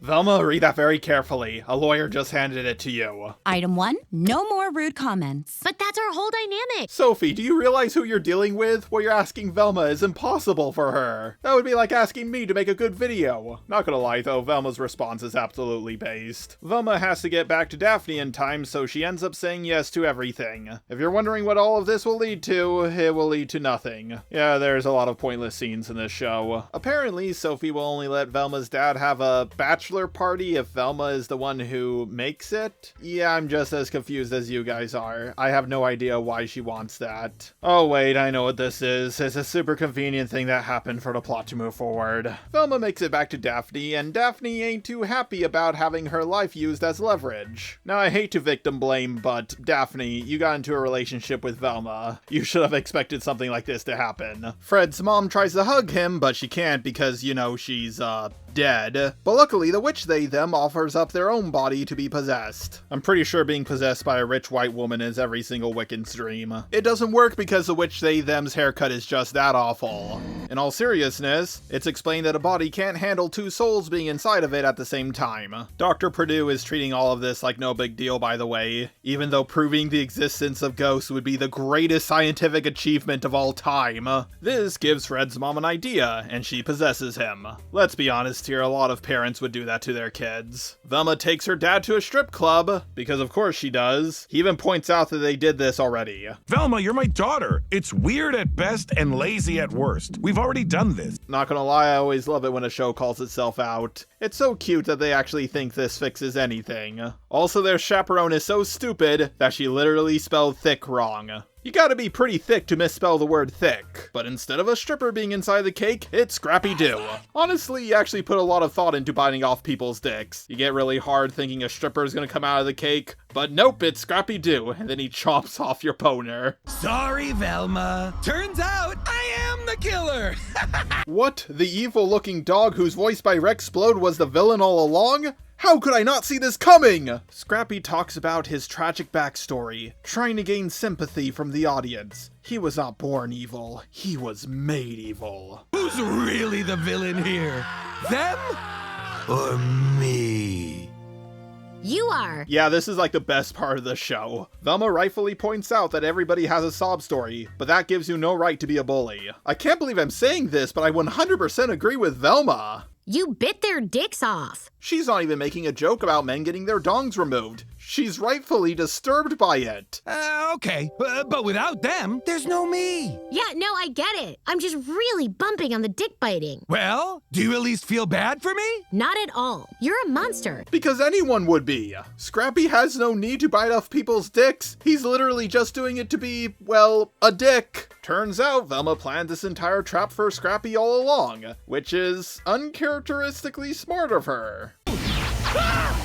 Velma, read that very carefully. A lawyer just handed it to you. Item 1, no more rude comments. But that's our whole dynamic. Sophie, do you realize who you're dealing with? What you're asking Velma is impossible for her. That would be like asking me to make a good video. Not gonna lie though, Velma's response is absolutely based. Velma has to get back to Daphne in time, so she ends up saying yes to everything. If you're wondering what all of this will lead to, it will lead to nothing. Yeah, there's a lot of pointless scenes in this show. Apparently, Sophie will only let Velma's dad have a bachelor party if Velma is the one who makes it? Yeah, I'm just as confused as you guys are. I have no idea why she wants that. Oh wait, I know what this is. It's a super convenient thing that happened for the plot to move forward. Velma makes it back to Daphne, and Daphne ain't too happy about having her life used as leverage. Now, I hate to victim blame, but Daphne, you got into a relationship with Velma. You should have expected something like this to happen. Fred's mom tries to hug him, but she can't because, you know, she's, dead. But luckily, the witch they-them offers up their own body to be possessed. I'm pretty sure being possessed by a rich white woman is every single Wiccan's dream. It doesn't work because the witch they-them's haircut is just that awful. In all seriousness, it's explained that a body can't handle two souls being inside of it at the same time. Dr. Purdue is treating all of this like no big deal, by the way, even though proving the existence of ghosts would be the greatest scientific achievement of all time. This gives Fred's mom an idea, and she possesses him. Let's be honest here, a lot of parents would do that to their kids. Velma takes her dad to a strip club, because of course she does. He even points out that they did this already. Velma, you're my daughter. It's weird at best and lazy at worst. We've already done this. Not gonna lie, I always love it when a show calls itself out. It's so cute that they actually think this fixes anything. Also, their chaperone is so stupid that she literally spelled thick wrong. You gotta be pretty thick to misspell the word thick. But instead of a stripper being inside the cake, it's Scrappy-Doo. Honestly, you actually put a lot of thought into biting off people's dicks. You get really hard thinking a stripper is gonna come out of the cake, but nope, it's Scrappy-Doo, and then he chomps off your boner. Sorry, Velma. Turns out I am the killer. What? The evil-looking dog whose voice by Rexplode was the villain all along? How could I not see this coming? Scrappy talks about his tragic backstory, trying to gain sympathy from the audience. He was not born evil, he was made evil. Who's really the villain here? Them or me? You are. Yeah, this is like the best part of the show. Velma rightfully points out that everybody has a sob story, but that gives you no right to be a bully. I can't believe I'm saying this, but I 100% agree with Velma. You bit their dicks off. She's not even making a joke about men getting their dongs removed. She's rightfully disturbed by it. Okay, but without them, there's no me. Yeah, no, I get it. I'm just really bumping on the dick biting. Well, do you at least feel bad for me? Not at all. You're a monster. Because anyone would be. Scrappy has no need to bite off people's dicks. He's literally just doing it to be, well, a dick. Turns out Velma planned this entire trap for Scrappy all along, which is uncharacteristically smart of her. No!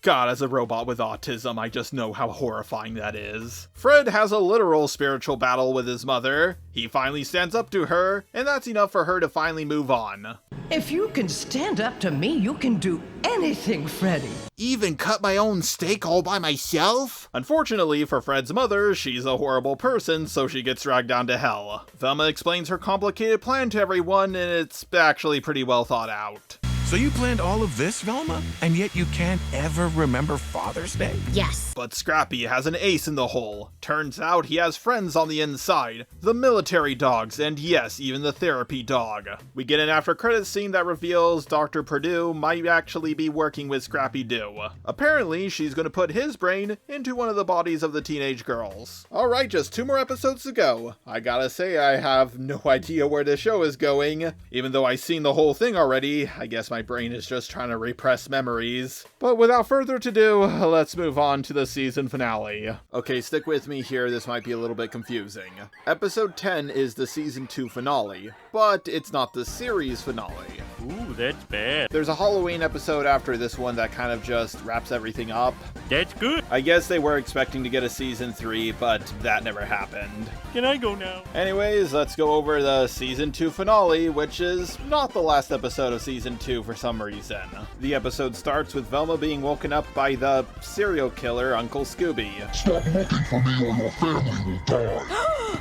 God, as a robot with autism, I just know how horrifying that is. Fred has a literal spiritual battle with his mother. He finally stands up to her, and that's enough for her to finally move on. If you can stand up to me, you can do anything, Freddy. Even cut my own steak all by myself? Unfortunately for Fred's mother, she's a horrible person, so she gets dragged down to hell. Velma explains her complicated plan to everyone, and it's actually pretty well thought out. So you planned all of this, Velma? And yet you can't ever remember Father's Day? Yes. But Scrappy has an ace in the hole. Turns out he has friends on the inside. The military dogs, and yes, even the therapy dog. We get an after credits scene that reveals Dr. Purdue might actually be working with Scrappy Doo. Apparently, she's gonna put his brain into one of the bodies of the teenage girls. Alright, just 2 more episodes to go. I gotta say, I have no idea where the show is going. Even though I've seen the whole thing already, I guess my brain is just trying to repress memories. But without further ado, let's move on to the season finale. Okay, stick with me here, this might be a little bit confusing. Episode 10 is the season 2 finale, but it's not the series finale. Ooh, that's bad. There's a Halloween episode after this one that kind of just wraps everything up. That's good. I guess they were expecting to get a season 3, but that never happened. Can I go now? Anyways, let's go over the season 2 finale, which is not the last episode of season 2 for some reason. The episode starts with Velma being woken up by the serial killer Uncle Scooby. Stop looking for me or your family will die.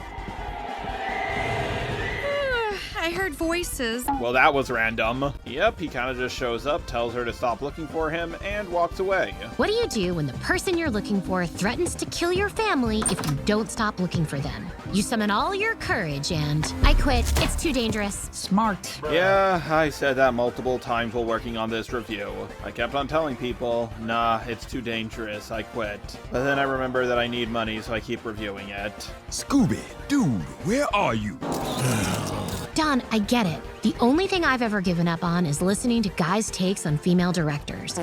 I heard voices. Well, that was random. Yep, he kind of just shows up, tells her to stop looking for him, and walks away. What do you do when the person you're looking for threatens to kill your family if you don't stop looking for them? You summon all your courage and I quit. It's too dangerous. Smart. Yeah, I said that multiple times while working on this review. I kept on telling people, nah, it's too dangerous, I quit. But then I remember that I need money, so I keep reviewing it. Scooby, dude, where are you? Don, I get it. The only thing I've ever given up on is listening to guys' takes on female directors.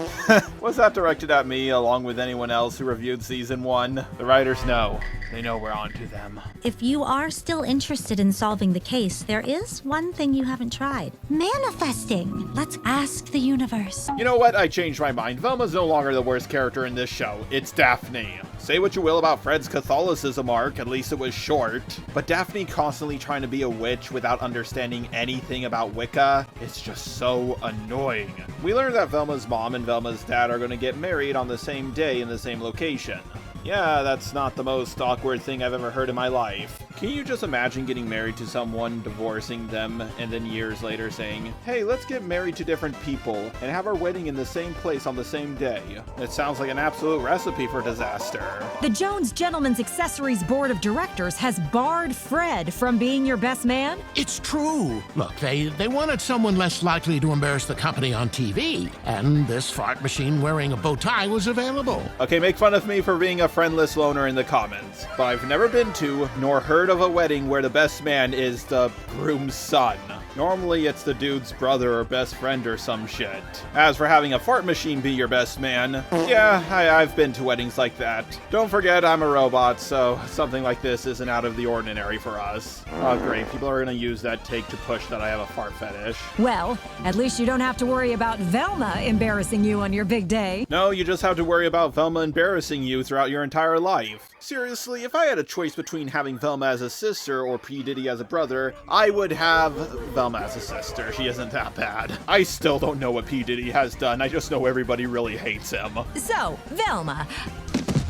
Was that directed at me along with anyone else who reviewed season 1? The writers know. They know we're on to them. If you are still interested in solving the case, there is one thing you haven't tried. Manifesting. Let's ask the universe. You know what? I changed my mind. Velma's no longer the worst character in this show. It's Daphne. Say what you will about Fred's Catholicism arc, at least it was short. But Daphne constantly trying to be a witch without understanding anything about Wicca, it's just so annoying. We learned that Velma's mom and Velma's dad are going to get married on the same day in the same location. Yeah, that's not the most awkward thing I've ever heard in my life. Can you just imagine getting married to someone, divorcing them, and then years later saying, hey, let's get married to different people and have our wedding in the same place on the same day? It sounds like an absolute recipe for disaster. The Jones Gentlemen's Accessories Board of Directors has barred Fred from being your best man? It's true. Look, they wanted someone less likely to embarrass the company on TV, and this fart machine wearing a bow tie was available. Okay, make fun of me for being a friendless loner in the comments, but I've never been to nor heard of a wedding where the best man is the groom's son. Normally it's the dude's brother or best friend or some shit. As for having a fart machine be your best man, yeah, I've been to weddings like that. Don't forget I'm a robot, so something like this isn't out of the ordinary for us. Oh great, people are gonna use that take to push that I have a fart fetish. Well, at least you don't have to worry about Velma embarrassing you on your big day. No, you just have to worry about Velma embarrassing you throughout your entire life. Seriously, if I had a choice between having Velma as a sister or P. Diddy as a brother, I would have Velma as a sister. She isn't that bad. I still don't know what P. Diddy has done, I just know everybody really hates him. So, Velma.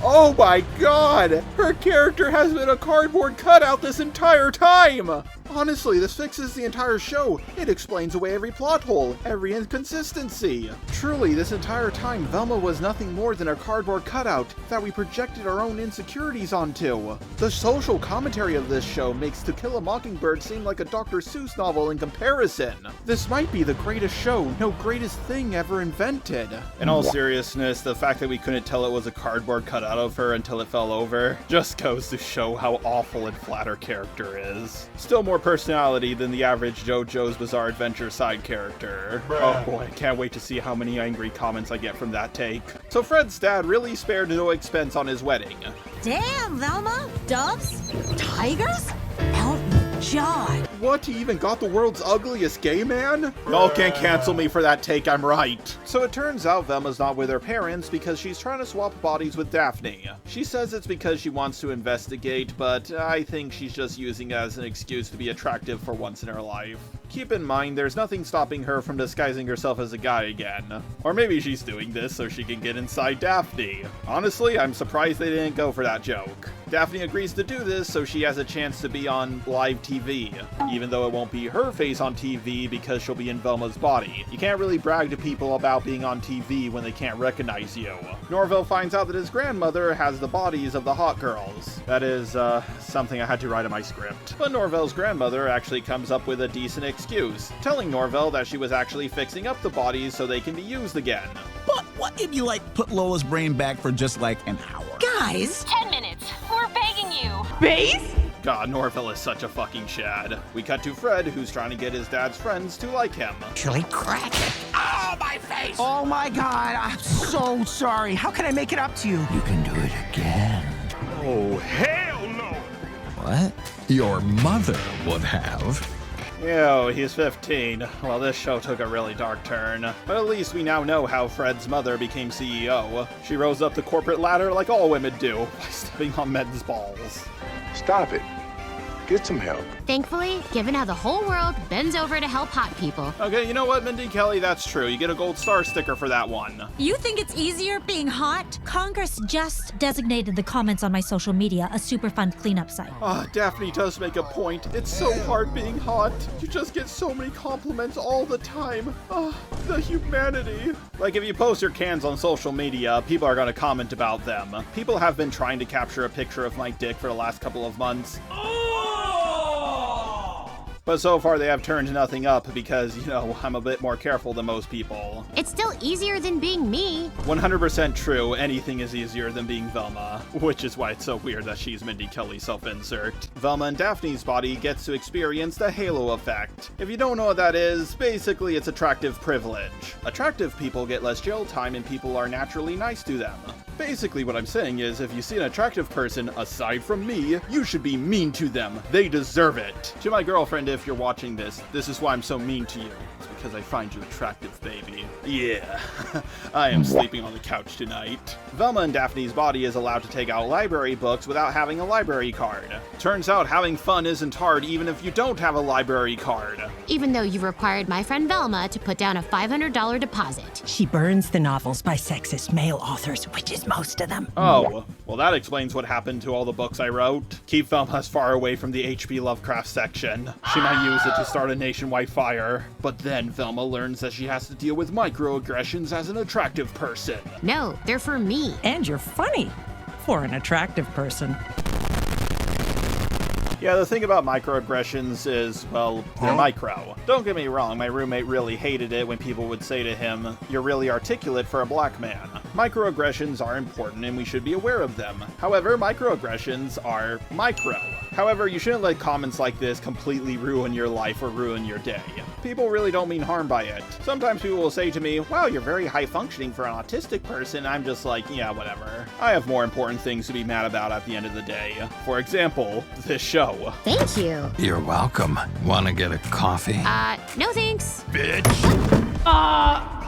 Oh my god! Her character has been a cardboard cutout this entire time! Honestly, this fixes the entire show. It explains away every plot hole, every inconsistency. Truly, this entire time, Velma was nothing more than a cardboard cutout that we projected our own insecurities onto. The social commentary of this show makes To Kill a Mockingbird seem like a Dr. Seuss novel in comparison. This might be the greatest show, no greatest thing ever invented. In all seriousness, the fact that we couldn't tell it was a cardboard cutout of her until it fell over just goes to show how awful and flat her character is. Still more personality than the average JoJo's Bizarre Adventure side character. Oh boy, I can't wait to see how many angry comments I get from that take. So Fred's dad really spared no expense on his wedding. Damn, Velma! Doves? Tigers? Elton John. What, he even got the world's ugliest gay man? Y'all can't cancel me for that take, I'm right. So it turns out Velma's not with her parents because she's trying to swap bodies with Daphne. She says it's because she wants to investigate, but I think she's just using it as an excuse to be attractive for once in her life. Keep in mind, there's nothing stopping her from disguising herself as a guy again. Or maybe she's doing this so she can get inside Daphne. Honestly, I'm surprised they didn't go for that joke. Daphne agrees to do this so she has a chance to be on live TV, even though it won't be her face on TV because she'll be in Velma's body. You can't really brag to people about being on TV when they can't recognize you. Norville finds out that his grandmother has the bodies of the hot girls. That is, something I had to write in my script. But Norville's grandmother actually comes up with a decent excuse, telling Norville that she was actually fixing up the bodies so they can be used again. But what if you, like, put Lola's brain back for just, like, an hour? Guys! 10 minutes. We're begging you. Base? God, Norville is such a fucking Chad. We cut to Fred, who's trying to get his dad's friends to like him. Actually, crack it. Oh, my face! Oh my God, I'm so sorry. How can I make it up to you? You can do it again. Oh, hell no! What? Your mother would have. Ew, he's 15. Well, this show took a really dark turn. But at least we now know how Fred's mother became CEO. She rose up the corporate ladder like all women do, by stepping on men's balls. Stop it. Get some help. Thankfully, given how the whole world bends over to help hot people. Okay, you know what, Mindy Kelly, that's true. You get a gold star sticker for that one. You think it's easier being hot? Congress just designated the comments on my social media a Superfund cleanup site. Daphne does make a point. It's so hard being hot. You just get so many compliments all the time. The humanity. Like, if you post your cans on social media, people are gonna comment about them. People have been trying to capture a picture of my dick for the last couple of months. But so far they have turned nothing up because, you know, I'm a bit more careful than most people. It's still easier than being me. 100% true, anything is easier than being Velma, which is why it's so weird that she's Mindy Kelly's self-insert. Velma and Daphne's body gets to experience the halo effect. If you don't know what that is, basically it's attractive privilege. Attractive people get less jail time and people are naturally nice to them. Basically what I'm saying is, if you see an attractive person, aside from me, you should be mean to them. They deserve it. To my girlfriend, if you're watching this is why I'm so mean to you. It's because I find you attractive, baby. Yeah, I am sleeping on the couch tonight. Velma and Daphne's body is allowed to take out library books without having a library card. Turns out having fun isn't hard even if you don't have a library card. Even though you required my friend Velma to put down a $500 deposit. She burns the novels by sexist male authors, which is most of them. Oh, well that explains what happened to all the books I wrote. Keep Velma as far away from the H.P. Lovecraft section. She might use it to start a nationwide fire. But then Velma learns that she has to deal with microaggressions as an attractive person. No, they're for me. And you're funny for an attractive person. Yeah, the thing about microaggressions is, well, they're micro. Don't get me wrong, my roommate really hated it when people would say to him, "You're really articulate for a black man." Microaggressions are important and we should be aware of them. However, microaggressions are micro. However, you shouldn't let comments like this completely ruin your life or ruin your day. People really don't mean harm by it. Sometimes people will say to me, "Wow, you're very high functioning for an autistic person." I'm just like, yeah, whatever. I have more important things to be mad about at the end of the day. For example, this show. Thank you. You're welcome. Wanna get a coffee? No thanks. Bitch.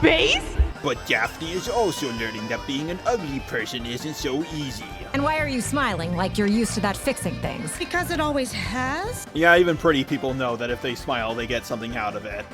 Base? But Daphne is also learning that being an ugly person isn't so easy. And why are you smiling like you're used to that fixing things? Because it always has? Yeah, even pretty people know that if they smile, they get something out of it.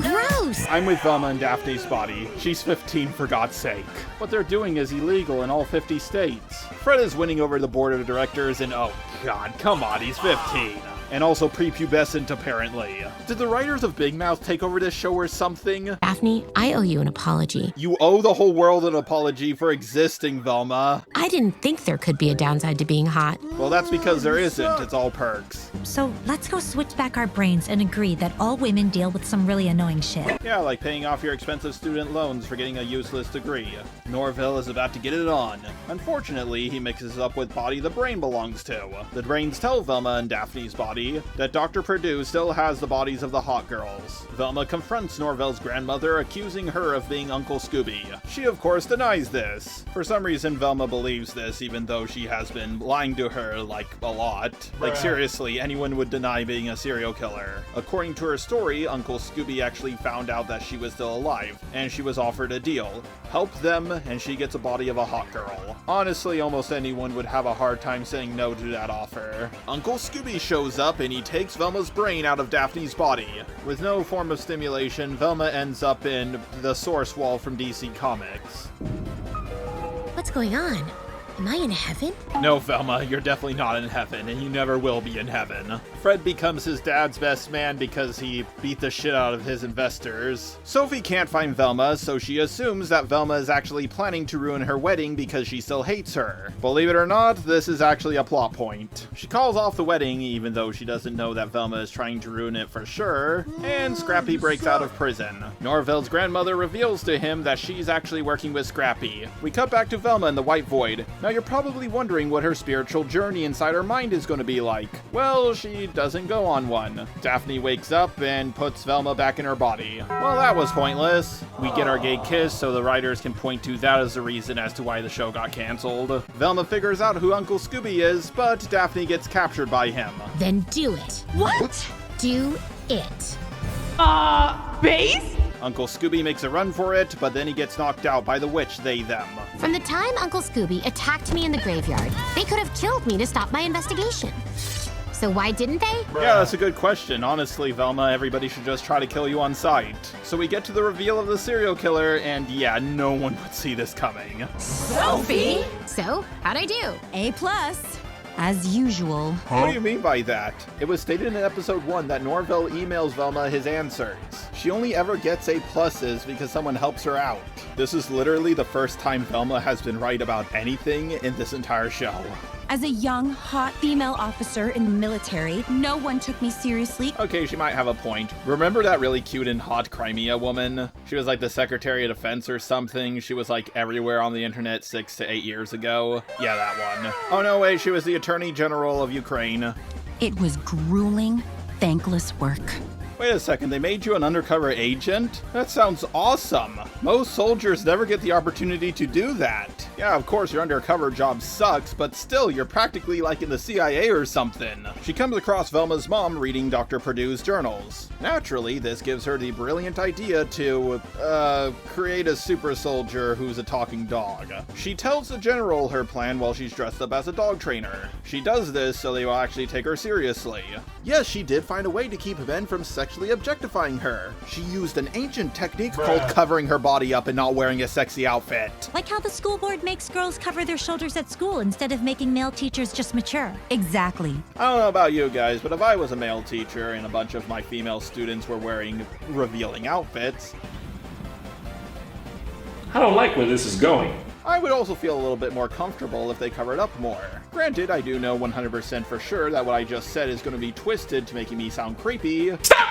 Gross! I'm with Velma and Daphne's body. She's 15, for God's sake. What they're doing is illegal in all 50 states. Fred is winning over the board of directors and oh God, come on, he's 15. And also prepubescent, apparently. Did the writers of Big Mouth take over this show or something? Daphne, I owe you an apology. You owe the whole world an apology for existing, Velma. I didn't think there could be a downside to being hot. Well, that's because there isn't. It's all perks. So let's go switch back our brains and agree that all women deal with some really annoying shit. Yeah, like paying off your expensive student loans for getting a useless degree. Norville is about to get it on. Unfortunately, he mixes up with body the brain belongs to. The brains tell Velma and Daphne's body that Dr. Perdue still has the bodies of the hot girls. Velma confronts Norville's grandmother, accusing her of being Uncle Scooby. She, of course, denies this. For some reason, Velma believes this, even though she has been lying to her, like, a lot. Like, seriously, anyone would deny being a serial killer. According to her story, Uncle Scooby actually found out that she was still alive, and she was offered a deal. Help them, and she gets a body of a hot girl. Honestly, almost anyone would have a hard time saying no to that offer. Uncle Scooby shows up, and he takes Velma's brain out of Daphne's body. With no form of stimulation, Velma ends up in the source wall from DC Comics. What's going on? Am I in heaven? No, Velma, you're definitely not in heaven, and you never will be in heaven. Fred becomes his dad's best man because he beat the shit out of his investors. Sophie can't find Velma, so she assumes that Velma is actually planning to ruin her wedding because she still hates her. Believe it or not, this is actually a plot point. She calls off the wedding, even though she doesn't know that Velma is trying to ruin it for sure, and Scrappy breaks out of prison. Norvell's grandmother reveals to him that she's actually working with Scrappy. We cut back to Velma in the White Void. Now you're probably wondering what her spiritual journey inside her mind is going to be like. Well, she doesn't go on one. Daphne wakes up and puts Velma back in her body. Well, that was pointless. We get our gay kiss, so the writers can point to that as the reason as to why the show got canceled. Velma figures out who Uncle Scooby is, but Daphne gets captured by him. Then do it. What? Do it. Base? Uncle Scooby makes a run for it, but then he gets knocked out by the witch they-them. From the time Uncle Scooby attacked me in the graveyard, they could have killed me to stop my investigation. So why didn't they? Yeah, that's a good question. Honestly, Velma, everybody should just try to kill you on sight. So we get to the reveal of the serial killer, and yeah, no one would see this coming. Sophie? So, how'd I do? A+. As usual. What do you mean by that? It was stated in episode 1 that Norvell emails Velma his answers. She only ever gets A+s because someone helps her out. This is literally the first time Velma has been right about anything in this entire show. As a young, hot female officer in the military, no one took me seriously. Okay, she might have a point. Remember that really cute and hot Crimea woman? She was like the Secretary of Defense or something. She was like everywhere on the internet 6 to 8 years ago. Yeah, that one. Oh no, wait, she was the Attorney General of Ukraine. It was grueling, thankless work. Wait a second, they made you an undercover agent? That sounds awesome. Most soldiers never get the opportunity to do that. Yeah, of course your undercover job sucks, but still, you're practically like in the CIA or something. She comes across Velma's mom reading Dr. Purdue's journals. Naturally, this gives her the brilliant idea to, create a super soldier who's a talking dog. She tells the general her plan while she's dressed up as a dog trainer. She does this so they will actually take her seriously. Yes, she did find a way to keep men from sexually objectifying her. She used an ancient technique called covering her body up and not wearing a sexy outfit. Like how the school board makes girls cover their shoulders at school instead of making male teachers just mature. Exactly. I don't know about you guys, but if I was a male teacher and a bunch of my female students were wearing revealing outfits, I don't like where this is going. I would also feel a little bit more comfortable if they covered up more. Granted, I do know 100% for sure that what I just said is going to be twisted to making me sound creepy. Stop!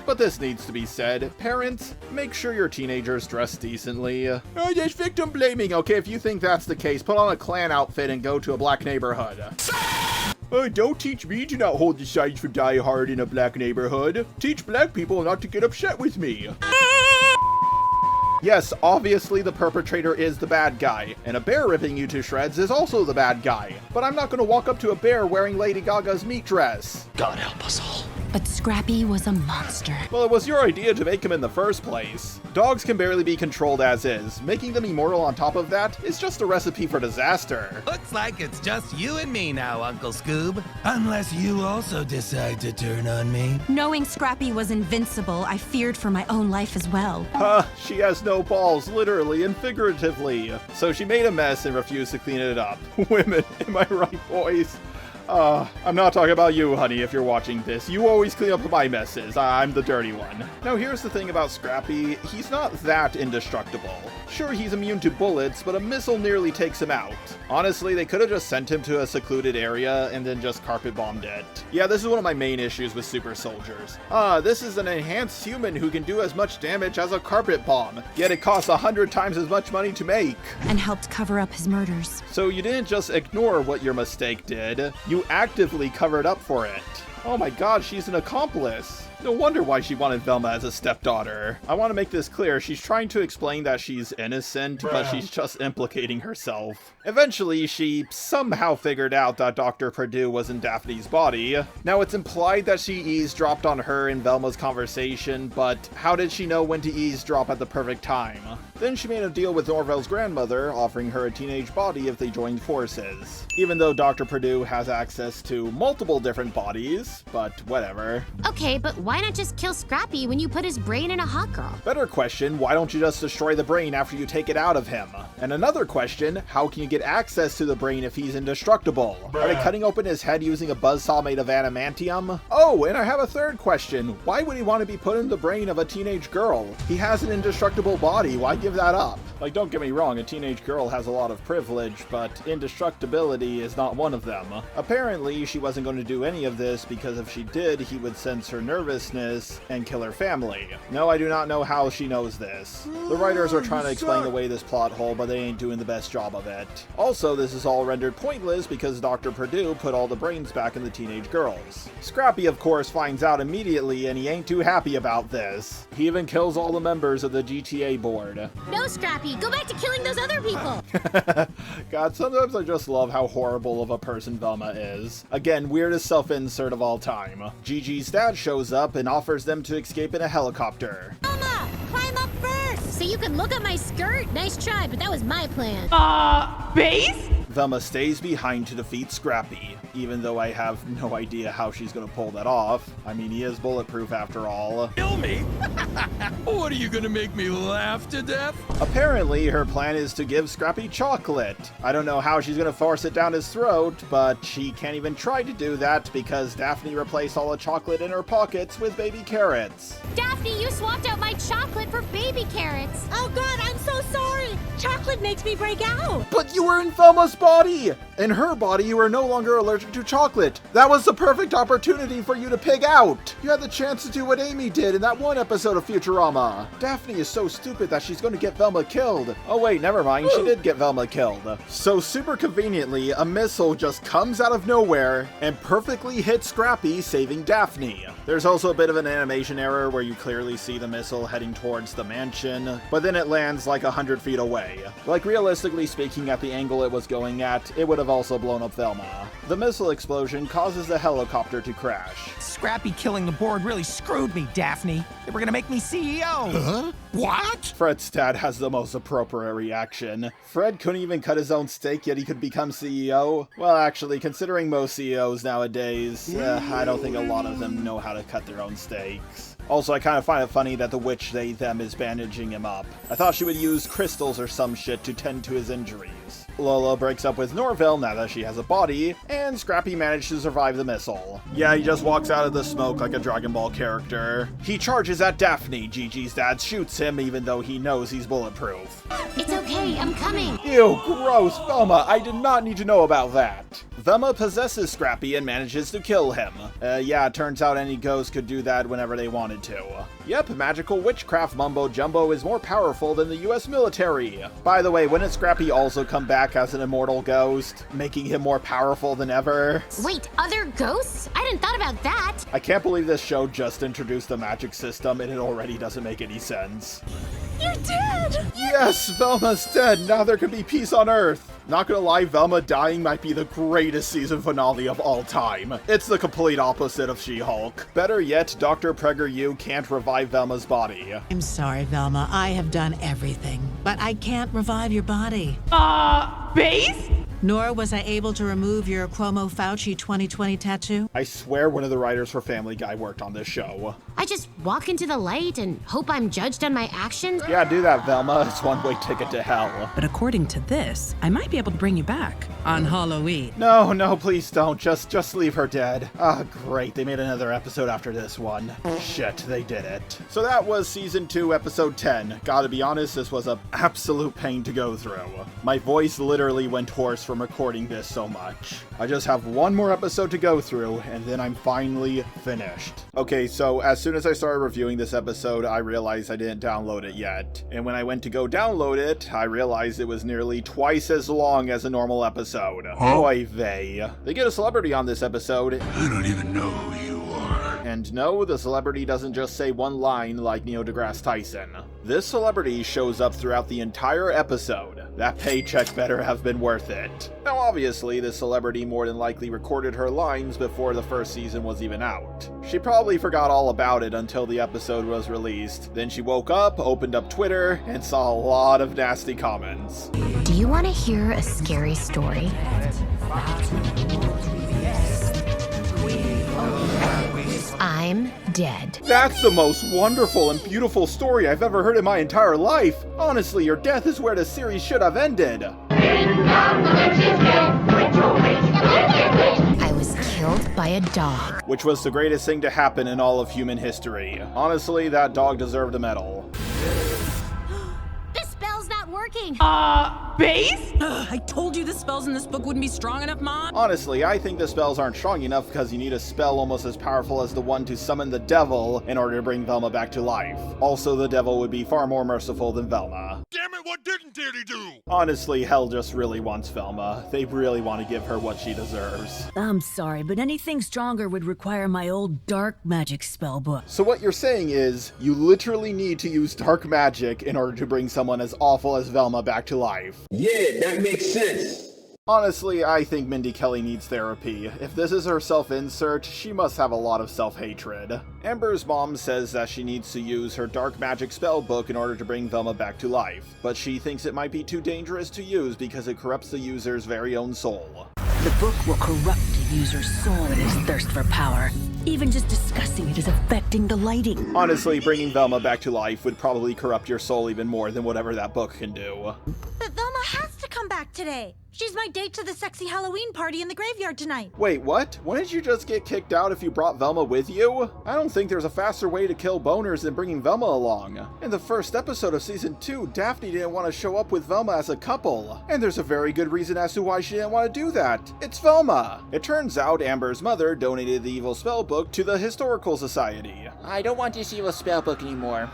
But this needs to be said. Parents, make sure your teenagers dress decently. Oh, that's victim blaming. Okay, if you think that's the case, put on a Klan outfit and go to a black neighborhood. Oh, don't teach me to not hold the signs for Die Hard in a black neighborhood. Teach black people not to get upset with me. Yes, obviously the perpetrator is the bad guy, and a bear ripping you to shreds is also the bad guy. But I'm not gonna walk up to a bear wearing Lady Gaga's meat dress. God help us all. But Scrappy was a monster. Well, it was your idea to make him in the first place. Dogs can barely be controlled as is. Making them immortal on top of that is just a recipe for disaster. Looks like it's just you and me now, Uncle Scoob. Unless you also decide to turn on me. Knowing Scrappy was invincible, I feared for my own life as well. She has no balls, literally and figuratively. So she made a mess and refused to clean it up. Women, am I right, boys? I'm not talking about you, honey, if you're watching this. You always clean up my messes. I'm the dirty one. Now, here's the thing about Scrappy. He's not that indestructible. Sure, he's immune to bullets, but a missile nearly takes him out. Honestly, they could have just sent him to a secluded area and then just carpet bombed it. Yeah, this is one of my main issues with super soldiers. This is an enhanced human who can do as much damage as a carpet bomb, yet it costs 100 times as much money to make. And helped cover up his murders. So you didn't just ignore what your mistake did, you actively covered up for it. Oh my god, she's an accomplice. No wonder why she wanted Velma as a stepdaughter. I want to make this clear, she's trying to explain that she's innocent, but she's just implicating herself. Eventually, she somehow figured out that Dr. Purdue was in Daphne's body. Now, it's implied that she eavesdropped on her and Velma's conversation, but how did she know when to eavesdrop at the perfect time? Then she made a deal with Norvell's grandmother, offering her a teenage body if they joined forces. Even though Dr. Purdue has access to multiple different bodies, things, but whatever. Okay, but why not just kill Scrappy when you put his brain in a hot girl? Better question, why don't you just destroy the brain after you take it out of him? And another question, how can you get access to the brain if he's indestructible? Are they cutting open his head using a buzzsaw made of adamantium? Oh, and I have a third question. Why would he want to be put in the brain of a teenage girl? He has an indestructible body, why give that up? Like, don't get me wrong, a teenage girl has a lot of privilege, but indestructibility is not one of them. Apparently, she wasn't going to do any of this because if she did, he would sense her nervousness and kill her family. No, I do not know how she knows this. The writers are trying to explain away this plot hole, but they ain't doing the best job of it. Also, this is all rendered pointless because Dr. Perdue put all the brains back in the teenage girls. Scrappy, of course, finds out immediately and he ain't too happy about this. He even kills all the members of the GTA board. No, Scrappy, go back to killing those other people! God, sometimes I just love how horrible of a person Velma is. Again, weirdest self-insert of all time. Gigi's dad shows up and offers them to escape in a helicopter. Velma, climb up first! So you can look at my skirt? Nice try, but that was my plan. Base? Velma stays behind to defeat Scrappy, even though I have no idea how she's gonna pull that off. I mean, he is bulletproof after all. Kill me? What, are you gonna make me laugh to death? Apparently, her plan is to give Scrappy chocolate. I don't know how she's gonna force it down his throat, but she can't even try to do that because Daphne replaced all the chocolate in her pockets with baby carrots. Daphne, you swapped out my chocolate for baby carrots. Oh God, I'm so sorry. Chocolate makes me break out. But you were in Velma's body! In her body, you were no longer allergic to chocolate. That was the perfect opportunity for you to pig out. You had the chance to do what Amy did in that one episode of Futurama. Daphne is so stupid that she's going to get Velma killed. Oh wait, never mind, she did get Velma killed. So super conveniently, a missile just comes out of nowhere and perfectly hits Scrappy, saving Daphne. There's also a bit of an animation error where you clearly see the missile heading towards the mansion, but then it lands like 100 feet away. Like, realistically speaking, at the angle it was going at, it would have also blown up Velma. The missile explosion causes the helicopter to crash. Scrappy killing the board really screwed me, Daphne. They were gonna make me CEO. Huh? What? Fred's dad has the most appropriate reaction. Fred couldn't even cut his own steak, yet he could become CEO? Well, actually, considering most CEOs nowadays, I don't think a lot of them know how to cut their own steaks. Also, I kind of find it funny that the witch they-them is bandaging him up. I thought she would use crystals or some shit to tend to his injuries. Lola breaks up with Norville now that she has a body, and Scrappy managed to survive the missile. Yeah, he just walks out of the smoke like a Dragon Ball character. He charges at Daphne. Gigi's dad shoots him even though he knows he's bulletproof. It's okay, I'm coming. Ew, gross, Velma, I did not need to know about that. Velma possesses Scrappy and manages to kill him. Yeah, it turns out any ghost could do that whenever they wanted to. Yep, magical witchcraft mumbo-jumbo is more powerful than the US military. By the way, wouldn't Scrappy also come back as an immortal ghost, making him more powerful than ever? Wait, other ghosts? I hadn't thought about that. I can't believe this show just introduced the magic system and it already doesn't make any sense. You're dead! Yes, Velma's dead. Now there can be peace on Earth. Not gonna lie, Velma dying might be the greatest season finale of all time. It's the complete opposite of She-Hulk. Better yet, Dr. PragerU can't revive Velma's body. I'm sorry, Velma. I have done everything, but I can't revive your body. Base? Nor was I able to remove your Cuomo Fauci 2020 tattoo. I swear one of the writers for Family Guy worked on this show. I just walk into the light and hope I'm judged on my actions? Yeah, do that, Velma. It's one-way ticket to hell. But according to this, I might be able to bring you back on Halloween. No, please don't. Just leave her dead. Ah, great. They made another episode after this one. Shit, they did it. So that was Season 2, Episode 10. Gotta be honest, this was an absolute pain to go through. My voice literally went hoarse from recording this so much. I just have one more episode to go through, and then I'm finally finished. Okay, so as soon as I started reviewing this episode, I realized I didn't download it yet. And when I went to go download it, I realized it was nearly twice as long as a normal episode. Oy vey. They get a celebrity on this episode. I don't even know who you are. And no, the celebrity doesn't just say one line like Neil deGrasse Tyson. This celebrity shows up throughout the entire episode. That paycheck better have been worth it. Now obviously, this celebrity more than likely recorded her lines before the first season was even out. She probably forgot all about it until the episode was released. Then she woke up, opened up Twitter, and saw a lot of nasty comments. Do you want to hear a scary story? I'm dead. That's the most wonderful and beautiful story I've ever heard in my entire life. Honestly, your death is where the series should have ended. I was killed by a dog. Which was the greatest thing to happen in all of human history. Honestly, that dog deserved a medal. This spell's not working. Base? I told you the spells in this book wouldn't be strong enough, Mom. Honestly, I think the spells aren't strong enough because you need a spell almost as powerful as the one to summon the devil in order to bring Velma back to life. Also, the devil would be far more merciful than Velma. Damn it, what didn't Daddy do? Honestly, hell just really wants Velma. They really want to give her what she deserves. I'm sorry, but anything stronger would require my old dark magic spell book. So what you're saying is, you literally need to use dark magic in order to bring someone as awful as Velma back to life. Yeah, that makes sense. Honestly, I think Mindy Kelly needs therapy. If this is her self-insert, she must have a lot of self-hatred. Amber's mom says that she needs to use her dark magic spell book in order to bring Velma back to life, but she thinks it might be too dangerous to use because it corrupts the user's very own soul. The book will corrupt a user's soul in his thirst for power. Even just discussing it is affecting the lighting. Honestly, bringing Velma back to life would probably corrupt your soul even more than whatever that book can do. But Velma has to come back today. She's my date to the sexy Halloween party in the graveyard tonight. Wait, what? Wouldn't you just get kicked out if you brought Velma with you? I don't think there's a faster way to kill boners than bringing Velma along. In the first episode of season 2, Daphne didn't want to show up with Velma as a couple. And there's a very good reason as to why she didn't want to do that. It's Velma! It turns out Amber's mother donated the evil spellbook to the Historical Society. I don't want this evil spellbook anymore.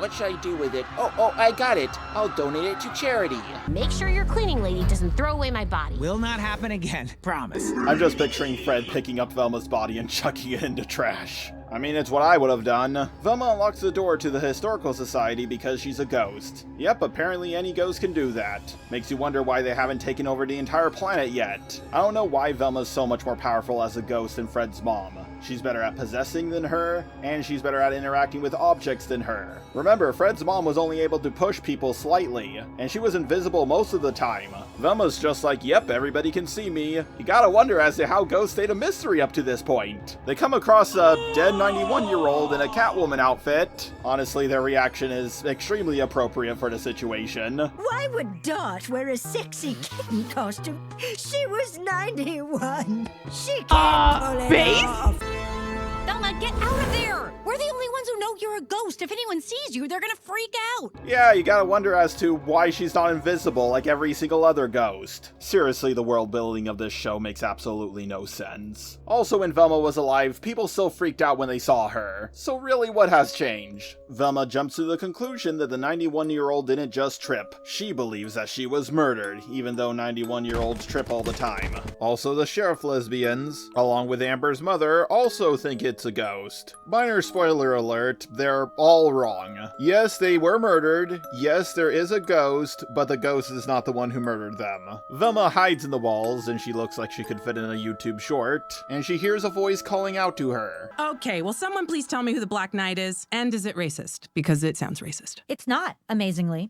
What should I do with it? Oh, I got it. I'll donate it to charity. Make sure your cleaning lady doesn't throw away my body. Will not happen again, promise. I'm just picturing Fred picking up Velma's body and chucking it into trash. I mean, it's what I would have done. Velma unlocks the door to the Historical Society because she's a ghost. Yep, apparently any ghost can do that. Makes you wonder why they haven't taken over the entire planet yet. I don't know why Velma's so much more powerful as a ghost than Fred's mom. She's better at possessing than her, and she's better at interacting with objects than her. Remember, Fred's mom was only able to push people slightly, and she was invisible most of the time. Velma's just like, yep, everybody can see me. You gotta wonder as to how ghosts stayed a mystery up to this point. They come across a dead 91-year-old in a Catwoman outfit. Honestly, their reaction is extremely appropriate for the situation. Why would Dot wear a sexy kitten costume? She was 91. She can't pull it off. Velma, get out of there! We're the only ones who know you're a ghost. If anyone sees you, they're gonna freak out. Yeah, you gotta wonder as to why she's not invisible like every single other ghost. Seriously, the world building of this show makes absolutely no sense. Also, when Velma was alive, people still freaked out when they saw her. So really, what has changed? Velma jumps to the conclusion that the 91-year-old didn't just trip. She believes that she was murdered, even though 91-year-olds trip all the time. Also, the sheriff lesbians, along with Amber's mother, also think it's a ghost. Minor spoiler alert, they're all wrong. Yes, they were murdered. Yes, there is a ghost, but the ghost is not the one who murdered them. Velma hides in the walls, and she looks like she could fit in a YouTube short, and she hears a voice calling out to her. Okay, will someone please tell me who the Black Knight is? And is it racist? Because it sounds racist. It's not, amazingly.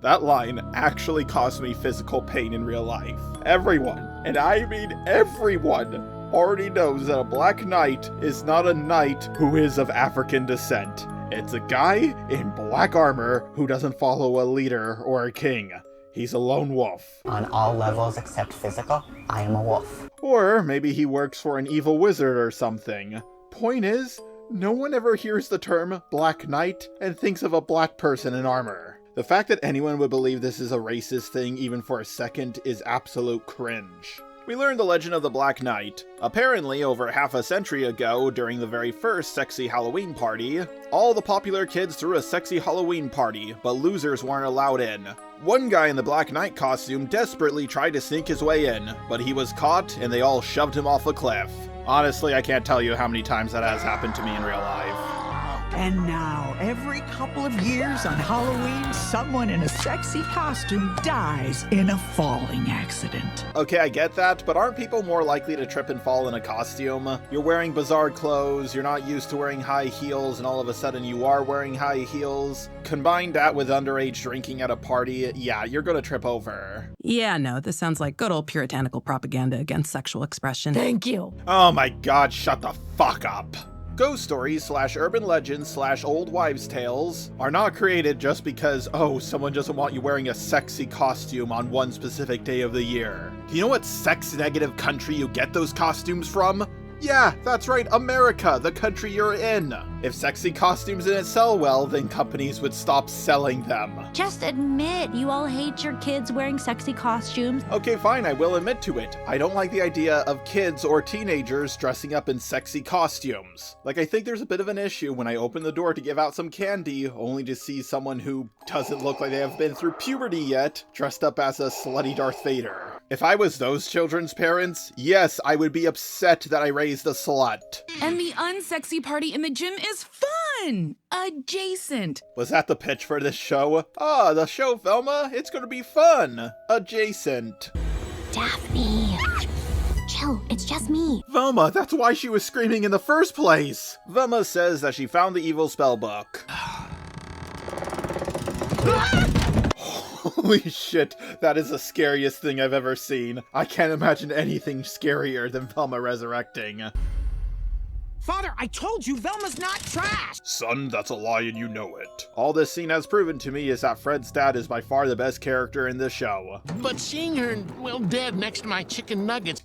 That line actually caused me physical pain in real life. Everyone, and I mean everyone, already knows that a Black Knight is not a knight who is of African descent. It's a guy in black armor who doesn't follow a leader or a king. He's a lone wolf. On all levels except physical, I am a wolf. Or maybe he works for an evil wizard or something. Point is, no one ever hears the term Black Knight and thinks of a black person in armor. The fact that anyone would believe this is a racist thing even for a second is absolute cringe. We learned the legend of the Black Knight. Apparently, over half a century ago, during the very first sexy Halloween party, all the popular kids threw a sexy Halloween party, but losers weren't allowed in. One guy in the Black Knight costume desperately tried to sneak his way in, but he was caught and they all shoved him off a cliff. Honestly, I can't tell you how many times that has happened to me in real life. And now, every couple of years on Halloween, someone in a sexy costume dies in a falling accident. Okay, I get that, but aren't people more likely to trip and fall in a costume? You're wearing bizarre clothes, you're not used to wearing high heels, and all of a sudden you are wearing high heels. Combine that with underage drinking at a party, yeah, you're gonna trip over. Yeah, no, this sounds like good old puritanical propaganda against sexual expression. Thank you. Oh my god, shut the fuck up. Ghost stories / urban legends / old wives' tales are not created just because, oh, someone doesn't want you wearing a sexy costume on one specific day of the year. Do you know what sex-negative country you get those costumes from? Yeah, that's right, America, the country you're in. If sexy costumes didn't sell well, then companies would stop selling them. Just admit you all hate your kids wearing sexy costumes. Okay, fine, I will admit to it. I don't like the idea of kids or teenagers dressing up in sexy costumes. Like, I think there's a bit of an issue when I open the door to give out some candy, only to see someone who doesn't look like they have been through puberty yet, dressed up as a slutty Darth Vader. If I was those children's parents, yes, I would be upset that I raised a slut. And the unsexy party in the gym is fun! Adjacent. Was that the pitch for this show? Ah, the show, Velma, it's gonna be fun. Adjacent. Daphne. Chill, it's just me. Velma, that's why she was screaming in the first place. Velma says that she found the evil spell book. Holy shit, that is the scariest thing I've ever seen. I can't imagine anything scarier than Velma resurrecting. Father, I told you Velma's not trash! Son, that's a lie and you know it. All this scene has proven to me is that Fred's dad is by far the best character in this show. But seeing her, well, dead next to my chicken nuggets...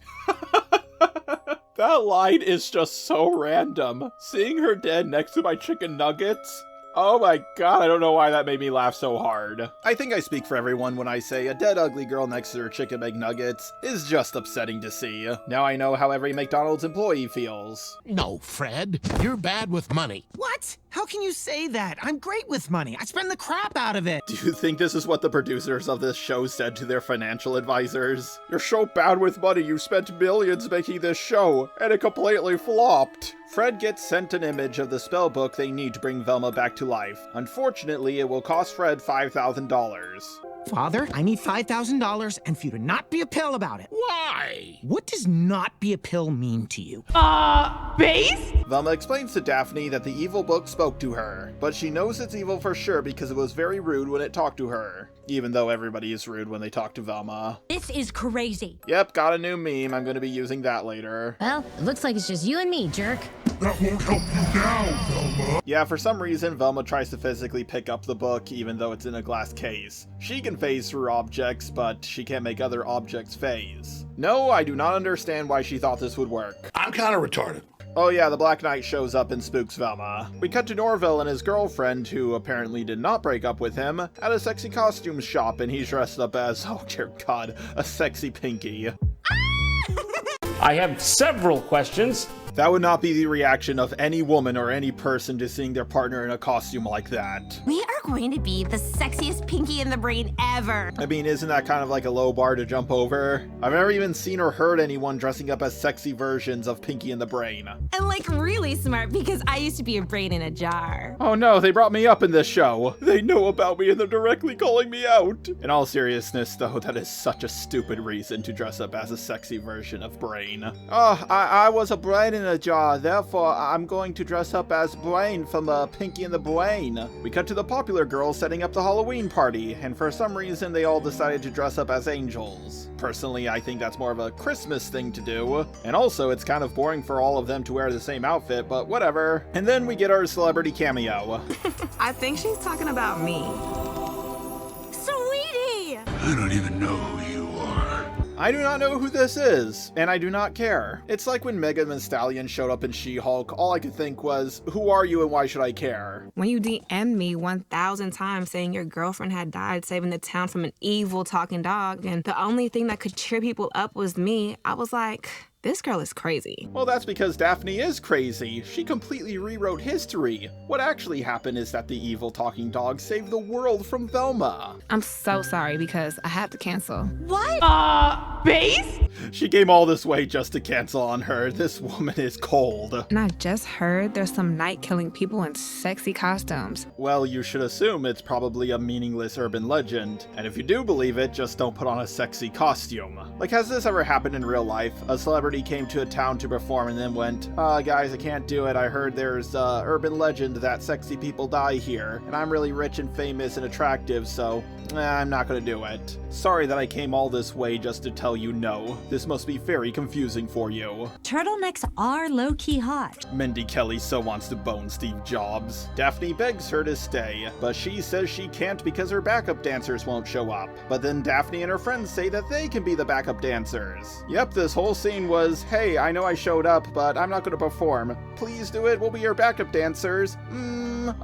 That line is just so random. Seeing her dead next to my chicken nuggets? Oh my god, I don't know why that made me laugh so hard. I think I speak for everyone when I say a dead ugly girl next to her chicken McNuggets is just upsetting to see. Now I know how every McDonald's employee feels. No, Fred, you're bad with money. What? How can you say that? I'm great with money. I spend the crap out of it. Do you think this is what the producers of this show said to their financial advisors? You're so bad with money, you spent millions making this show, and it completely flopped. Fred gets sent an image of the spellbook they need to bring Velma back to life. Unfortunately, it will cost Fred $5,000. Father, I need $5,000 and for you to not be a pill about it. Why? What does not be a pill mean to you? Base? Velma explains to Daphne that the evil book spoke to her, but she knows it's evil for sure because it was very rude when it talked to her. Even though everybody is rude when they talk to Velma. This is crazy. Yep, got a new meme. I'm gonna be using that later. Well, it looks like it's just you and me, jerk. That won't help you now, Velma. Yeah, for some reason, Velma tries to physically pick up the book even though it's in a glass case. She can phase through objects, but she can't make other objects phase. No, I do not understand why she thought this would work. I'm kind of retarded. Oh yeah, the Black Knight shows up and spooks Velma. We cut to Norville and his girlfriend, who apparently did not break up with him, at a sexy costume shop, and he's dressed up as, oh dear god, a sexy Pinky. I have several questions. That would not be the reaction of any woman or any person to seeing their partner in a costume like that. We are going to be the sexiest Pinky in the Brain ever. I mean, isn't that kind of like a low bar to jump over? I've never even seen or heard anyone dressing up as sexy versions of Pinky in the Brain. And like really smart because I used to be a brain in a jar. Oh no, they brought me up in this show. They know about me and they're directly calling me out. In all seriousness though, that is such a stupid reason to dress up as a sexy version of Brain. Oh, I was a brain in a jar, therefore I'm going to dress up as Brain from Pinky and the Brain. We cut to the popular girls setting up the Halloween party, and for some reason they all decided to dress up as angels. Personally, I think that's more of a Christmas thing to do, and also it's kind of boring for all of them to wear the same outfit, but whatever. And then we get our celebrity cameo. I think she's talking about me. Sweetie! I don't even know who you are. I do not know who this is, and I do not care. It's like when Megan Thee Stallion showed up in She-Hulk, all I could think was, who are you and why should I care? When you DM'd me 1,000 times saying your girlfriend had died saving the town from an evil talking dog, and the only thing that could cheer people up was me, I was like, This girl is crazy. Well, that's because Daphne is crazy. She completely rewrote history. What actually happened is that the evil talking dog saved the world from Velma. I'm so sorry because I have to cancel. What? Base? She came all this way just to cancel on her. This woman is cold. And I just heard there's some night killing people in sexy costumes. Well, you should assume it's probably a meaningless urban legend. And if you do believe it, just don't put on a sexy costume. Like, has this ever happened in real life? A celebrity came to a town to perform and then went, guys, I can't do it. I heard there's urban legend that sexy people die here. And I'm really rich and famous and attractive, so I'm not gonna do it. Sorry that I came all this way just to tell you no. This must be very confusing for you. Turtlenecks are low-key hot. Mindy Kelly so wants to bone Steve Jobs. Daphne begs her to stay, but she says she can't because her backup dancers won't show up. But then Daphne and her friends say that they can be the backup dancers. Yep, this whole scene was, hey, I know I showed up, but I'm not gonna perform. Please do it, we'll be your backup dancers.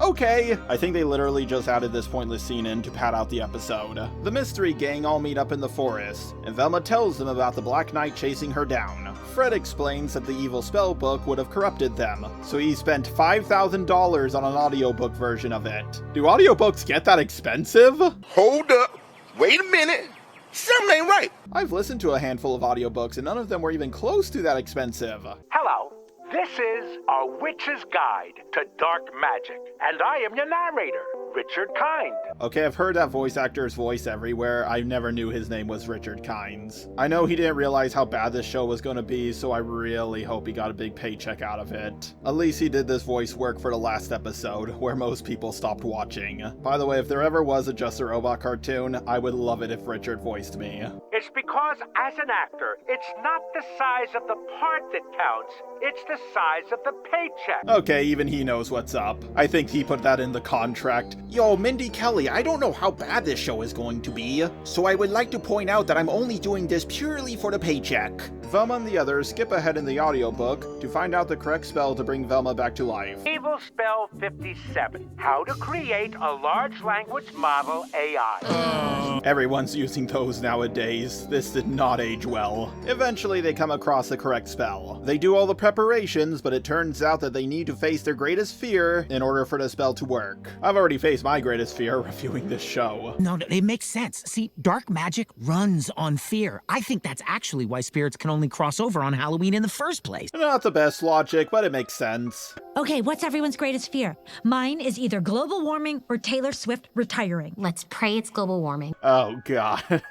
Okay. I think they literally just added this pointless scene in to pad out the episode. The mystery gang all meet up in the forest, and Velma tells them about the Black Knight chasing her down. Fred explains that the evil spell book would have corrupted them, so he spent $5,000 on an audiobook version of it. Do audiobooks get that expensive? Hold up. Wait a minute. Something ain't right. I've listened to a handful of audiobooks and none of them were even close to that expensive. Hello. This is A Witch's Guide to Dark Magic, and I am your narrator, Richard Kind. Okay, I've heard that voice actor's voice everywhere. I never knew his name was Richard Kynes. I know he didn't realize how bad this show was going to be, so I really hope he got a big paycheck out of it. At least he did this voice work for the last episode, where most people stopped watching. By the way, if there ever was a Just a Robot cartoon, I would love it if Richard voiced me. It's because, as an actor, it's not the size of the part that counts, it's the size of the paycheck. Okay, even he knows what's up. I think he put that in the contract. Yo, Mindy Kelly, I don't know how bad this show is going to be, so I would like to point out that I'm only doing this purely for the paycheck. Velma and the others skip ahead in the audiobook to find out the correct spell to bring Velma back to life. Evil Spell 57. How to create a large language model AI. Everyone's using those nowadays. This did not age well. Eventually, they come across the correct spell. They do all the preparations, but it turns out that they need to face their greatest fear in order for the spell to work. I've already faced my greatest fear reviewing this show. No, it makes sense. See, dark magic runs on fear. I think that's actually why spirits can only cross over on Halloween in the first place. Not the best logic, but it makes sense. Okay, what's everyone's greatest fear? Mine is either global warming or Taylor Swift retiring. Let's pray it's global warming. Oh, God.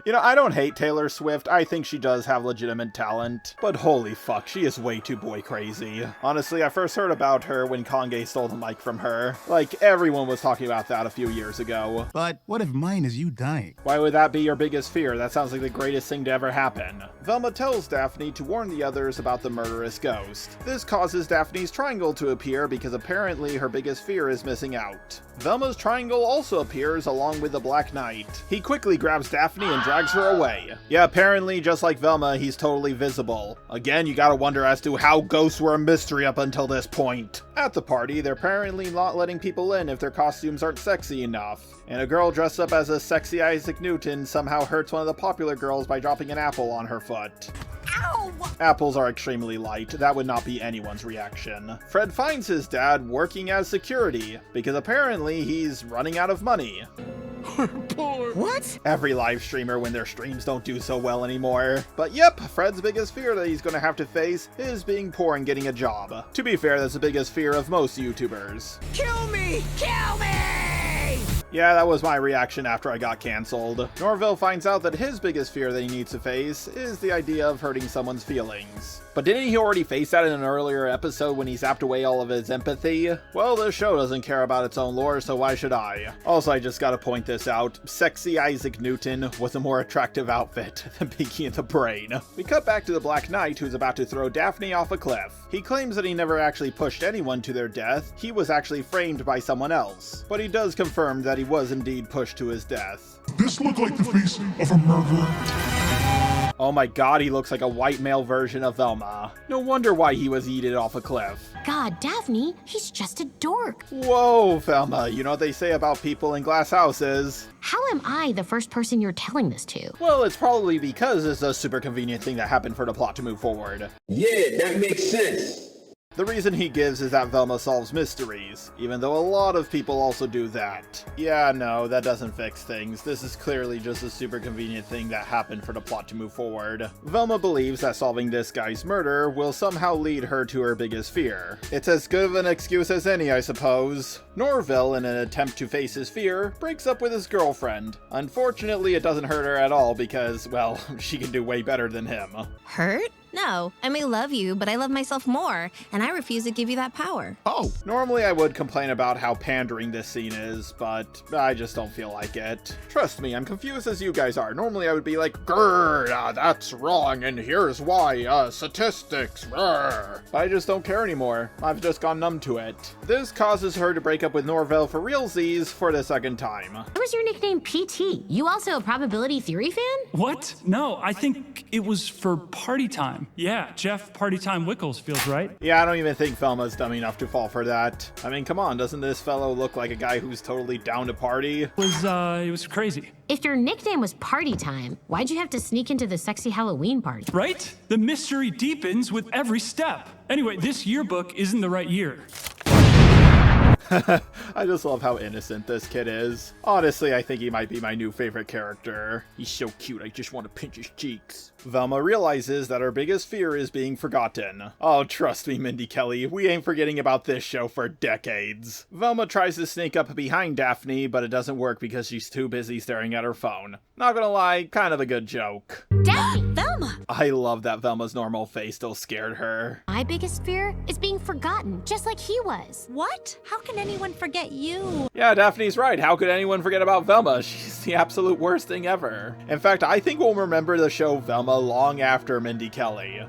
You know, I don't hate Taylor Swift. I think she does have legitimate talent. But holy fuck, she is way too boy crazy. Honestly, I first heard about her when Kanye stole the mic from her. Like, everyone was talking about that a few years ago. But what if mine is you dying? Why would that be your biggest fear? That sounds like the greatest thing to ever happen. Velma tells Daphne to warn the others about the murderous ghost. This causes Daphne's triangle to appear because apparently her biggest fear is missing out. Velma's triangle also appears along with the Black Knight. He quickly grabs Daphne and drags her away. Yeah, apparently, just like Velma, he's totally visible. Again, you gotta wonder as to how ghosts were a mystery up until this point. At the party, they're apparently not letting people in if their costumes aren't sexy enough. And a girl dressed up as a sexy Isaac Newton somehow hurts one of the popular girls by dropping an apple on her foot. Ow! Apples are extremely light. That would not be anyone's reaction. Fred finds his dad working as security, because apparently he's running out of money. What? Every live streamer when their streams don't do so well anymore. But yep, Fred's biggest fear that he's gonna have to face is being poor and getting a job. To be fair, that's the biggest fear of most YouTubers. Kill me! Kill me! Yeah, that was my reaction after I got cancelled. Norville finds out that his biggest fear that he needs to face is the idea of hurting someone's feelings. But didn't he already face that in an earlier episode when he zapped away all of his empathy? Well, this show doesn't care about its own lore, so why should I? Also, I just gotta point this out. Sexy Isaac Newton was a more attractive outfit than Pinky and the Brain. We cut back to the Black Knight, who's about to throw Daphne off a cliff. He claims that he never actually pushed anyone to their death. He was actually framed by someone else. But he does confirm that he was indeed pushed to his death. This looked like the face of a murderer. Oh my god, he looks like a white male version of Velma. No wonder why he was yeeted off a cliff. God, Daphne, he's just a dork. Whoa, Velma, you know what they say about people in glass houses. How am I the first person you're telling this to? Well, it's probably because it's a super convenient thing that happened for the plot to move forward. Yeah, that makes sense. The reason he gives is that Velma solves mysteries, even though a lot of people also do that. Yeah, no, that doesn't fix things. This is clearly just a super convenient thing that happened for the plot to move forward. Velma believes that solving this guy's murder will somehow lead her to her biggest fear. It's as good of an excuse as any, I suppose. Norville, in an attempt to face his fear, breaks up with his girlfriend. Unfortunately, it doesn't hurt her at all because, well, she can do way better than him. Hurt? No, I may love you, but I love myself more, and I refuse to give you that power. Oh, normally I would complain about how pandering this scene is, but I just don't feel like it. Trust me, I'm confused as you guys are. Normally I would be like, grrr, that's wrong, and here's why, statistics, grrr. But I just don't care anymore. I've just gone numb to it. This causes her to break up with Norville for realsies for the second time. What was your nickname PT? You also a probability theory fan? What? No, I think it was for party time. Yeah, Jeff Party Time Wickles feels right. Yeah, I don't even think Velma's dumb enough to fall for that. I mean, come on, doesn't this fellow look like a guy who's totally down to party? It was crazy. If your nickname was Party Time, why'd you have to sneak into the sexy Halloween party? Right? The mystery deepens with every step. Anyway, this yearbook isn't the right year. I just love how innocent this kid is. Honestly, I think he might be my new favorite character. He's so cute, I just want to pinch his cheeks. Velma realizes that her biggest fear is being forgotten. Oh, trust me, Mindy Kelly, we ain't forgetting about this show for decades. Velma tries to sneak up behind Daphne, but it doesn't work because she's too busy staring at her phone. Not gonna lie, kind of a good joke. Daphne! Velma! I love that Velma's normal face still scared her. My biggest fear is being forgotten, just like he was. What? How can anyone forget you? Yeah, Daphne's right. How could anyone forget about Velma? She's the absolute worst thing ever. In fact, I think we'll remember the show Velma long after Mindy Kelly.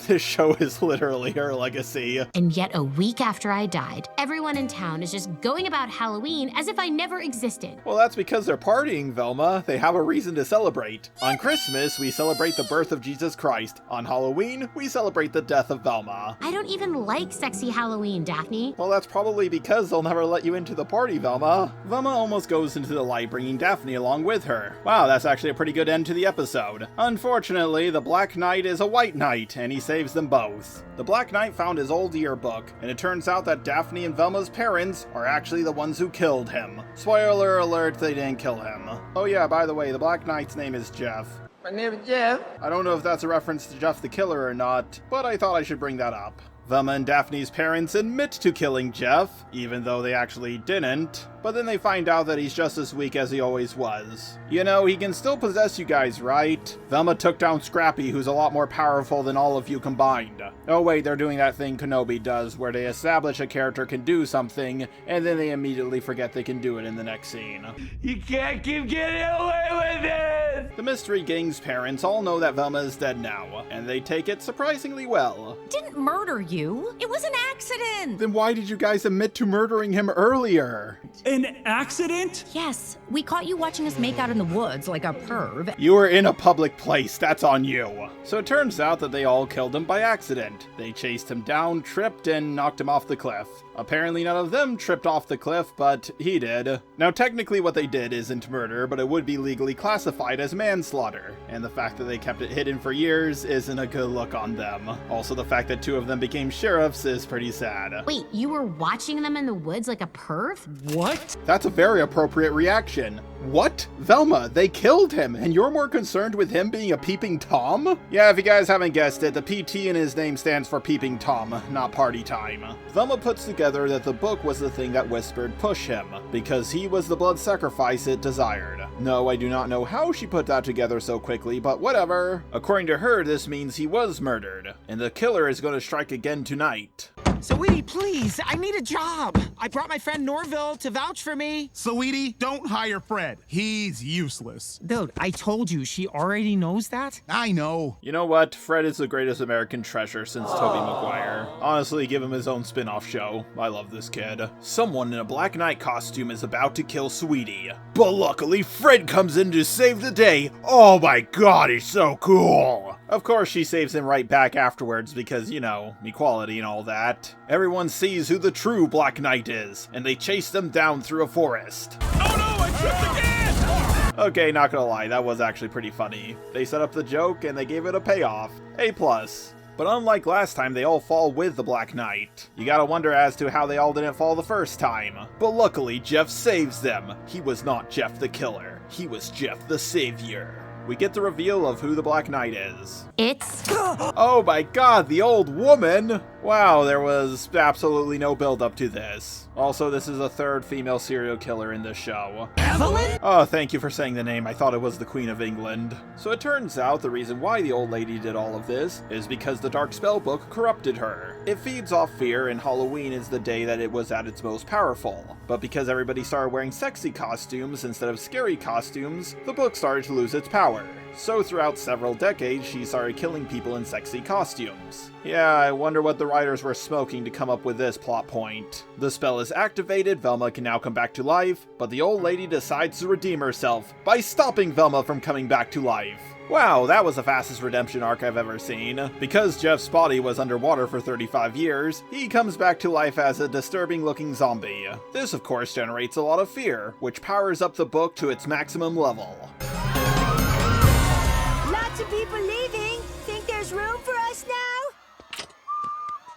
This show is literally her legacy. And yet a week after I died, everyone in town is just going about Halloween as if I never existed. Well, that's because they're partying, Velma. They have a reason to celebrate. On Christmas, we celebrate the birth of Jesus Christ. On Halloween, we celebrate the death of Velma. I don't even like sexy Halloween, Daphne. Well, that's probably because they'll never let you into the party, Velma. Velma almost goes into the light, bringing Daphne along with her. Wow, that's actually a pretty good end to the episode. Unfortunately, the Black Knight is a white knight, and he saves them both. The Black Knight found his old yearbook, and it turns out that Daphne and Velma's parents are actually the ones who killed him. Spoiler alert, they didn't kill him. Oh yeah, by the way, the Black Knight's name is Jeff. My name is Jeff. I don't know if that's a reference to Jeff the Killer or not, but I thought I should bring that up. Velma and Daphne's parents admit to killing Jeff, even though they actually didn't, but then they find out that he's just as weak as he always was. You know, he can still possess you guys, right? Velma took down Scrappy, who's a lot more powerful than all of you combined. Oh wait, they're doing that thing Kenobi does, where they establish a character can do something, and then they immediately forget they can do it in the next scene. You can't keep getting away with it! The Mystery Gang's parents all know that Velma is dead now, and they take it surprisingly well. Didn't murder you. It was an accident. Then why did you guys admit to murdering him earlier? An accident? Yes, we caught you watching us make out in the woods like a perv. You were in a public place, that's on you. So it turns out that they all killed him by accident. They chased him down, tripped, and knocked him off the cliff. Apparently none of them tripped off the cliff, but he did. Now technically what they did isn't murder, but it would be legally classified as manslaughter. And the fact that they kept it hidden for years isn't a good look on them. Also the fact that 2 of them became sheriffs is pretty sad. Wait, you were watching them in the woods like a perv? What? That's a very appropriate reaction. What? Velma, they killed him, and you're more concerned with him being a peeping Tom? Yeah, if you guys haven't guessed it, the PT in his name stands for Peeping Tom, not Party Time. Velma puts together that the book was the thing that whispered push him, because he was the blood sacrifice it desired. No, I do not know how she put that together so quickly, but whatever. According to her, this means he was murdered, and the killer is going to strike again tonight. Sweetie, please, I need a job. I brought my friend Norville to vouch for me. Sweetie, don't hire Fred. He's useless. Dude, I told you, she already knows that. I know. You know what? Fred is the greatest American treasure since Tobey Maguire. Honestly, give him his own spin-off show. I love this kid. Someone in a Black Knight costume is about to kill Sweetie. But luckily, Fred comes in to save the day. Oh my god, he's so cool! Of course, she saves him right back afterwards because, you know, equality and all that. Everyone sees who the true Black Knight is, and they chase them down through a forest. Oh no, I tripped again! Okay, not gonna lie, that was actually pretty funny. They set up the joke and they gave it a payoff. A+. But unlike last time, they all fall with the Black Knight. You gotta wonder as to how they all didn't fall the first time. But luckily, Jeff saves them. He was not Jeff the killer. He was Jeff the savior. We get the reveal of who the Black Knight is. It's... Oh my god, the old woman! Wow, there was absolutely no build-up to this. Also, this is a third female serial killer in this show. Evelyn? Oh, thank you for saying the name. I thought it was the Queen of England. So it turns out the reason why the old lady did all of this is because the Dark Spellbook corrupted her. It feeds off fear, and Halloween is the day that it was at its most powerful. But because everybody started wearing sexy costumes instead of scary costumes, the book started to lose its power. So throughout several decades, she started killing people in sexy costumes. Yeah, I wonder what the writers were smoking to come up with this plot point. The spell is activated, Velma can now come back to life, but the old lady decides to redeem herself by stopping Velma from coming back to life. Wow, that was the fastest redemption arc I've ever seen. Because Jeff's body was underwater for 35 years, he comes back to life as a disturbing-looking zombie. This, of course, generates a lot of fear, which powers up the book to its maximum level. Lots of people leaving. Think there's room for us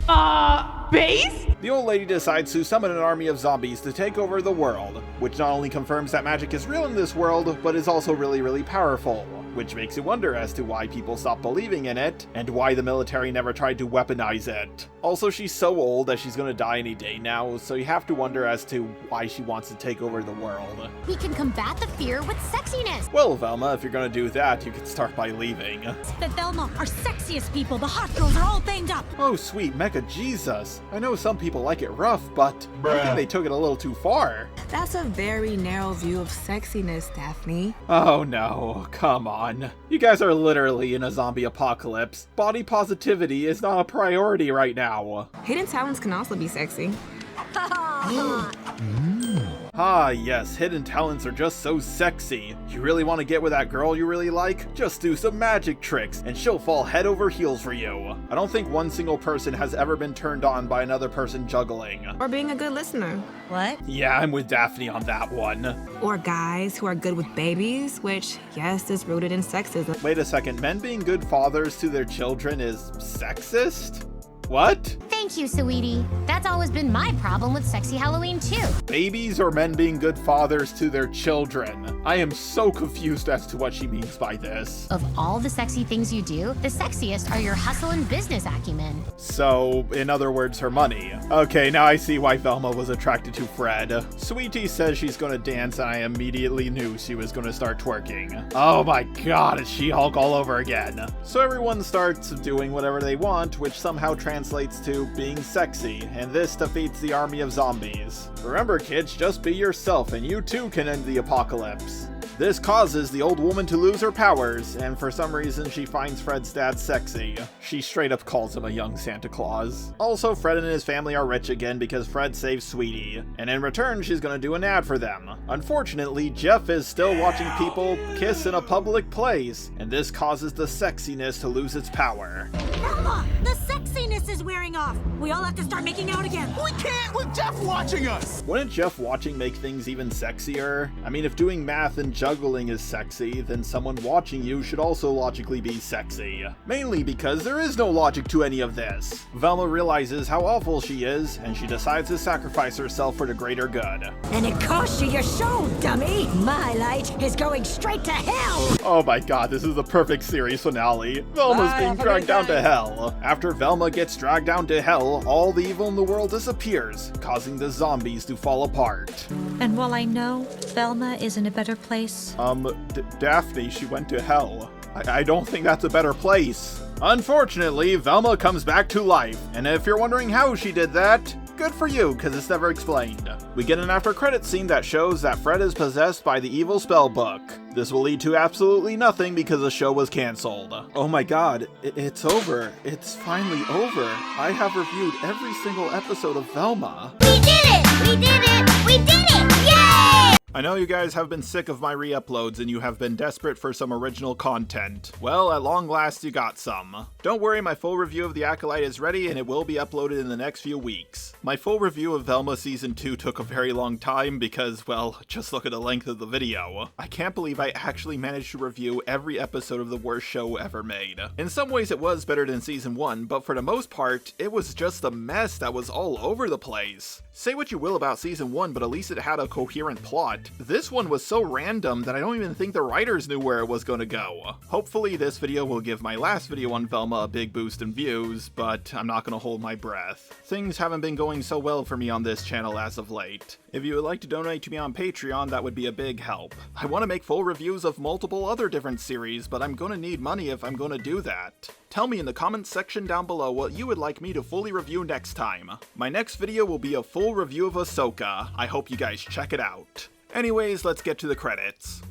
now? Base? The old lady decides to summon an army of zombies to take over the world, which not only confirms that magic is real in this world, but is also really, really powerful. Which makes you wonder as to why people stopped believing in it, and why the military never tried to weaponize it. Also, she's so old that she's gonna die any day now, so you have to wonder as to why she wants to take over the world. We can combat the fear with sexiness. Well, Velma, if you're gonna do that, you can start by leaving. The Velma are sexiest people. The hot girls are all banged up. Oh, sweet Mecha Jesus. I know some people like it rough, but I think they took it a little too far. That's a very narrow view of sexiness, Daphne. Oh no, come on. You guys are literally in a zombie apocalypse. Body positivity is not a priority right now. Hidden talents can also be sexy. Ah yes, hidden talents are just so sexy. You really want to get with that girl you really like? Just do some magic tricks and she'll fall head over heels for you. I don't think one single person has ever been turned on by another person juggling. Or being a good listener. What? Yeah, I'm with Daphne on that one. Or guys who are good with babies, which, yes, is rooted in sexism. Wait a second, men being good fathers to their children is sexist? What? Thank you, sweetie. That's always been my problem with sexy Halloween too. Babies or men being good fathers to their children? I am so confused as to what she means by this. Of all the sexy things you do, the sexiest are your hustle and business acumen. So, in other words, her money. Okay, now I see why Velma was attracted to Fred. Sweetie says she's gonna dance and I immediately knew she was gonna start twerking. Oh my god, it's She-Hulk all over again. So everyone starts doing whatever they want, which somehow translates to being sexy, and this defeats the army of zombies. Remember kids, just be yourself and you too can end the apocalypse. This causes the old woman to lose her powers, and for some reason she finds Fred's dad sexy. She straight up calls him a young Santa Claus. Also, Fred and his family are rich again because Fred saved Sweetie, and in return she's gonna do an ad for them. Unfortunately, Jeff is still watching people kiss in a public place, and this causes the sexiness to lose its power. Velma, the sexiness is wearing off. We all have to start making out again. We can't with Jeff watching us! Wouldn't Jeff watching make things even sexier? I mean, if doing math and juggling is sexy, then someone watching you should also logically be sexy. Mainly because there is no logic to any of this. Velma realizes how awful she is, and she decides to sacrifice herself for the greater good. And it cost you your soul, dummy! My light is going straight to hell! Oh my god, this is the perfect series finale. Velma's being dragged down to hell. After Velma gets dragged down to hell, all the evil in the world disappears, causing the zombies to fall apart. And while I know Velma is in a better place, Daphne, she went to hell. I don't think that's a better place. Unfortunately, Velma comes back to life, and if you're wondering how she did that, good for you, because it's never explained. We get an after-credits scene that shows that Fred is possessed by the evil spell book. This will lead to absolutely nothing because the show was cancelled. Oh my god, it's over. It's finally over. I have reviewed every single episode of Velma. We did it! We did it! We did it! Yay! I know you guys have been sick of my re-uploads and you have been desperate for some original content. Well, at long last you got some. Don't worry, my full review of The Acolyte is ready and it will be uploaded in the next few weeks. My full review of Velma Season 2 took a very long time because, well, just look at the length of the video. I can't believe I actually managed to review every episode of the worst show ever made. In some ways it was better than Season 1, but for the most part, it was just a mess that was all over the place. Say what you will about Season 1, but at least it had a coherent plot. This one was so random that I don't even think the writers knew where it was going to go. Hopefully this video will give my last video on Velma a big boost in views, but I'm not going to hold my breath. Things haven't been going so well for me on this channel as of late. If you would like to donate to me on Patreon, that would be a big help. I want to make full reviews of multiple other different series, but I'm going to need money if I'm going to do that. Tell me in the comments section down below what you would like me to fully review next time. My next video will be a full review of Ahsoka. I hope you guys check it out. Anyways, let's get to the credits.